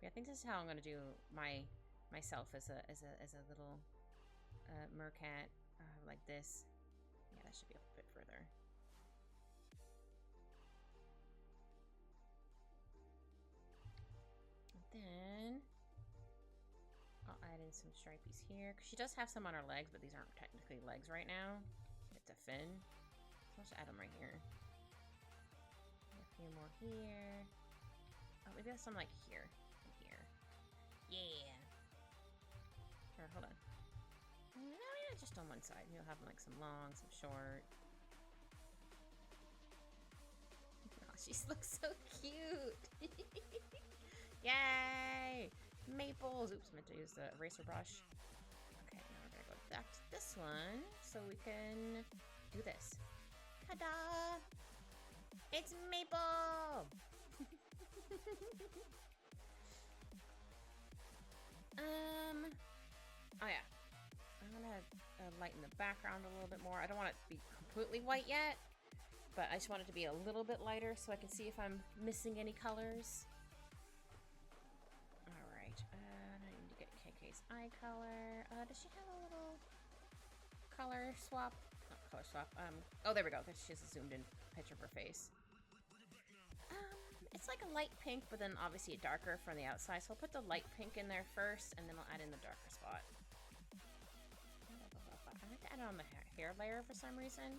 I think this is how I'm gonna do myself as a little mercat, like this. Yeah, that should be a bit further. And then I'll add in some stripies here, because she does have some on her legs, but these aren't technically legs right now. It's a fin. So I'll just add them right here. A few more here. Oh, maybe that's some like here. Yeah. Or hold on. No, yeah, just on one side. You'll have like some long, some short. Oh, she looks so cute. Yay! Maples. Oops, meant to use the eraser brush. Okay, now we're gonna go back to this one so we can do this. Ta-da! It's Maple! Oh yeah. I'm gonna lighten the background a little bit more. I don't want it to be completely white yet, but I just want it to be a little bit lighter so I can see if I'm missing any colors. Alright, I need to get KK case eye color. Does she have a little color swap? Not color swap. Oh, there we go. She has a zoomed in picture of her face. It's like a light pink, but then obviously darker from the outside. So I'll put the light pink in there first, and then I'll add in the darker spot. I like to add it on the hair layer for some reason.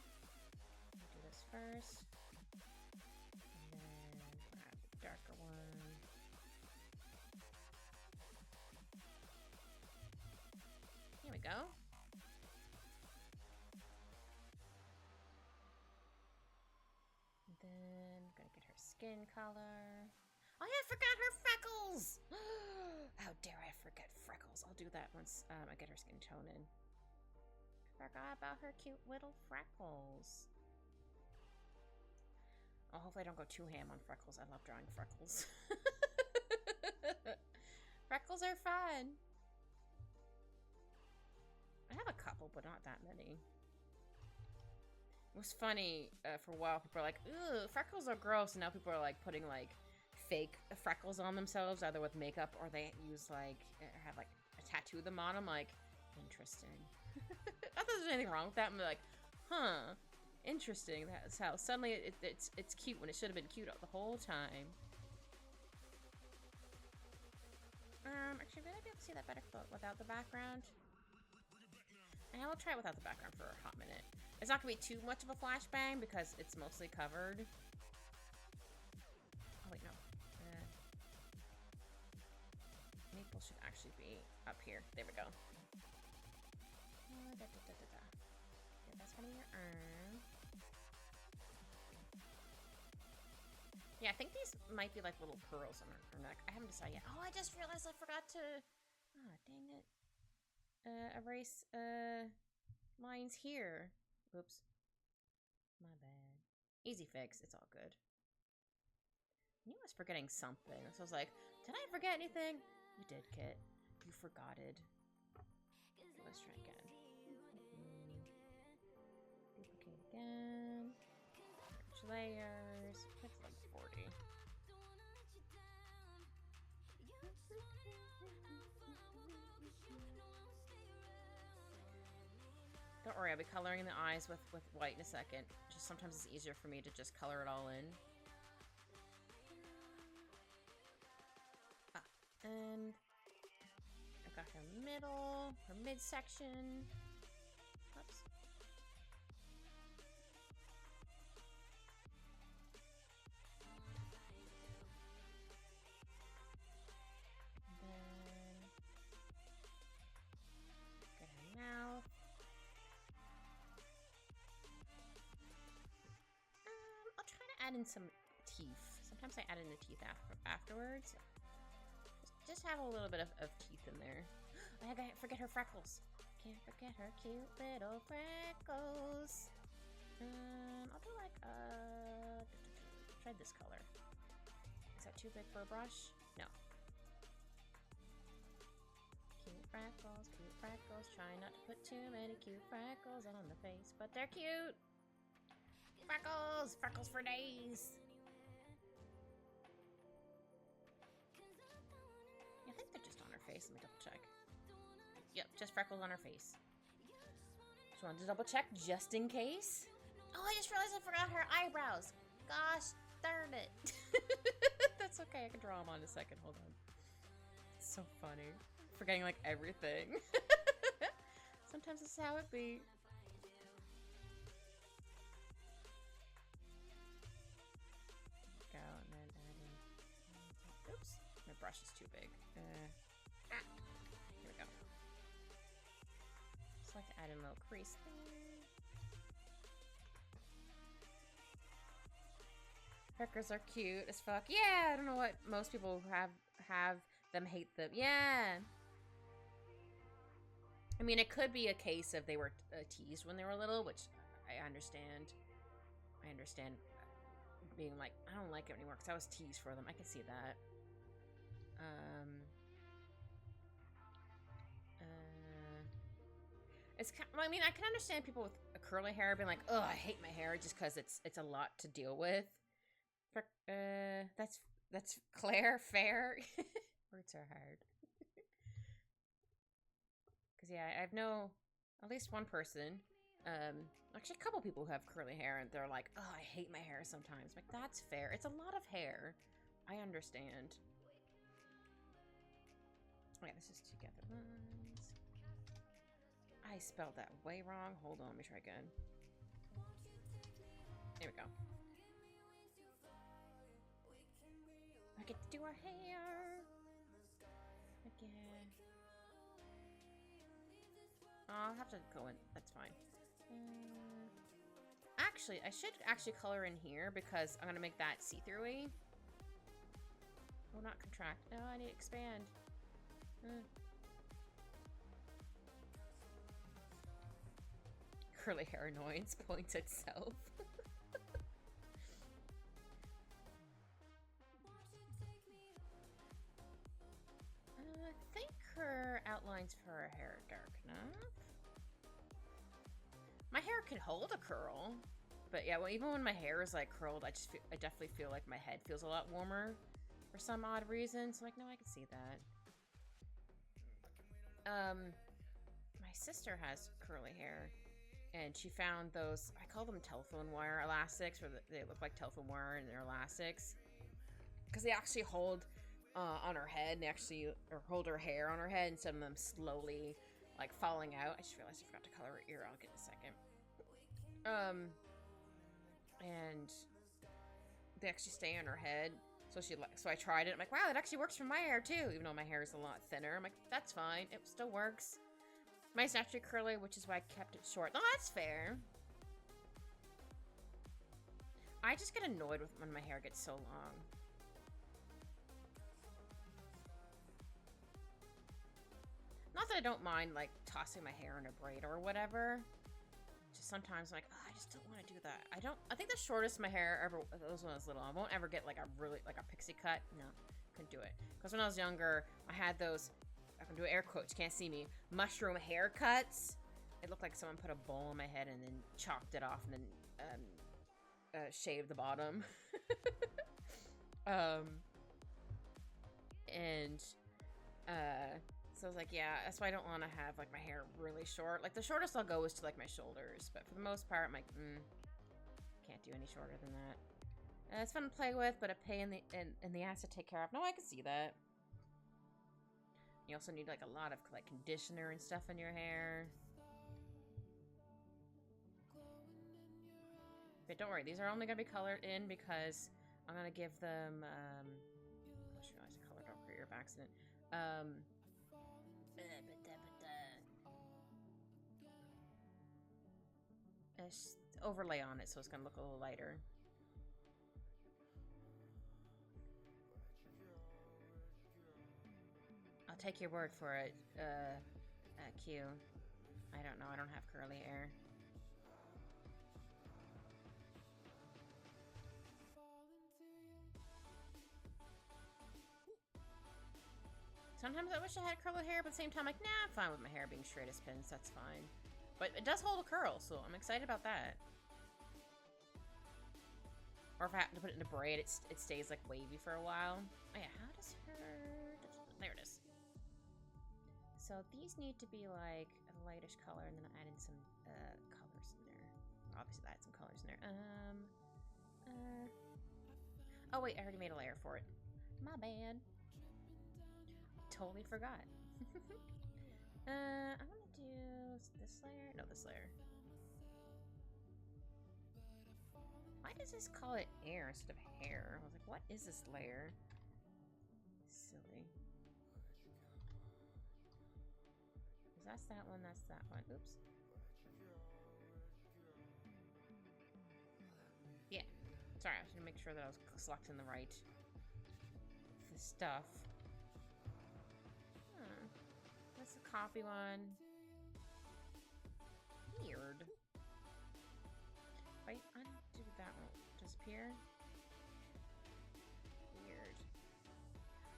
I'll do this first. And then add the darker one. Here we go. And then I'm gonna get her skin color. Oh yeah, I forgot her freckles! How dare I forget freckles? I'll do that once I get her skin tone in. Forgot about her cute little freckles. Oh, hopefully I don't go too ham on freckles. I love drawing freckles. Freckles are fun. I have a couple, but not that many. It was funny for a while. People are like, "Ugh, freckles are gross." And now people are like putting like fake freckles on themselves, either with makeup or they use like have like a tattoo of them on them. Like, interesting. Not that there's anything wrong with that. I'm like, huh, interesting. That's how suddenly it's cute when it should have been cute the whole time. Actually, would I be able to see that better without the background? And I will try it without the background for a hot minute. It's not gonna be too much of a flashbang because it's mostly covered. Oh wait, no. Maple should actually be up here. There we go. Yeah, that's gonna be your arm. Yeah, I think these might be like little pearls on her neck. I haven't decided yet. Oh, I just realized I forgot to. Ah, dang it. Erase lines here. Oops. My bad. Easy fix. It's all good. I knew I was forgetting something. So I was like, did I forget anything? You did, Kit. You forgot it. Okay, let's try again. Duplicate again. Merge layers. It's like 40. Don't worry, I'll be coloring the eyes with white in a second. Just sometimes it's easier for me to just color it all in. And I've got her middle, her midsection. Oops. And then get her mouth. I'll try to add in some teeth. Sometimes I add in the teeth afterwards. Just have a little bit of teeth in there. I forget her freckles. Can't forget her cute little freckles. I'll do like try this color. Is that too big for a brush? No. Cute freckles, cute freckles. Try not to put too many cute freckles on the face, but they're cute. Freckles, freckles for days. I think they're just on her face. Let me double check. Yep, just freckles on her face. Just wanted to double check just in case. Oh, I just realized I forgot her eyebrows. Gosh darn it. That's okay. I can draw them on in a second. Hold on. It's so funny. Forgetting like everything. Sometimes this is how it be. Go and then add in. Oops. My brush is too big. Here we go. Just like to add in a little crease there. Freckles are cute as fuck. Yeah, I don't know what most people have them hate them. Yeah. I mean, it could be a case of they were teased when they were little, which I understand. I understand being like, I don't like it anymore because I was teased for them. I can see that. It's kind of, I mean, I can understand people with curly hair being like, "Oh, I hate my hair," just because it's a lot to deal with. That's Claire. Fair. Words are hard. Because, yeah, I know at least one person, actually a couple people who have curly hair, and they're like, oh, I hate my hair sometimes. Like, that's fair. It's a lot of hair. I understand. Oh, yeah, this is together ones. I spelled that way wrong. Hold on, let me try again. There we go. I get to do our hair again. Oh, I'll have to go in. That's fine. Actually, I should actually color in here because I'm gonna make that see-through-y. Oh, not contract. No, I need to expand. Curly hair annoyance points itself. I think her outlines for her hair are dark enough. My hair can hold a curl, but yeah, well, even when my hair is like curled, I definitely feel like my head feels a lot warmer for some odd reason. So like, no, I can see that. My sister has curly hair, and she found those, I call them telephone wire elastics, where they look like telephone wire and they're elastics, because they actually hold on her head, and they actually hold her hair on her head instead of them slowly like falling out. I just realized I forgot to color her ear. I'll get in a second. And they actually stay on her head. So I tried it. I'm like, wow, it actually works for my hair too, even though my hair is a lot thinner. I'm like, that's fine. It still works. Mine's naturally curly, which is why I kept it short. Oh, that's fair. I just get annoyed with when my hair gets so long. Not that I don't mind, like, tossing my hair in a braid or whatever. Just sometimes I'm like, oh, I just don't want to do that. I think the shortest my hair ever was when I was little. I won't ever get, like, a pixie cut. No, couldn't do it. Because when I was younger, I had those, I can do air quotes, you can't see me, mushroom haircuts. It looked like someone put a bowl on my head and then chopped it off and then shaved the bottom. So I was like, yeah, that's why I don't want to have, like, my hair really short. Like, the shortest I'll go is to, like, my shoulders. But for the most part, I'm like, can't do any shorter than that. It's fun to play with, but a pain in the ass to take care of. No, I can see that. You also need, like, a lot of, like, conditioner and stuff in your hair. But don't worry, these are only going to be colored in because I'm going to give them, I just realized I colored over here by accident. Overlay on it so it's gonna look a little lighter. I'll take your word for it, Q. I don't know, I don't have curly hair. Sometimes I wish I had curly hair, but at the same time, like, nah, I'm fine with my hair being straight as pins, that's fine. But it does hold a curl, so I'm excited about that. Or if I happen to put it in a braid, it stays, like, wavy for a while. Oh yeah, how does her... There it is. So these need to be, like, a lightish color, and then I'll add in some colors in there. Obviously, I'll add some colors in there. Oh wait, I already made a layer for it. My bad. Totally forgot. I'm gonna do this layer. No, this layer. Why does this call it air instead of hair? I was like, what is this layer? Silly. That's that one, that's that one. Oops. Yeah. Sorry, I was gonna make sure that I was selecting the right stuff. That's the coffee one. Weird. Wait, undo that one. Disappear. Weird.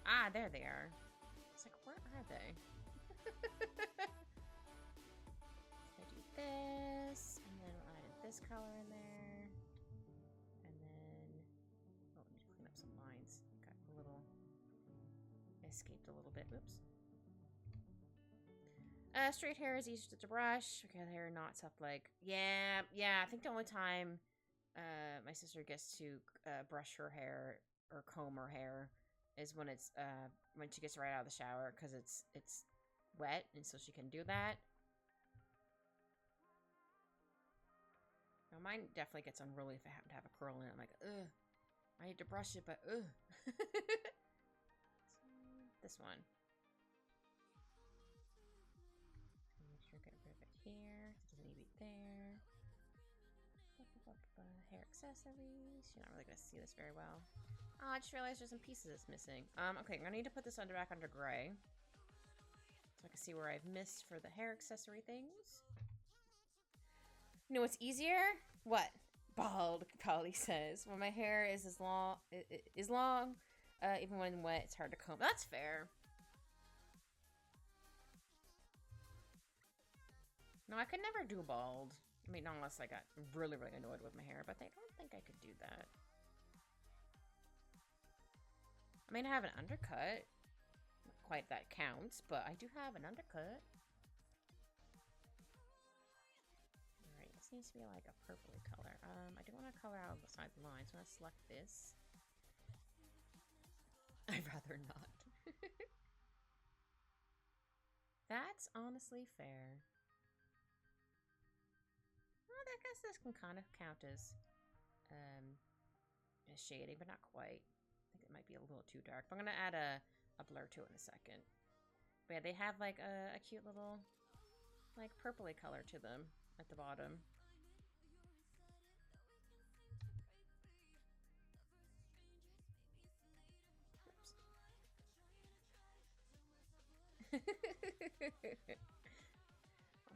Ah, there they are. It's like, where are they? I do this, and then we'll add this color in there. And then, oh, I need to clean up some lines. Got a little, escaped a little bit. Oops. Straight hair is easier to brush. Okay, hair knots up like yeah. I think the only time my sister gets to brush her hair or comb her hair is when it's when she gets right out of the shower because it's wet and so she can do that. Now mine definitely gets unruly if I happen to have a curl in it. I'm like, ugh, I need to brush it, but ugh. This one. Make sure I get rid of it here. It doesn't need to be there. Hair accessories. You're not really gonna see this very well. Oh, I just realized there's some pieces that's missing. Okay, I'm gonna need to put this back under gray. So I can see where I've missed for the hair accessory things. You know what's easier? What? Bald, Polly says. When my hair is long, even when wet, it's hard to comb. That's fair. No, I could never do bald. I mean, not unless I got really, really annoyed with my hair, but I don't think I could do that. I mean, I have an undercut. Not quite that counts, but I do have an undercut. Alright, this needs to be like a purpley color. I do want to color out beside the lines, so I'm going to select this. I'd rather not. That's honestly fair. Well, I guess this can kind of count as shading, but not quite. I think it might be a little too dark. But I'm gonna add a blur to it in a second. But yeah, they have like a cute little like purpley color to them at the bottom.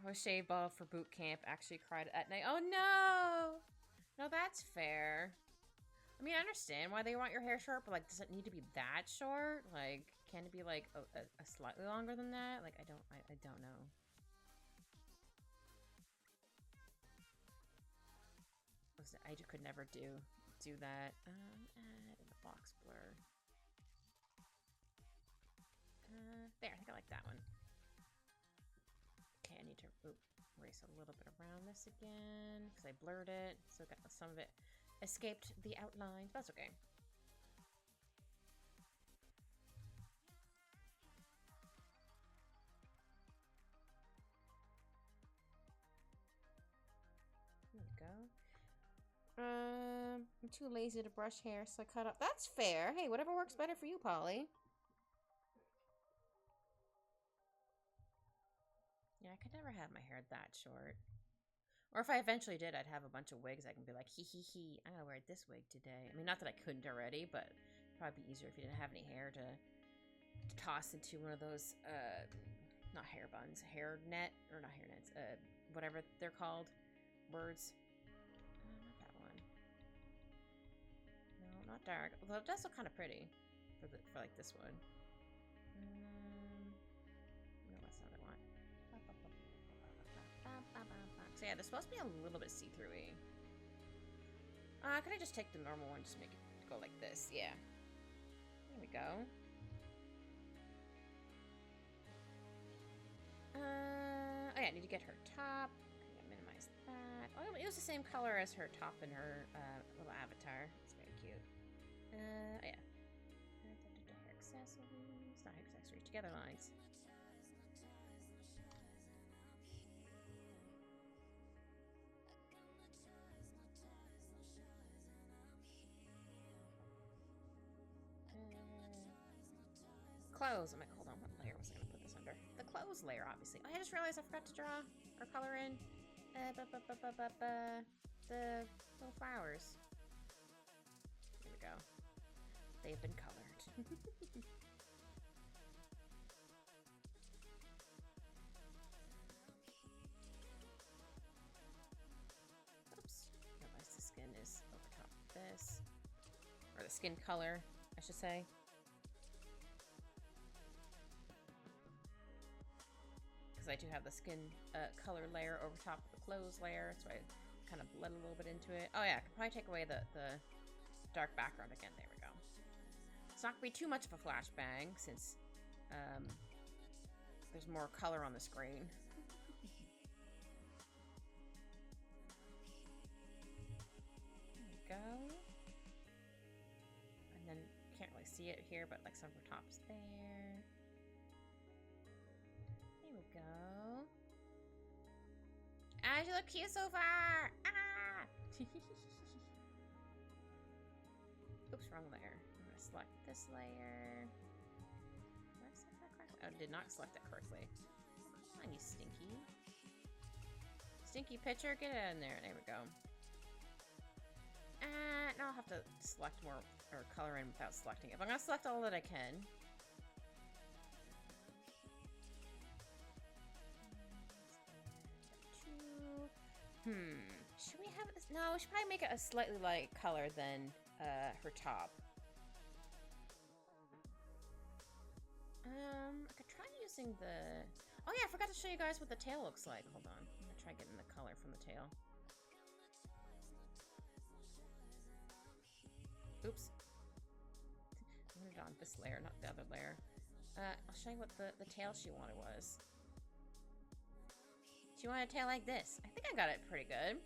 Oh, shave ball for boot camp. Actually cried at night. Oh no! No, that's fair. I mean, I understand why they want your hair short, but like, does it need to be that short? Like, can it be like a slightly longer than that? Like, I don't know. I just could never do that. Add in the box blur. There, I think I like that one. Okay, I need to erase a little bit around this again because I blurred it, so got some of it escaped the outlines. That's okay. There we go. I'm too lazy to brush hair, so I cut up. That's fair. Hey, whatever works better for you, Polly. Yeah, I could never have my hair that short. Or if I eventually did, I'd have a bunch of wigs. I can be like, hee hee hee, I'm gonna wear this wig today. I mean, not that I couldn't already, but it'd probably be easier if you didn't have any hair to toss into one of those, not hair buns, hair net, or not hair nets, whatever they're called, words. Not that one. No, not dark. Although it does look kind of pretty for like this one. No, that's not what I want. So yeah, they're supposed to be a little bit see-through-y. Could I just take the normal one, just make it go like this? Yeah. There we go. Oh yeah, I need to get her top. I'm gonna minimize that. Oh, it was the same color as her top in her little avatar. It's very cute. Oh yeah. Hair accessories. Not hair accessories, together lines. Clothes. I'm like, hold on, what layer was I going to put this under? The clothes layer, obviously. Oh, I just realized I forgot to draw or color in the little flowers. There we go. They've been colored. Oops. Realize the skin is over top of this. Or the skin color, I should say. I do have the skin color layer over top of the clothes layer, so I kind of blend a little bit into it. Oh yeah, I could probably take away the dark background again. There we go. It's not going to be too much of a flashbang since there's more color on the screen. There we go. And then can't really see it here, but like some of her tops there. There we go. Ah, you look cute so far! Ah! Oops, wrong layer. I'm gonna select this layer. Did I select that correctly? Oh, did not select it correctly. Come on, you stinky. Stinky pitcher, get it in there. There we go. Now I'll have to select more, or color in without selecting it. But I'm gonna select all that I can. Should we have this? No, we should probably make it a slightly light color than her top. I could try using the... Oh yeah, I forgot to show you guys what the tail looks like. Hold on. I'm gonna try getting the color from the tail. Oops. I wanted it on this layer, not the other layer. I'll show you what the tail she wanted was. She wanted a tail like this. I think I got it pretty good.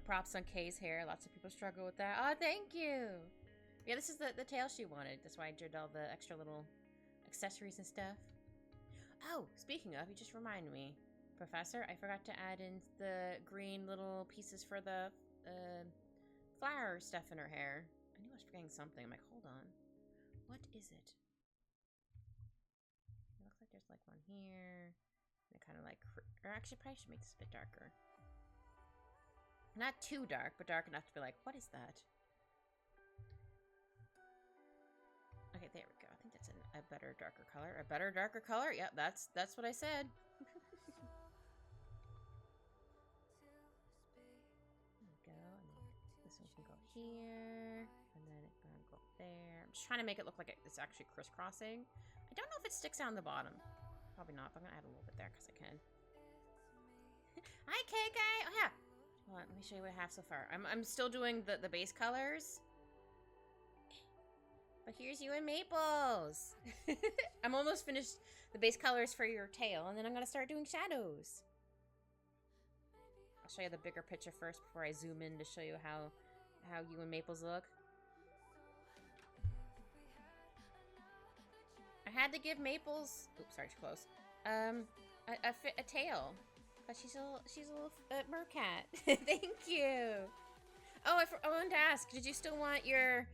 Props on Kay's hair. Lots of people struggle with that. Oh, thank you. Yeah, this is the tail she wanted. That's why I did all the extra little accessories and stuff. Oh, speaking of, you just reminded me. Professor, I forgot to add in the green little pieces for the flower stuff in her hair. I knew I was forgetting something. I'm like, hold on. What is it? It looks like there's like one here. And it kind of like, or actually probably should make this a bit darker. Not too dark, but dark enough to be like, what is that? Okay, there we go. I think that's a better, darker color. A better, darker color? Yep, that's what I said. There we go. And then this one can go here. And then it can go up there. I'm just trying to make it look like it's actually crisscrossing. I don't know if it sticks out on the bottom. Probably not, but I'm going to add a little bit there because I can. Hi, KK! Oh, yeah. Hold on, let me show you what I have so far. I'm still doing the base colors. But here's you and Maples. I'm almost finished the base colors for your tail, and then I'm going to start doing shadows. I'll show you the bigger picture first before I zoom in to show you how you and Maples look. I had to give Maples... Oops, sorry, too close. A tail. But she's a little mercat. Thank you. Oh, I wanted to ask, did you still want your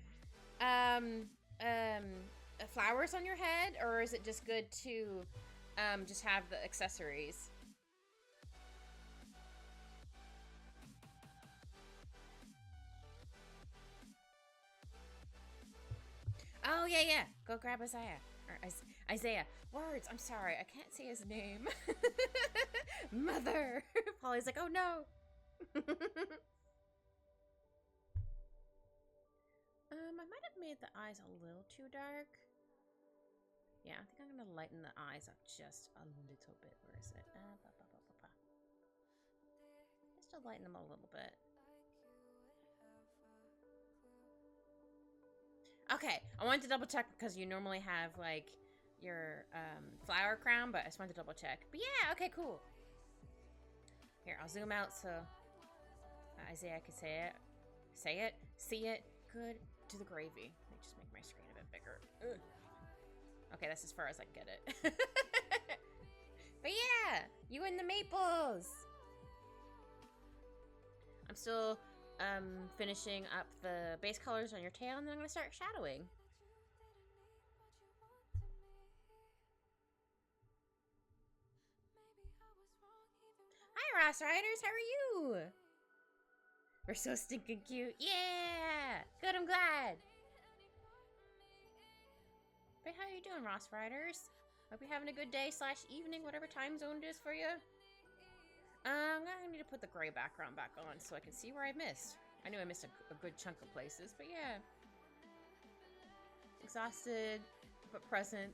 flowers on your head, or is it just good to just have the accessories? Oh yeah. Go grab Isaiah. Or Isaiah. Words. I'm sorry. I can't say his name. Mother. Polly's like, oh no. I might have made the eyes a little too dark. Yeah, I think I'm gonna lighten the eyes up just a little bit. Where is it? Just to lighten them a little bit. Okay, I wanted to double check because you normally have like your flower crown, but I just wanted to double check. But yeah, okay, cool. Here, I'll zoom out so Isaiah can see it. Good to the gravy. Let me just make my screen a bit bigger. Ugh. Okay, that's as far as I can get it. But yeah, you and the Maples. I'm still finishing up the base colors on your tail, and then I'm gonna start shadowing. Hi, Ross Riders, how are you? We're so stinking cute. Yeah! Good, I'm glad. But how are you doing, Ross Riders? Hope you're having a good day / evening, whatever time zone it is for you. I'm gonna need to put the gray background back on so I can see where I missed. I knew I missed a good chunk of places, but yeah. Exhausted, but present,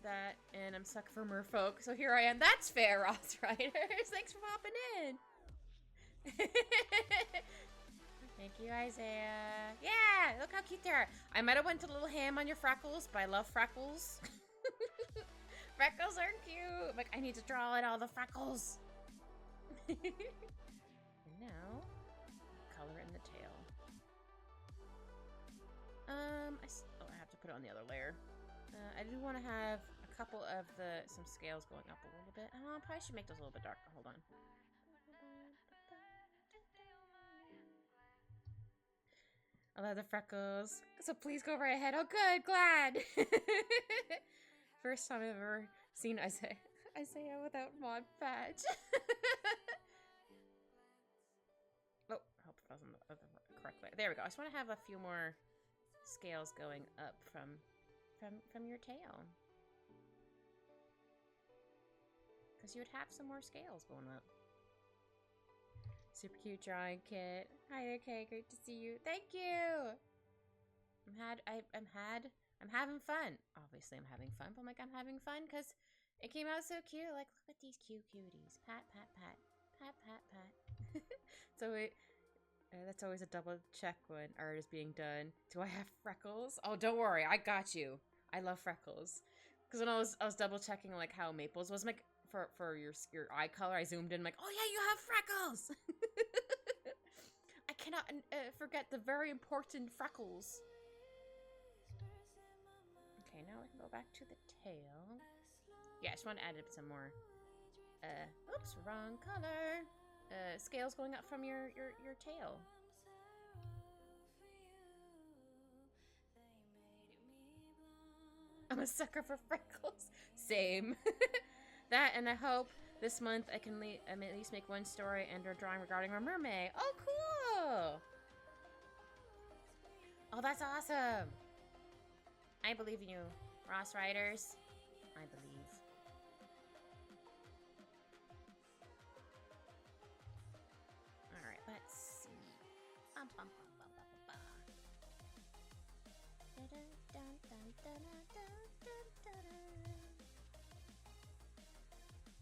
and I'm stuck for merfolk, so here I am. That's fair, Ross Riders. Thanks for popping in. Thank you, Isaiah. Yeah, look how cute they are. I might have went a little ham on your freckles, but I love freckles. freckles are cute. Like, I need to draw in all the freckles. And now, color in the tail. I have to put it on the other layer. I do want to have a couple of some scales going up a little bit. I probably should make those a little bit darker. Hold on. I love the freckles. So please go right ahead. Oh, good. Glad. First time I've ever seen Isaiah without mod badge. Oh, I hope I was on the correct way. There we go. I just want to have a few more scales going up from your tail. Because you would have some more scales going up. Super cute drawing kit. Hi there, Kay. Great to see you. Thank you. I'm having fun. Obviously, I'm having fun, but I'm like, I'm having fun because it came out so cute. Like, look at these cute cuties. Pat, pat, pat. Pat, pat, pat. So that's always a double check when art is being done. Do I have freckles? Oh, don't worry. I got you. I love freckles. Because when I was double checking like how Maples was, I'm like, for your eye color, I zoomed in, I'm like, oh yeah, you have freckles. I cannot forget the very important freckles. Okay, now we can go back to the tail. Yeah, I just want to add some more. Oops, wrong color. Scales going up from your tail. I'm a sucker for freckles. Same. That, and I hope this month I can at least make one story and a drawing regarding our Mermay. Oh, cool! Oh, that's awesome! I believe in you, Ross Riders. I believe. Alright, let's see. Bum, bum, bum, bum, bum, bum, bum. Da, da, dun, dun, dun, dun, dun, dun, dun.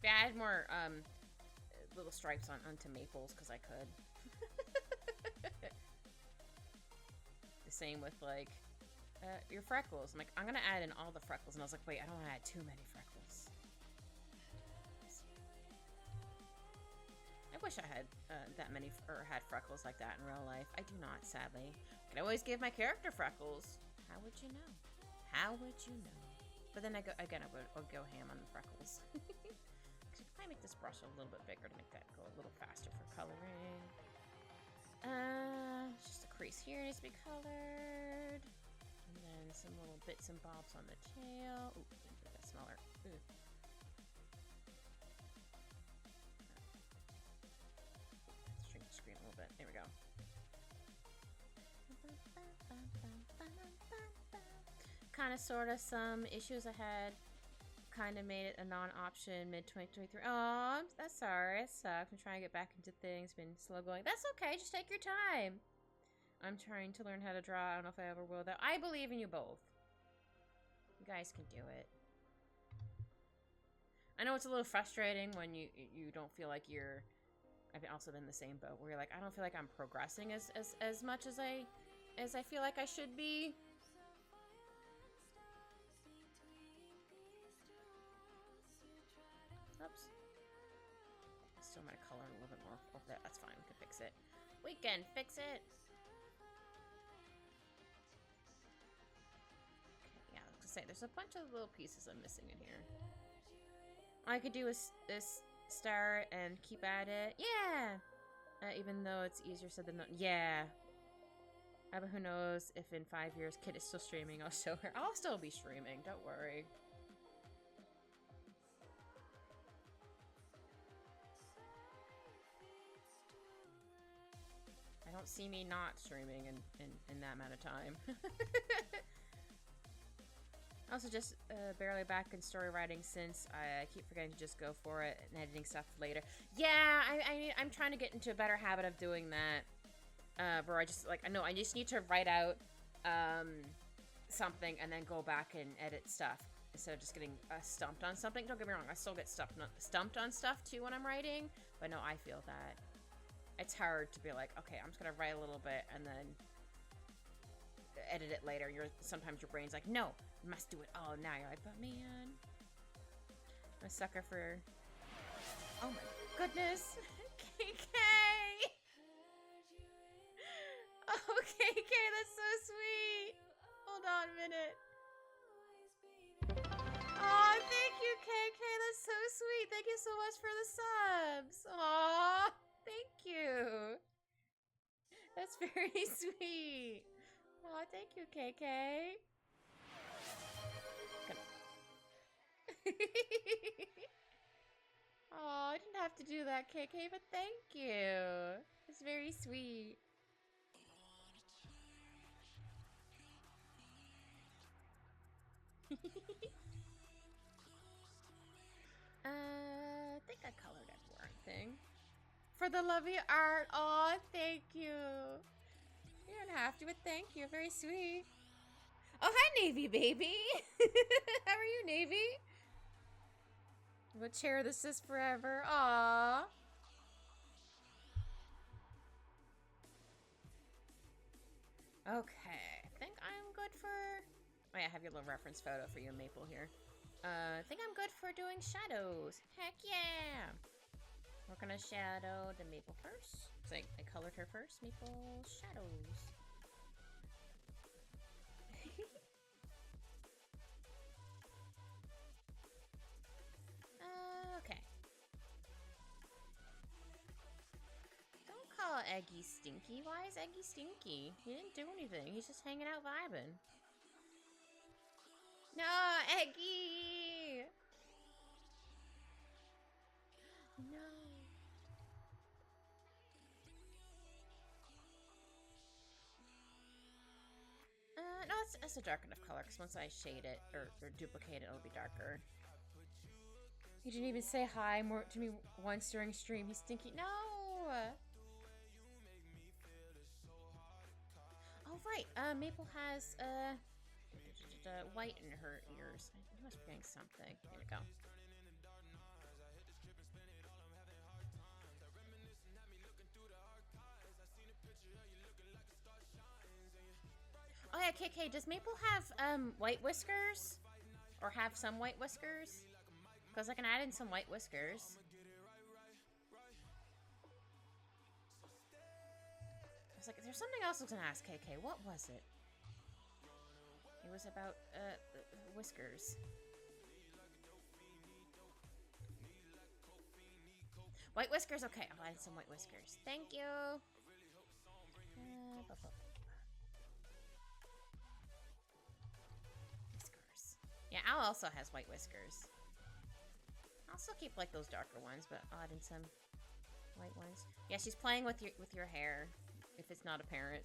Yeah, I had more little stripes onto Maples because I could. The same with like your freckles. I'm like, I'm gonna add in all the freckles, and I was like, wait, I don't want to add too many freckles. I wish I had that many or had freckles like that in real life. I do not, sadly. I can always give my character freckles. How would you know? How would you know? But then I would go ham on the freckles. I make this brush a little bit bigger to make that go a little faster for coloring. Just a crease here needs to be colored. And then some little bits and bobs on the tail. Ooh, make that smaller. Ooh. Let's shrink the screen a little bit. There we go. Kind of, sort of, some issues I had. Kind of made it a non-option mid-2023. Oh, that's sorry. It sucks. I'm trying to get back into things. Been slow going. That's okay. Just take your time. I'm trying to learn how to draw. I don't know if I ever will, though. I believe in you both. You guys can do it. I know it's a little frustrating when you don't feel like you're... I've also been in the same boat where you're like, I don't feel like I'm progressing as much as I feel like I should be. Oops. I still might color a little bit more of that. That's fine. We can fix it. We can fix it. Okay, yeah, I was gonna say, there's a bunch of little pieces I'm missing in here. I could do this star and keep at it. Yeah! Even though it's easier said than done. Yeah. But who knows if in 5 years Kit is still streaming, I'll show her. I'll still be streaming, don't worry. I don't see me not streaming in that amount of time. Also, just barely back in story writing since I keep forgetting to just go for it and editing stuff later. Yeah, I'm trying to get into a better habit of doing that. Where I just, like, I just need to write out something and then go back and edit stuff instead of just getting stumped on something. Don't get me wrong, I still get stumped on stuff too when I'm writing, but no, I feel that. It's hard to be like, okay, I'm just gonna write a little bit and then edit it later. Sometimes your brain's like, no, you must do it all now. You're like, but man. I'm a sucker for... Oh my goodness! KK! Oh, KK, that's so sweet! Hold on a minute. Oh, thank you, KK, that's so sweet. Thank you so much for the subs. Aw, thank you. That's very sweet. Aw, thank you, KK. Oh, I didn't have to do that, KK, but thank you. It's very sweet. I think I colored everything. For the lovely art. Oh, thank you. You don't have to, but thank you. Very sweet. Oh, hi, Navy baby. How are you, Navy? We'll share this forever. Aww. Okay. I think I'm good for... Oh, yeah, I have your little reference photo for you, Maple, here. I think I'm good for doing shadows. Heck yeah! We're gonna shadow the Maple first. So I colored her first. Maple shadows. Okay. Don't call Eggy stinky. Why is Eggy stinky? He didn't do anything. He's just hanging out vibing. No, Eggy! No. No, it's a dark enough color, because once I shade it, or duplicate it, it'll be darker. He didn't even say hi to me once during stream. He's stinky. No! Oh, right. Maple has, white in her ears. I must be getting something. Here we go. Oh yeah, KK, does Maple have white whiskers? Or have some white whiskers? Because I can add in some white whiskers. I was like, there's something else I was gonna ask KK. What was it? It was about whiskers. White whiskers, okay. I'll add some white whiskers. Thank you. Whiskers. Yeah, Al also has white whiskers. I'll still keep like those darker ones, but I'll add in some white ones. Yeah, she's playing with your hair, if it's not apparent.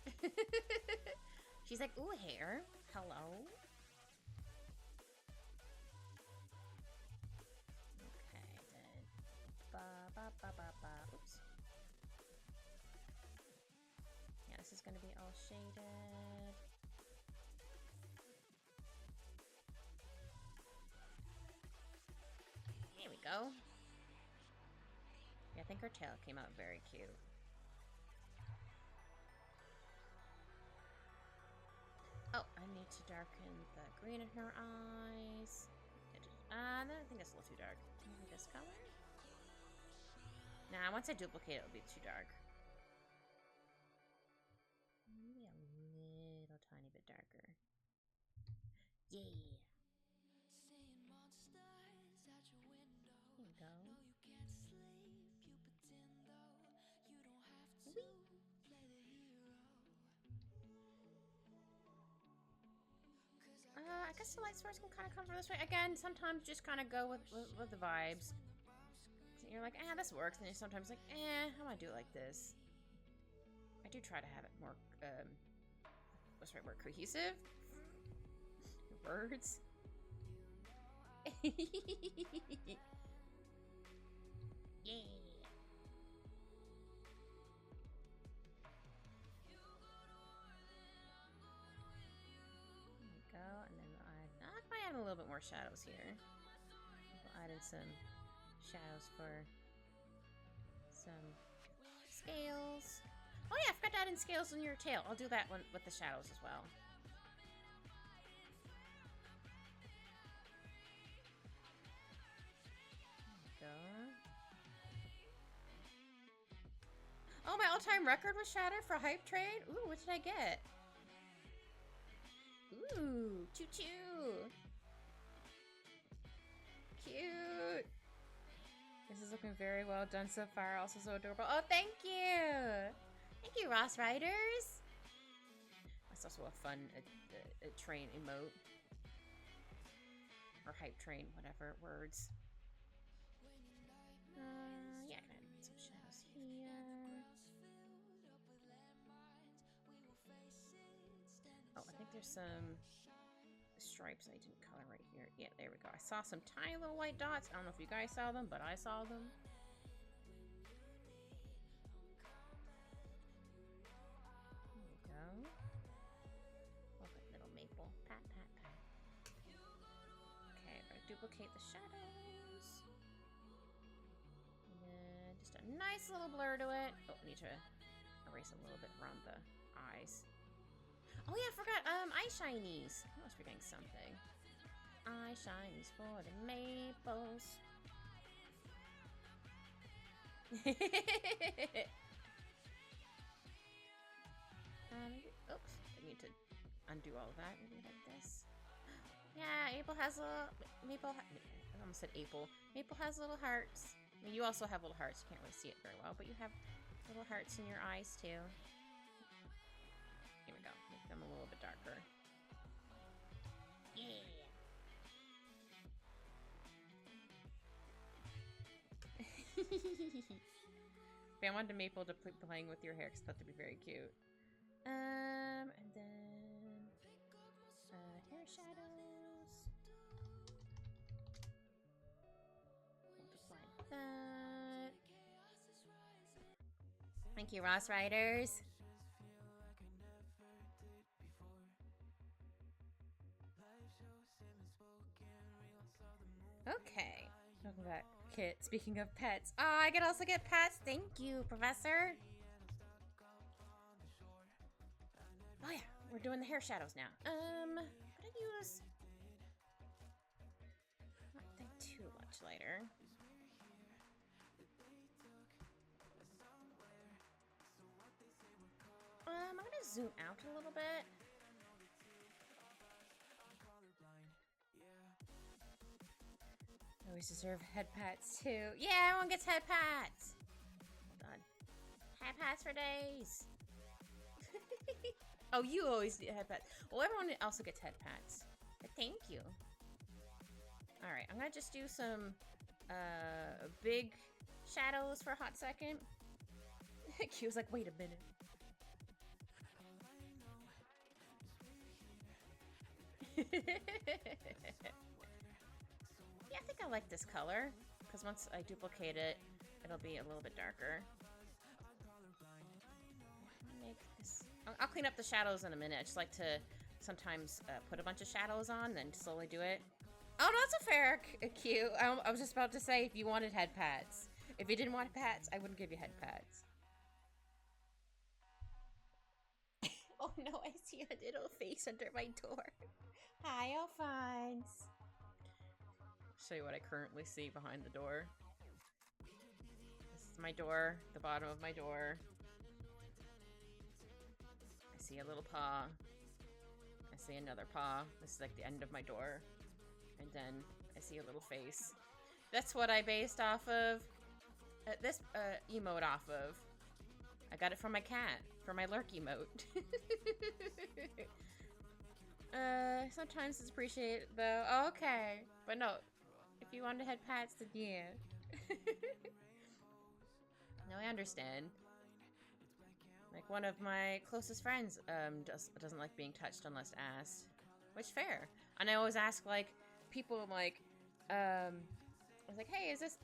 She's like, ooh, hair. Hello. Okay, then. Oops. Yeah, this is gonna be all shaded. There we go. Yeah, I think her tail came out very cute. Oh, I need to darken the green in her eyes. I think that's a little too dark. Maybe this color? Nah, once I duplicate it, it'll be too dark. Maybe a little tiny bit darker. Yeah. There you go. Whee! I guess the light source can kind of come from this way. Again, sometimes just kind of go with the vibes. You're like, this works. And you're sometimes like, I want to do it like this. I do try to have it more, what's the right word? Cohesive? Words? Yeah. Go, and then I might add a little bit more shadows here. We'll add in some shadows for some scales. Oh yeah, I forgot to add in scales in your tail. I'll do that one with the shadows as well. Oh, my all-time record was shattered for hype train? Ooh, what did I get? Ooh, choo-choo. Cute. This is looking very well done so far. Also so adorable. Oh, thank you. Thank you, Ross Riders. That's also a fun a train emote. Or hype train, whatever words. Yeah, I'm gonna put some shadows here. Oh, I think there's some stripes I didn't color right here. Yeah, there we go. I saw some tiny little white dots. I don't know if you guys saw them, but I saw them. There we go. Oh, that little maple. Pat, pat, pat. Okay, I'm gonna duplicate the shadows. And then just a nice little blur to it. Oh, I need to erase a little bit around the eyes. Oh yeah, I forgot, eye shinies. I was forgetting something. Eye shinies for the maples. Oops, I need to undo all of that. Maybe like this. Yeah, April has a I almost said April. Maple has little hearts. I mean, you also have little hearts. You can't really see it very well, but you have little hearts in your eyes too. Here we go. Make them a little bit darker. Yeah. I wanted Maple to playing with your hair because I thought that'd be very cute. And then hair shadows. Multiply that. Thank you, Ross Riders. Okay. Welcome back, Kit. Speaking of pets. Oh, I can also get pets. Thank you, Professor. Oh yeah, we're doing the hair shadows now. I'm gonna use nothing too much lighter. I'm gonna zoom out a little bit. Always deserve head pats too. Yeah, everyone gets head pats. Hold on. Head pats for days. Oh, you always get head pats. Well, everyone also gets head pats. But thank you. Alright, I'm gonna just do some big shadows for a hot second. Q was like, wait a minute. Yeah, I think I like this color. Because once I duplicate it, it'll be a little bit darker. Make this... I'll clean up the shadows in a minute. I just like to sometimes put a bunch of shadows on, then slowly do it. Oh, no, that's a fair cue. I was just about to say if you wanted head pats. If you didn't want pats, I wouldn't give you head pats. Oh no, I see a little face under my door. Hi, Alphonse. Show you what I currently see behind the door. This is my door, the bottom of my door. I see a little paw. I see another paw. This is like the end of my door. And then I see a little face. That's what I based off of this emote off of. I got it from my cat, for my lurk emote. Sometimes it's appreciated though. Oh, okay. But no, if you want to head pats, then yeah. No, I understand. Like one of my closest friends doesn't like being touched unless asked. Which fair. And I always ask like people like I was like, hey, is this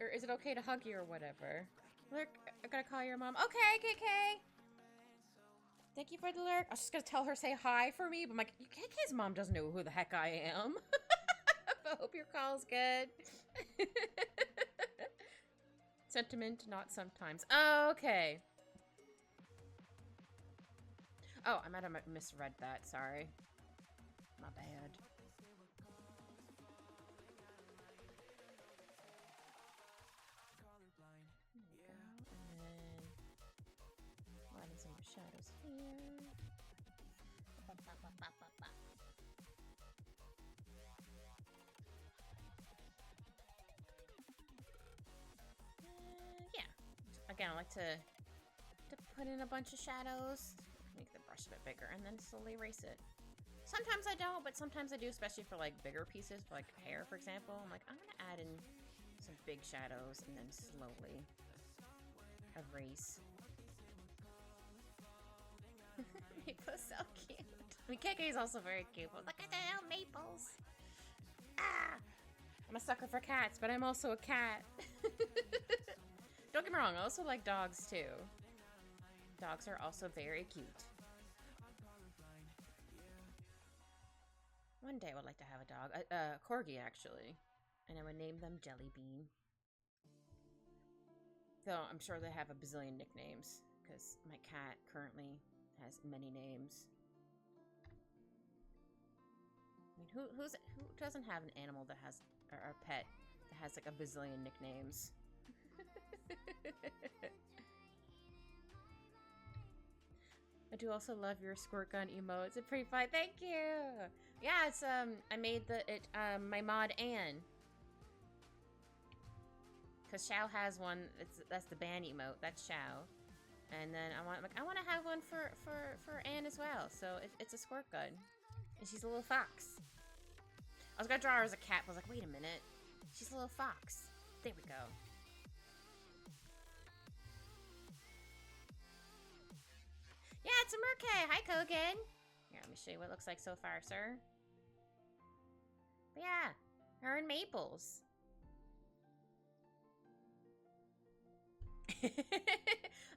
or is it okay to hug you or whatever? Lurk, I gotta call your mom. Okay, KK. Thank you for the lurk. I was just gonna tell her say hi for me, but I'm like, KK's mom doesn't know who the heck I am. I hope your call's good. Sentiment, not sometimes. Oh, okay. Oh, I might have misread that. Sorry. My bad. There we go. And then shadows here. Yeah. Again, I like to put in a bunch of shadows, make the brush a bit bigger, and then slowly erase it. Sometimes I don't, but sometimes I do, especially for like bigger pieces, for like hair, for example. I'm like, I'm gonna add in some big shadows and then slowly erase. Maple's so cute. I mean, KK is also very cute, but look at the little Maples. Ah! I'm a sucker for cats, but I'm also a cat. Don't get me wrong, I also like dogs too. Dogs are also very cute. One day I would like to have a dog. Corgi, actually. And I would name them Jellybean. Though I'm sure they have a bazillion nicknames, because my cat currently has many names. I mean, who doesn't have an animal that has, or a pet that has like a bazillion nicknames? I do also love your squirt gun emote. It's pretty fun. Thank you. Yeah, it's I made my mod Anne. Cause Xiao has one. That's the ban emote. That's Xiao. And then I want to have one for Anne as well. So it's a squirt gun, and she's a little fox. I was gonna draw her as a cat, but I was like, wait a minute, she's a little fox. There we go. Yeah, it's a Mermay. Hi, Kogan. Here, let me show you what it looks like so far, sir. But yeah, her and Maples.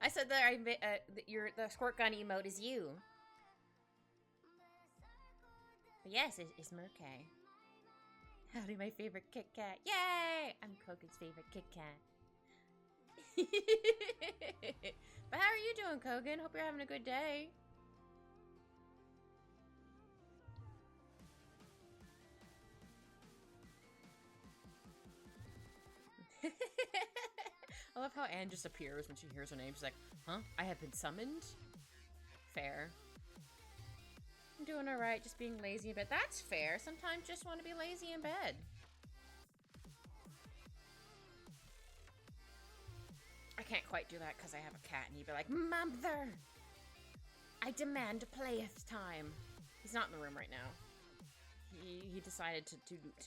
I said that the squirt gun emote is you. But yes, it's Mermay. Howdy, my favorite Kit Kat. Yay! I'm Kogan's favorite Kit Kat. But how are you doing, Kogan? Hope you're having a good day. I love how Anne just appears when she hears her name. She's like, huh? I have been summoned? Fair. I'm doing alright, just being lazy in bed. That's fair. Sometimes just want to be lazy in bed. I can't quite do that because I have a cat and he'd be like, Mother! I demand playeth time. He's not in the room right now. He decided to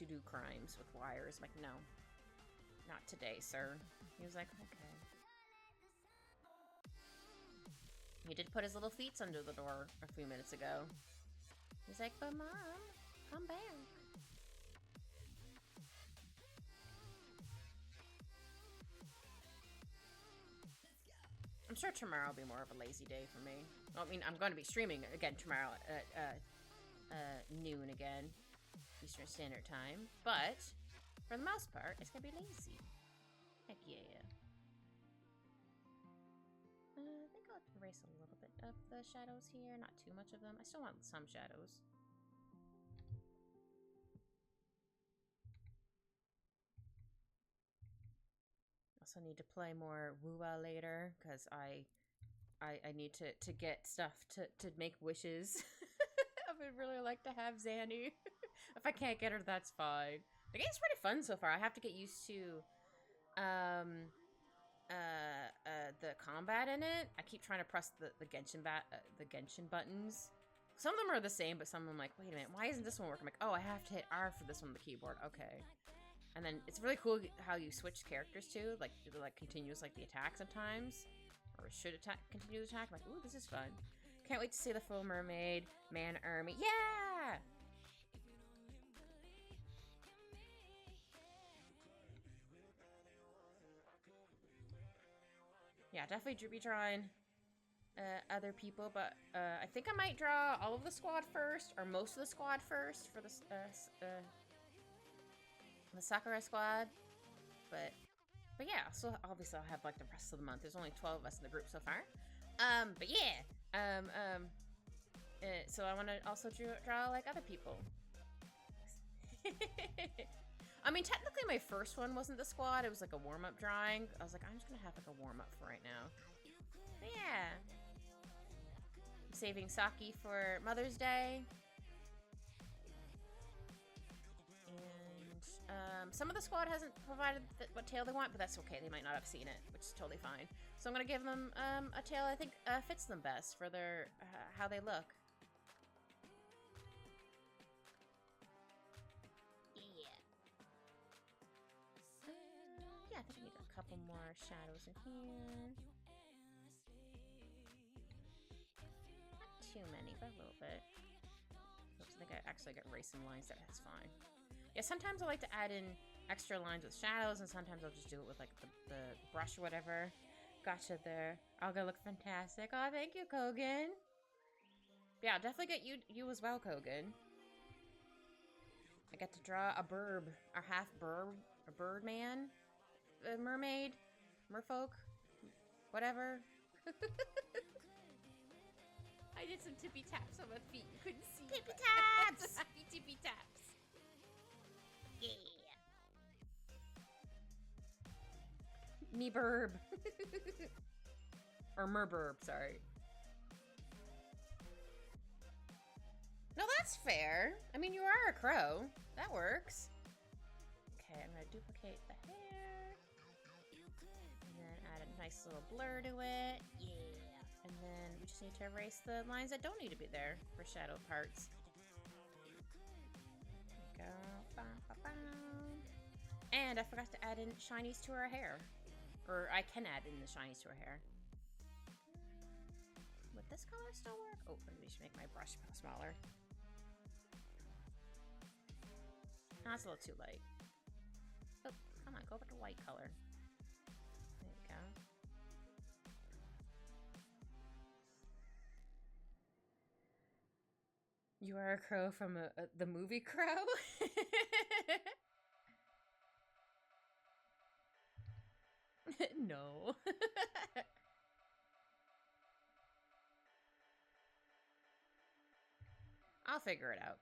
do crimes with wires. I'm like, no. Not today, sir. He was like, okay. He did put his little feet under the door a few minutes ago. He's like, but Mom, come back. I'm sure tomorrow will be more of a lazy day for me. Well, I mean, I'm going to be streaming again tomorrow at noon again, Eastern Standard Time. But for the most part, it's going to be lazy. Heck yeah. I think I'll erase a little bit of the shadows here. Not too much of them. I still want some shadows. Also need to play more Woowa later because I need to get stuff to make wishes. I would really like to have Zanny. If I can't get her, that's fine. The game's pretty fun so far. I have to get used to the combat in it. I keep trying to press the Genshin buttons. Some of them are the same, but some of them I'm like, wait a minute, why isn't this one working? I'm like, oh, I have to hit R for this one on the keyboard. Okay. And then it's really cool how you switch characters too. Like, it continues like the attack sometimes. Or should continue the attack. I'm like, ooh, this is fun. Can't wait to see the full mermaid man army. Yeah! Yeah, definitely be drawing other people, but I think I might draw all of the squad first, or most of the squad first for the Sakura squad. But yeah, so obviously I'll have like the rest of the month. There's only 12 of us in the group so far. But yeah, so I want to also draw like other people. I mean, technically my first one wasn't the squad, it was like a warm-up drawing. I was like, I'm just gonna have like a warm-up for right now. But yeah. saving Saki for Mother's Day. And some of the squad hasn't provided what tail they want, but that's okay. They might not have seen it, which is totally fine. So I'm gonna give them a tail I think fits them best for their how they look. Yeah, I think I need a couple more shadows in here. Not too many, but a little bit. Oops, I think I actually got erased some lines. That's fine. Yeah, sometimes I like to add in extra lines with shadows, and sometimes I'll just do it with like the brush or whatever. Gotcha there. I'll go look fantastic. Oh, thank you, Kogan. Yeah, I'll definitely get you as well, Kogan. I get to draw a burb, a half burb, a bird man, a mermaid, merfolk, whatever. I did some tippy taps on my feet. You couldn't see. Tippy taps! Happy tippy taps. Yeah. Me burb. Or merburb, sorry. No, that's fair. I mean, you are a crow. That works. Okay, I'm gonna duplicate the hair. And then add a nice little blur to it. Yeah. And then we just need to erase the lines that don't need to be there for shadow parts. There we go. And I forgot to add in shinies to her hair. Or I can add in the shinies to her hair. Would this color still work? Oh, maybe we should make my brush smaller. No, that's a little too light. Oh, come on, go with the white color. There we go. You are a crow from the movie Crow? No. I'll figure it out.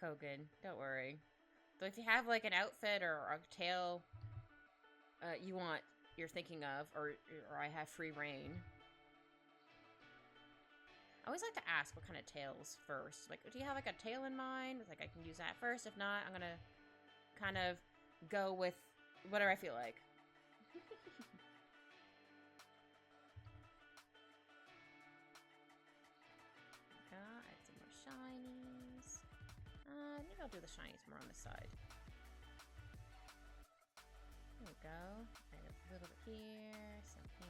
Kogan, don't worry. So if you have like an outfit or a tail you're thinking of, or I have free reign. I always like to ask what kind of tails first. Like, do you have like a tail in mind? Like, I can use that first. If not, I'm gonna kind of go with whatever I feel like. Add some more shinies. Maybe I'll do the shinies more on the side. There we go. Add a little bit here, some here.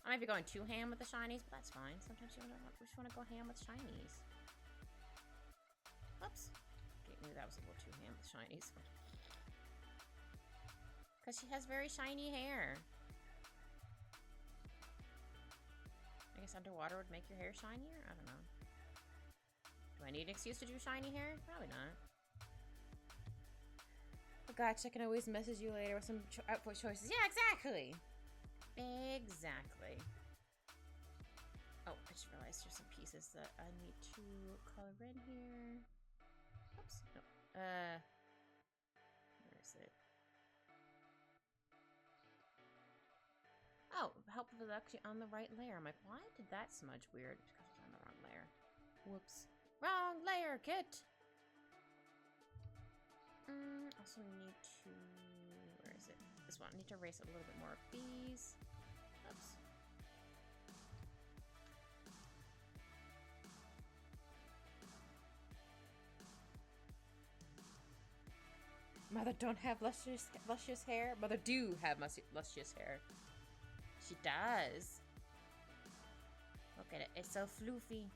I might be going too ham with the shinies, but that's fine. Sometimes you just want to go ham with shinies. Oops. Okay, maybe that was a little too ham with shinies. Because she has very shiny hair. I guess underwater would make your hair shinier? I don't know. Do I need an excuse to do shiny hair? Probably not. Oh gosh, I can always message you later with some outfit choices. Yeah, exactly! Exactly. Oh, I just realized there's some pieces that I need to color in here. Oops. No. Where is it? Oh, help was actually on the right layer. I'm like, why did that smudge weird? Because it's on the wrong layer. Whoops. Wrong layer, Kit! Also need to... Where is it? This one. I need to erase a little bit more of these. Oops. Mother don't have luscious hair. Mother do have luscious hair. She does. Look at it. It's so floofy.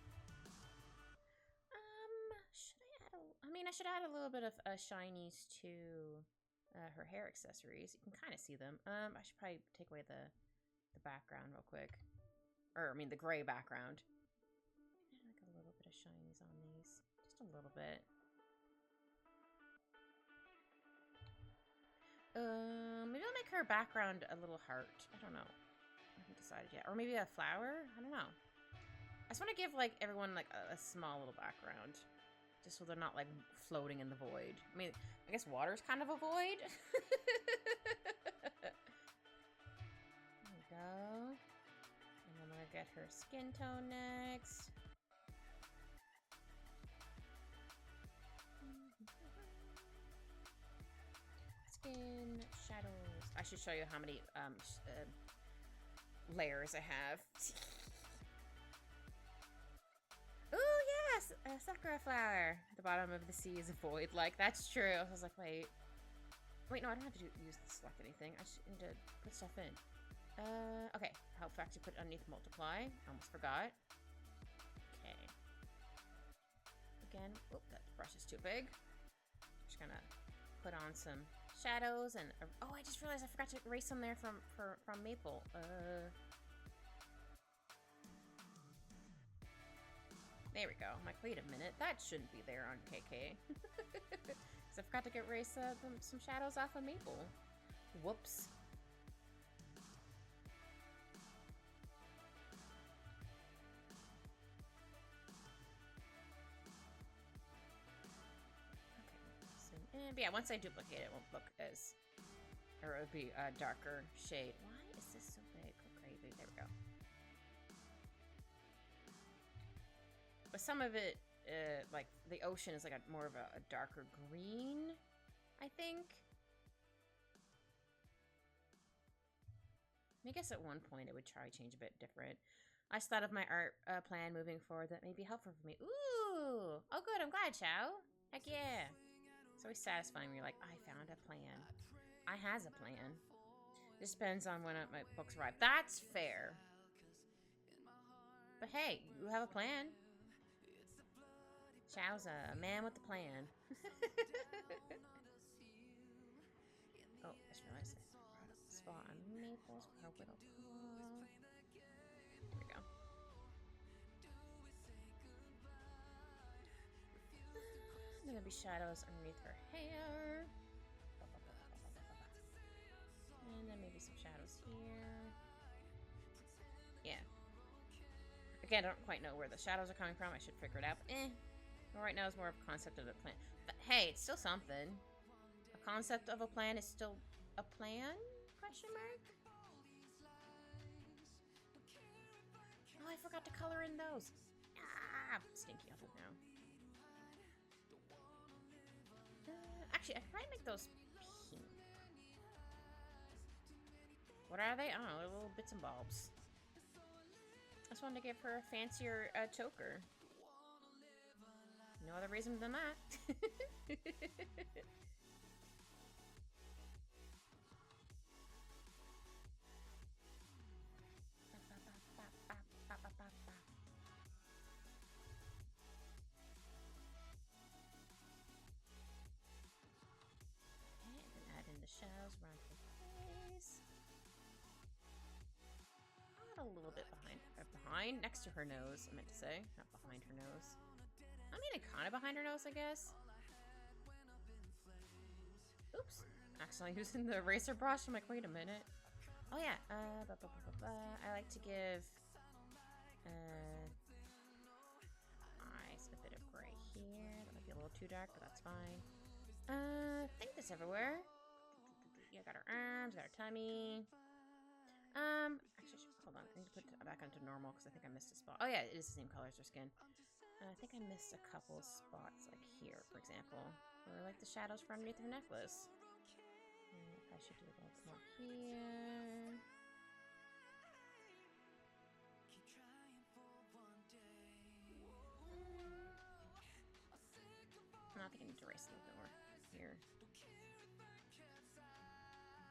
I should add a little bit of shinies to her hair accessories. You can kind of see them. I should probably take away the background real quick. Or, I mean, the gray background. Add like a little bit of shinies on these. Just a little bit. Maybe I'll make her background a little heart. I don't know. I haven't decided yet. Or maybe a flower? I don't know. I just want to give, like, everyone, like, a small little background. Just so they're not, like, floating in the void. I mean, I guess water's kind of a void. There we go. And then I'm going Gotta get her skin tone next. Skin, shadows. I should show you how many layers I have. Ooh, yes! A sakura flower. The bottom of the sea is a void. Like, that's true. I was like, wait. Wait, no, I don't have to use the select anything. I just need to put stuff in. Okay. Help factor put it underneath multiply. Almost forgot. Okay. Again. Oh, that brush is too big. Just gonna put on some shadows and oh, I just realized I forgot to erase some there from Maple. There we go. I'm like, wait a minute, that shouldn't be there on KK. Because I forgot to get erase some shadows off of Maple. Whoops. But yeah, once I duplicate it, it won't look as, or it would be a darker shade. Why is this so big? Oh, crazy. There we go. But some of it, like the ocean is like more of a darker green, I think. I guess at one point it would try to change a bit different. I just thought of my art plan moving forward that may be helpful for me. Ooh! Oh good, I'm glad, Chow. Heck yeah. It's always satisfying when you're like, I found a plan. I has a plan. This depends on when my books arrive. That's fair. But hey, you have a plan. Chow's a man with a plan. Oh, I just realized I brought up the spot on Maples. Hope it'll come. There we go. There gonna be shadows underneath her hair. And then maybe some shadows here. Yeah. Again, I don't quite know where the shadows are coming from. I should figure it out. But right now it's more of a concept of a plan. But hey, it's still something. A concept of a plan is still a plan? Question mark? Oh, I forgot to color in those. Ah, stinky up now. Actually, I might make those pink. What are they? I don't know, they're little bits and bobs. I just wanted to give her a fancier choker. No other reason than that. Shadows around her face. Not a little bit behind, next to her nose, I meant to say, not behind her nose. I mean, kind of behind her nose, I guess. Oops, accidentally using the eraser brush. I'm like, wait a minute. Oh yeah, I like to give eyes a bit of gray here. That might be a little too dark, but that's fine. I think that's everywhere. Yeah, got her arms, got her tummy. Actually, hold on. I need to put it back onto normal because I think I missed a spot. Oh yeah, it is the same color as her skin. I think I missed a couple spots, like here, for example, or like the shadows from underneath her necklace. I should do a little bit more here. No, I think I need to erase a little bit more here.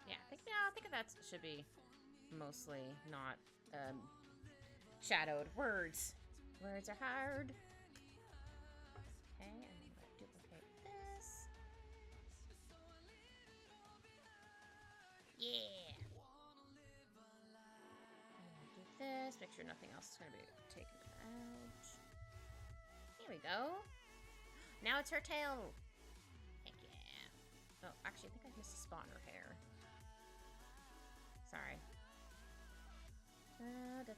Yeah, I think that should be mostly not shadowed. Words are hard. Okay, and I'm gonna duplicate this. Yeah. And do this. Make sure nothing else is gonna be taken out. Here we go. Now it's her tail. Heck yeah. Oh, actually, I think I missed a spot in her hair. Sorry. I don't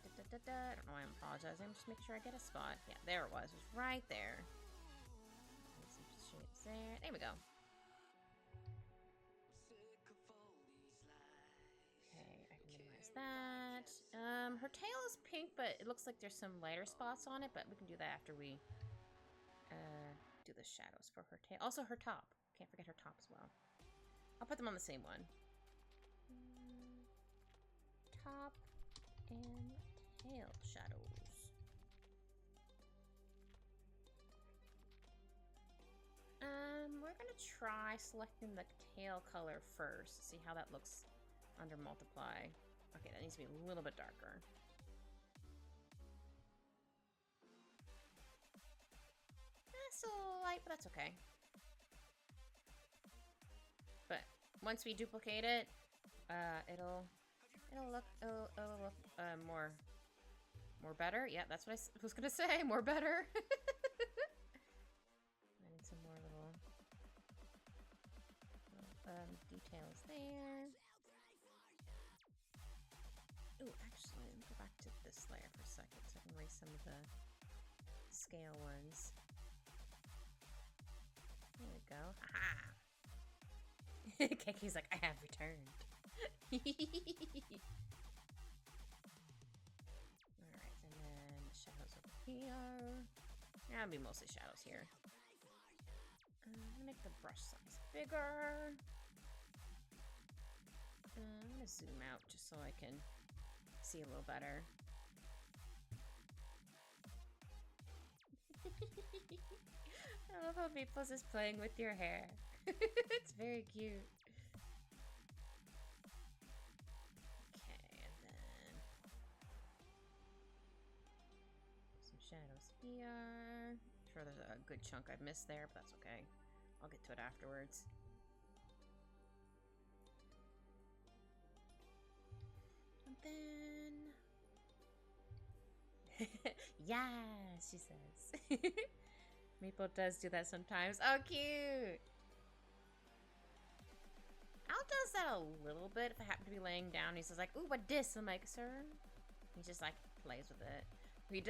know why I'm apologizing. I'm just making sure I get a spot. Yeah, there it was. It was right there. Some shades there. There we go. Okay, I can minimize that. that. Her tail is pink, but it looks like there's some lighter spots on it, but we can do that after we do the shadows for her tail. Also her top. Can't forget her top as well. I'll put them on the same one. Top and tail shadows. We're gonna try selecting the tail color first. See how that looks under multiply. Okay, that needs to be a little bit darker. Still a little light, but that's okay. But once we duplicate it, it'll look more better. Yeah, that's what I was gonna say. More better. I need some more little details there. Ooh, actually, let me go back to this layer for a second so I can erase some of the scale ones. There we go. Haha! Keki's like, I have returned. Alright, and then shadows over here. Yeah, it'll be mostly shadows here. I'm gonna make the brush size bigger. I'm gonna zoom out just so I can see a little better. I love how Maples is playing with your hair. It's very cute. Okay, and then some shadows here. I'm sure there's a good chunk I've missed there, but that's okay. I'll get to it afterwards. And then... yeah, she says. Maple does do that sometimes. Oh, cute! Al does that a little bit if I happen to be laying down. He says like, ooh, what dis? I'm like, sir? He just like plays with it.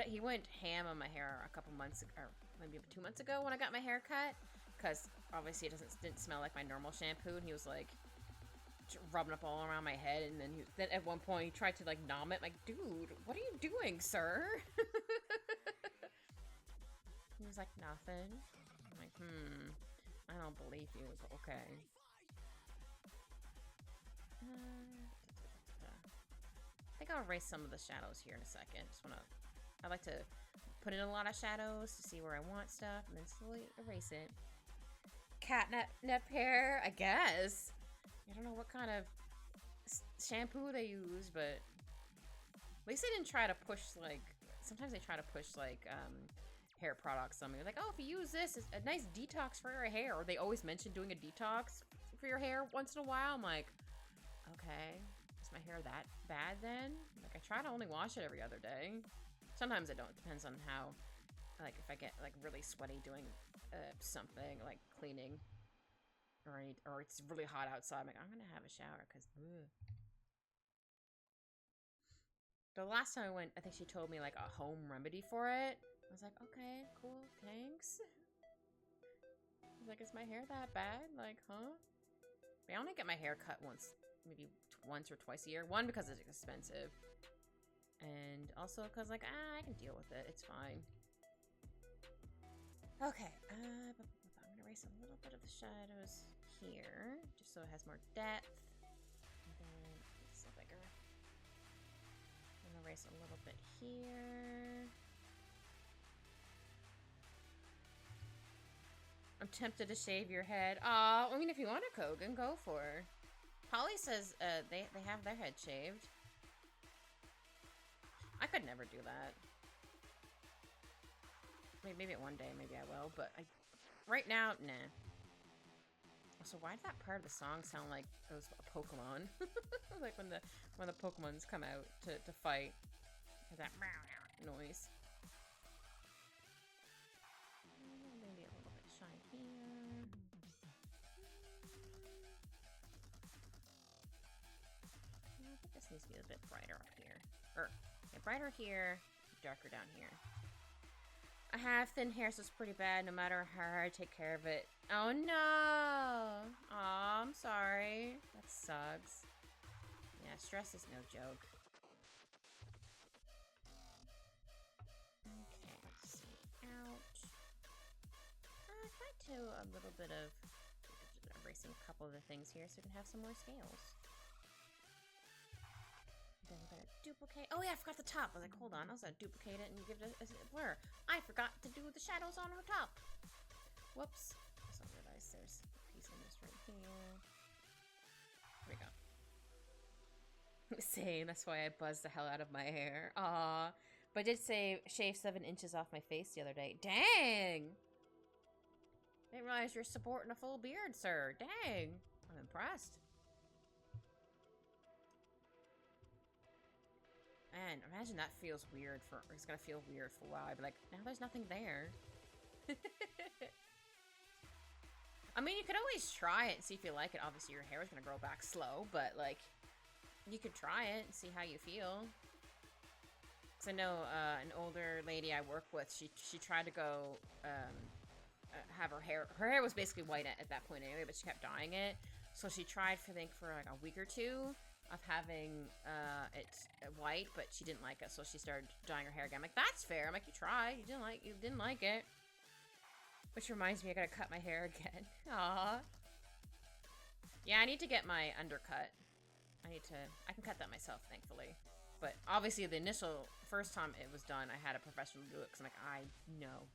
He went ham on my hair a couple months ago, or maybe 2 months ago when I got my hair cut. Because obviously it didn't smell like my normal shampoo. And he was like rubbing up all around my head. And then at one point he tried to like nom it. I'm like, dude, what are you doing, sir? He was like, nothing. I'm like, I don't believe you, but okay. I think I'll erase some of the shadows here in a second. I like to put in a lot of shadows to see where I want stuff and then slowly erase it. Catnip hair, I guess. I don't know what kind of shampoo they use, but at least they didn't try to push like, sometimes they try to push like, hair products on me. Like, oh, if you use this, it's a nice detox for your hair. Or they always mention doing a detox for your hair once in a while. I'm like, okay, is my hair that bad then? Like, I try to only wash it every other day. Sometimes I don't. It depends on how, like, if I get, like, really sweaty doing something, like cleaning. Or it's really hot outside. I'm like, I'm gonna have a shower, because, the last time I went, I think she told me, like, a home remedy for it. I was like, okay, cool, thanks. He's like, is my hair that bad? Like, huh? I only get my hair cut maybe once or twice a year. One, because it's expensive. And also because, like, I can deal with it. It's fine. Okay, I'm gonna erase a little bit of the shadows here, just so it has more depth. And then it's a little bigger. I'm gonna erase a little bit here. I'm tempted to shave your head. Aw, I mean, if you want to, Kogan, go for her. Polly says they have their head shaved. I could never do that. Maybe one day, maybe I will, but right now, nah. So why did that part of the song sound like it was a Pokemon? Like when the Pokemons come out to fight. Has that noise. Maybe a little bit shine here. I think this needs to be a bit brighter up here. Or yeah, brighter here, darker down here. I have thin hair, so it's pretty bad no matter how hard I take care of it. Oh no! Aw, I'm sorry. That sucks. Yeah, stress is no joke. do a little bit of erasing a couple of the things here so we can have some more scales. Then we're gonna duplicate. Oh yeah, I forgot the top. I was like, hold on, I was gonna duplicate it and give it a blur. I forgot to do the shadows on her top. Whoops. I just realized there's a piece of this right here. There we go. Same, that's why I buzzed the hell out of my hair. Aw. But I did shave 7 inches off my face the other day. Dang! Didn't realize you're supporting a full beard, sir. Dang! I'm impressed. Man, imagine that feels weird for... It's gonna feel weird for a while. I'd be like, now there's nothing there. I mean, you could always try it and see if you like it. Obviously, your hair is gonna grow back slow, but, like... You could try it and see how you feel. Because I know an older lady I work with, she tried to go have her hair... Her hair was basically white at that point anyway, but she kept dyeing it. So she tried, for, I think, for like a week or two of having it white, but she didn't like it, so she started dyeing her hair again. I'm like, that's fair. I'm like, you tried. You didn't like it. Which reminds me, I gotta cut my hair again. Aww. Yeah, I need to get my undercut. I can cut that myself, thankfully. But obviously the first time it was done, I had a professional do it because I'm like, I know.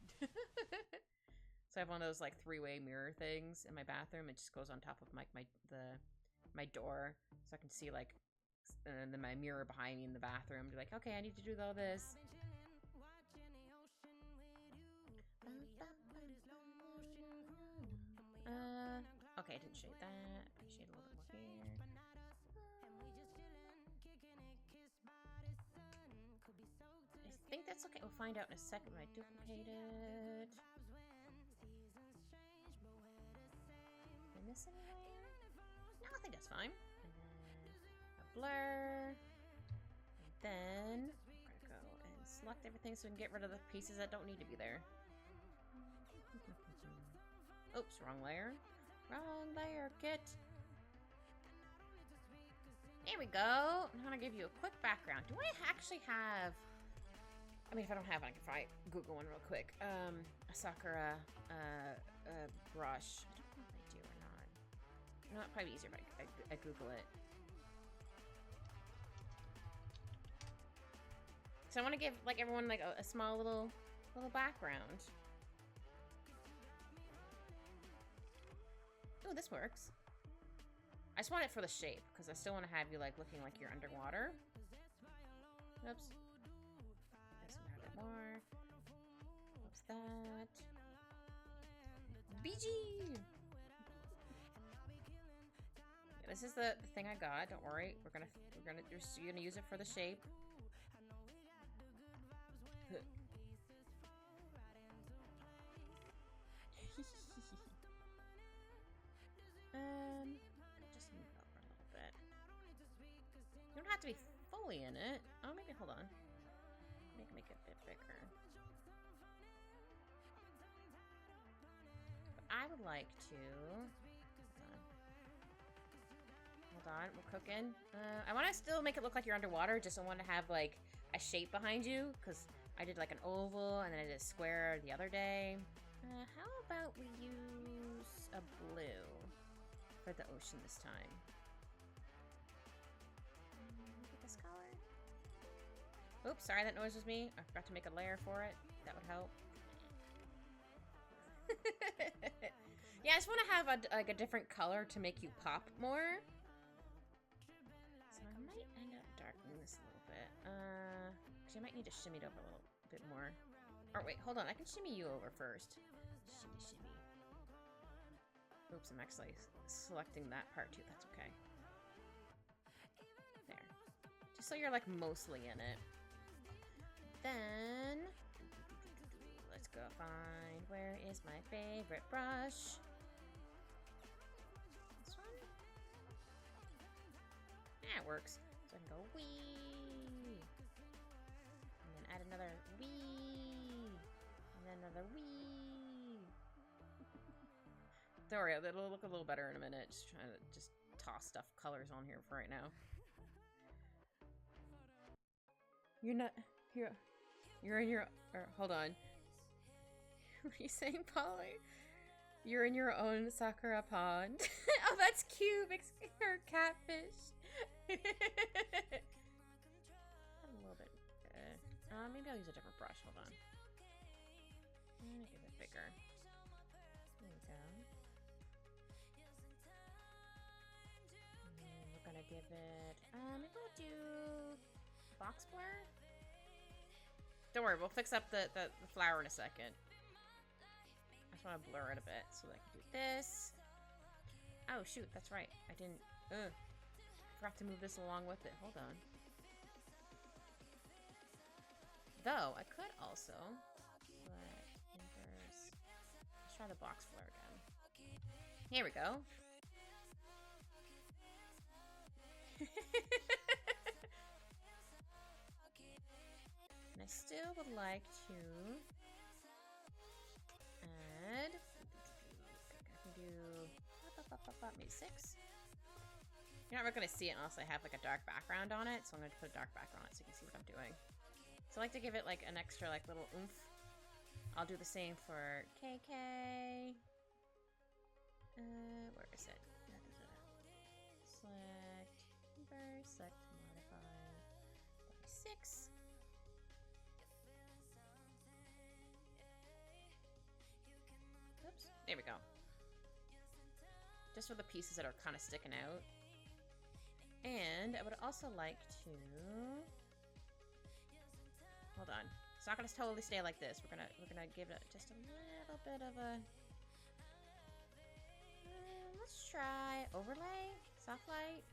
So I have one of those like 3-way mirror things in my bathroom. It just goes on top of my door, so I can see like then my mirror behind me in the bathroom. Be like, okay, I need to do all this. Okay, I didn't shade that. I shade a little bit more here. I think that's okay. We'll find out in a second when I duplicate it. Did I miss anything? No, I think that's fine. And then a blur. And then we're gonna go and select everything so we can get rid of the pieces that don't need to be there. Oops, wrong layer. Wrong layer, Kit. There we go. I'm gonna give you a quick background. Do I actually have... I mean, if I don't have one, I can probably Google one real quick. A Sakura brush. I don't know if I do or not. You know, it'd probably be easier if I Google it. So I want to give like everyone like a small little background. Oh, this works. I just want it for the shape because I still want to have you like looking like you're underwater. Oops. More. What's that? BG! Yeah, this is the thing I got. Don't worry. You're gonna use it for the shape. Just move over a little bit. You don't have to be fully in it. Oh, maybe hold on. Make it a bit bigger. But I would like to... Hold on, we're cooking. I want to still make it look like you're underwater, just I want to have like a shape behind you, because I did like an oval and then I did a square the other day. How about we use a blue for the ocean this time? Oops, sorry, that noise was me. I forgot to make a layer for it. That would help. Yeah, I just want to have a different color to make you pop more. So I might end up darkening this a little bit. Actually, I might need to shimmy it over a little bit more. Or wait, hold on. I can shimmy you over first. Shimmy, shimmy. Oops, I'm actually selecting that part too. That's okay. There. Just so you're like mostly in it. Then, let's go find, where is my favorite brush? This one? Yeah, it works. So I can go wee. And then add another wee. And then another wee. Don't worry, it'll look a little better in a minute. Just trying to toss stuff colors on here for right now. You're not here. You're in your... hold on. What are you saying, Polly? You're in your own Sakura pond. Oh, that's cute. Makes her catfish. A little bit. Maybe I'll use a different brush. Hold on. I'm gonna give it bigger. There we go. And we're gonna give it. Maybe we'll do box blur. Don't worry, we'll fix up the flower in a second. I just want to blur it a bit so that I can do this. Oh shoot, that's right. I didn't. Forgot to move this along with it. Hold on. Though I could also. Inverse. Let's try the box blur again. Here we go. And I still would like to add. I can do maybe 6. You're not going to see it unless I have like a dark background on it, so I'm going to put a dark background on it so you can see what I'm doing. So I like to give it like an extra like little oomph. I'll do the same for KK. Where is it? Select, inverse, select, modify, 6. Oops, there we go. Just for the pieces that are kind of sticking out. And I would also like to... Hold on. It's not gonna totally stay like this. We're gonna give it just a little bit of a... let's try overlay? Soft light?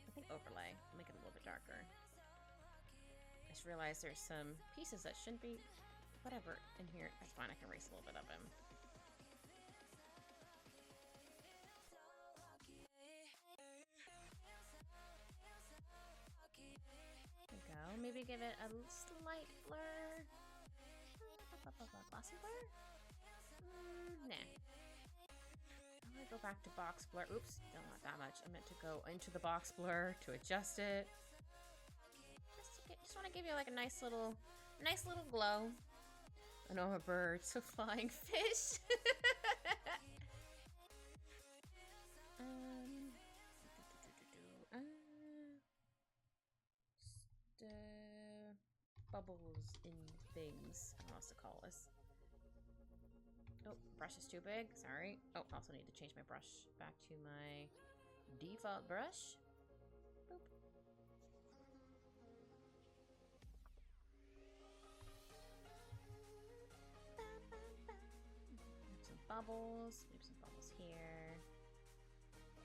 I think overlay. I'll make it a little bit darker. I just realized there's some pieces that shouldn't be... Whatever in here. That's fine. I can erase a little bit of them. Maybe give it a slight blur. Glossy blur? Nah. I'm gonna go back to box blur. Oops, don't want that much. I meant to go into the box blur to adjust it. Just want to give you like a nice little glow. I know a bird, so flying fish. Bubbles in things. I don't know what else to call this. Oh, brush is too big. Sorry. Oh, also need to change my brush back to my default brush. Boop. Some bubbles. Maybe some bubbles here.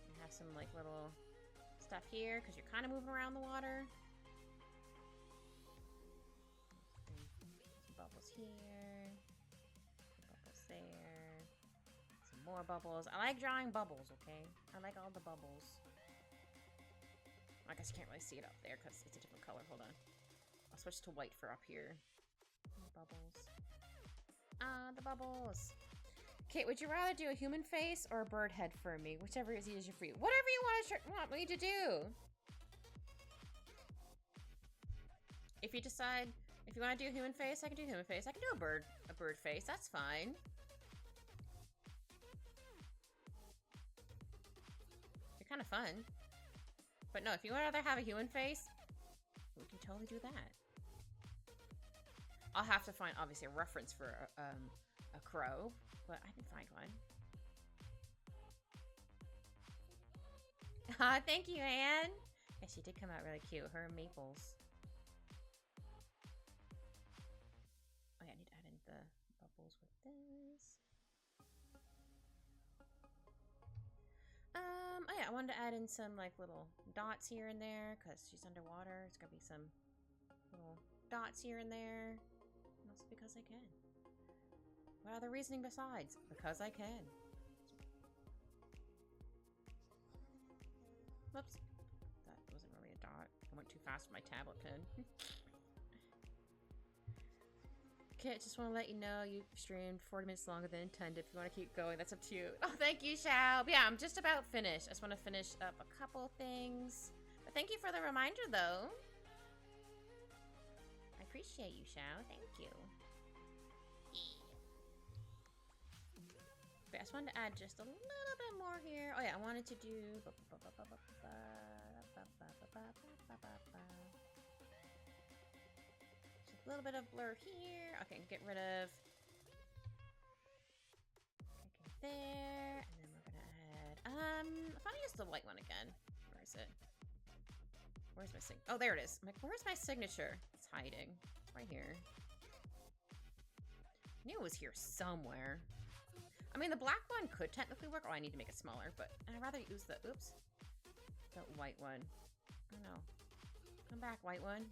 And have some like little stuff here because you're kind of moving around the water. Bubbles here, bubbles there, some more bubbles. I like drawing bubbles, okay? I like all the bubbles. I guess you can't really see it up there because it's a different color. Hold on. I'll switch to white for up here. Bubbles. The bubbles. Kate, would you rather do a human face or a bird head for me? Whichever is easier for you. Whatever you want me to do. If you decide... If you want to do a human face, I can do a human face. I can do a bird face. That's fine. They're kind of fun. But no, if you would rather have a human face, we can totally do that. I'll have to find, obviously, a reference for a crow, but I can find one. Thank you, Anne. Yeah, she did come out really cute. Her and Maples. Oh yeah, I wanted to add in some like little dots here and there because she's underwater. It's gonna be some little dots here and there. And also because I can. What other reasoning besides? Because I can. Whoops. That wasn't really a dot. I went too fast with my tablet pen. Kit, just want to let you know you streamed 40 minutes longer than intended. If you want to keep going, that's up to you. Oh, thank you, Shao. But yeah, I'm just about finished. I just want to finish up a couple things. But thank you for the reminder, though. I appreciate you, Shao. Thank you. just wanted to add just a little bit more here. Oh yeah, I wanted to do just a little bit of blur here. Okay, get rid of there, and then we're gonna add I thought I used the white one again. Where is it? Where's my signature? Oh, there it is. I'm like, where's my signature? It's hiding. It's right here. I knew it was here somewhere. I mean, the black one could technically work. Oh, I need to make it smaller, but I'd rather use the, oops, the white one. Oh no. Come back, white one.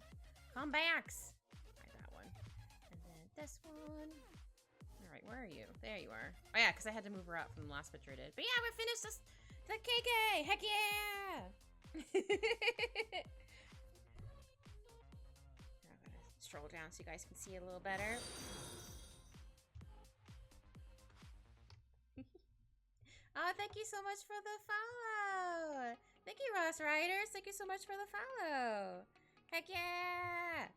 Come back! Try that one. And then this one. Alright, where are you? There you are. Oh yeah, because I had to move her up from the last picture I did. But yeah, we finished this, the KK! Heck yeah! I'm gonna stroll down so you guys can see it a little better. Oh, thank you so much for the follow. Thank you, Ross Riders. Thank you so much for the follow. Heck yeah.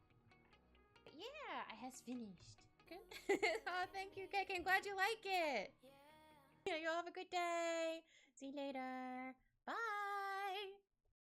Yeah, I has finished. Good. Oh, thank you, KK. I'm glad you like it. Yeah, you all have a good day. See you later.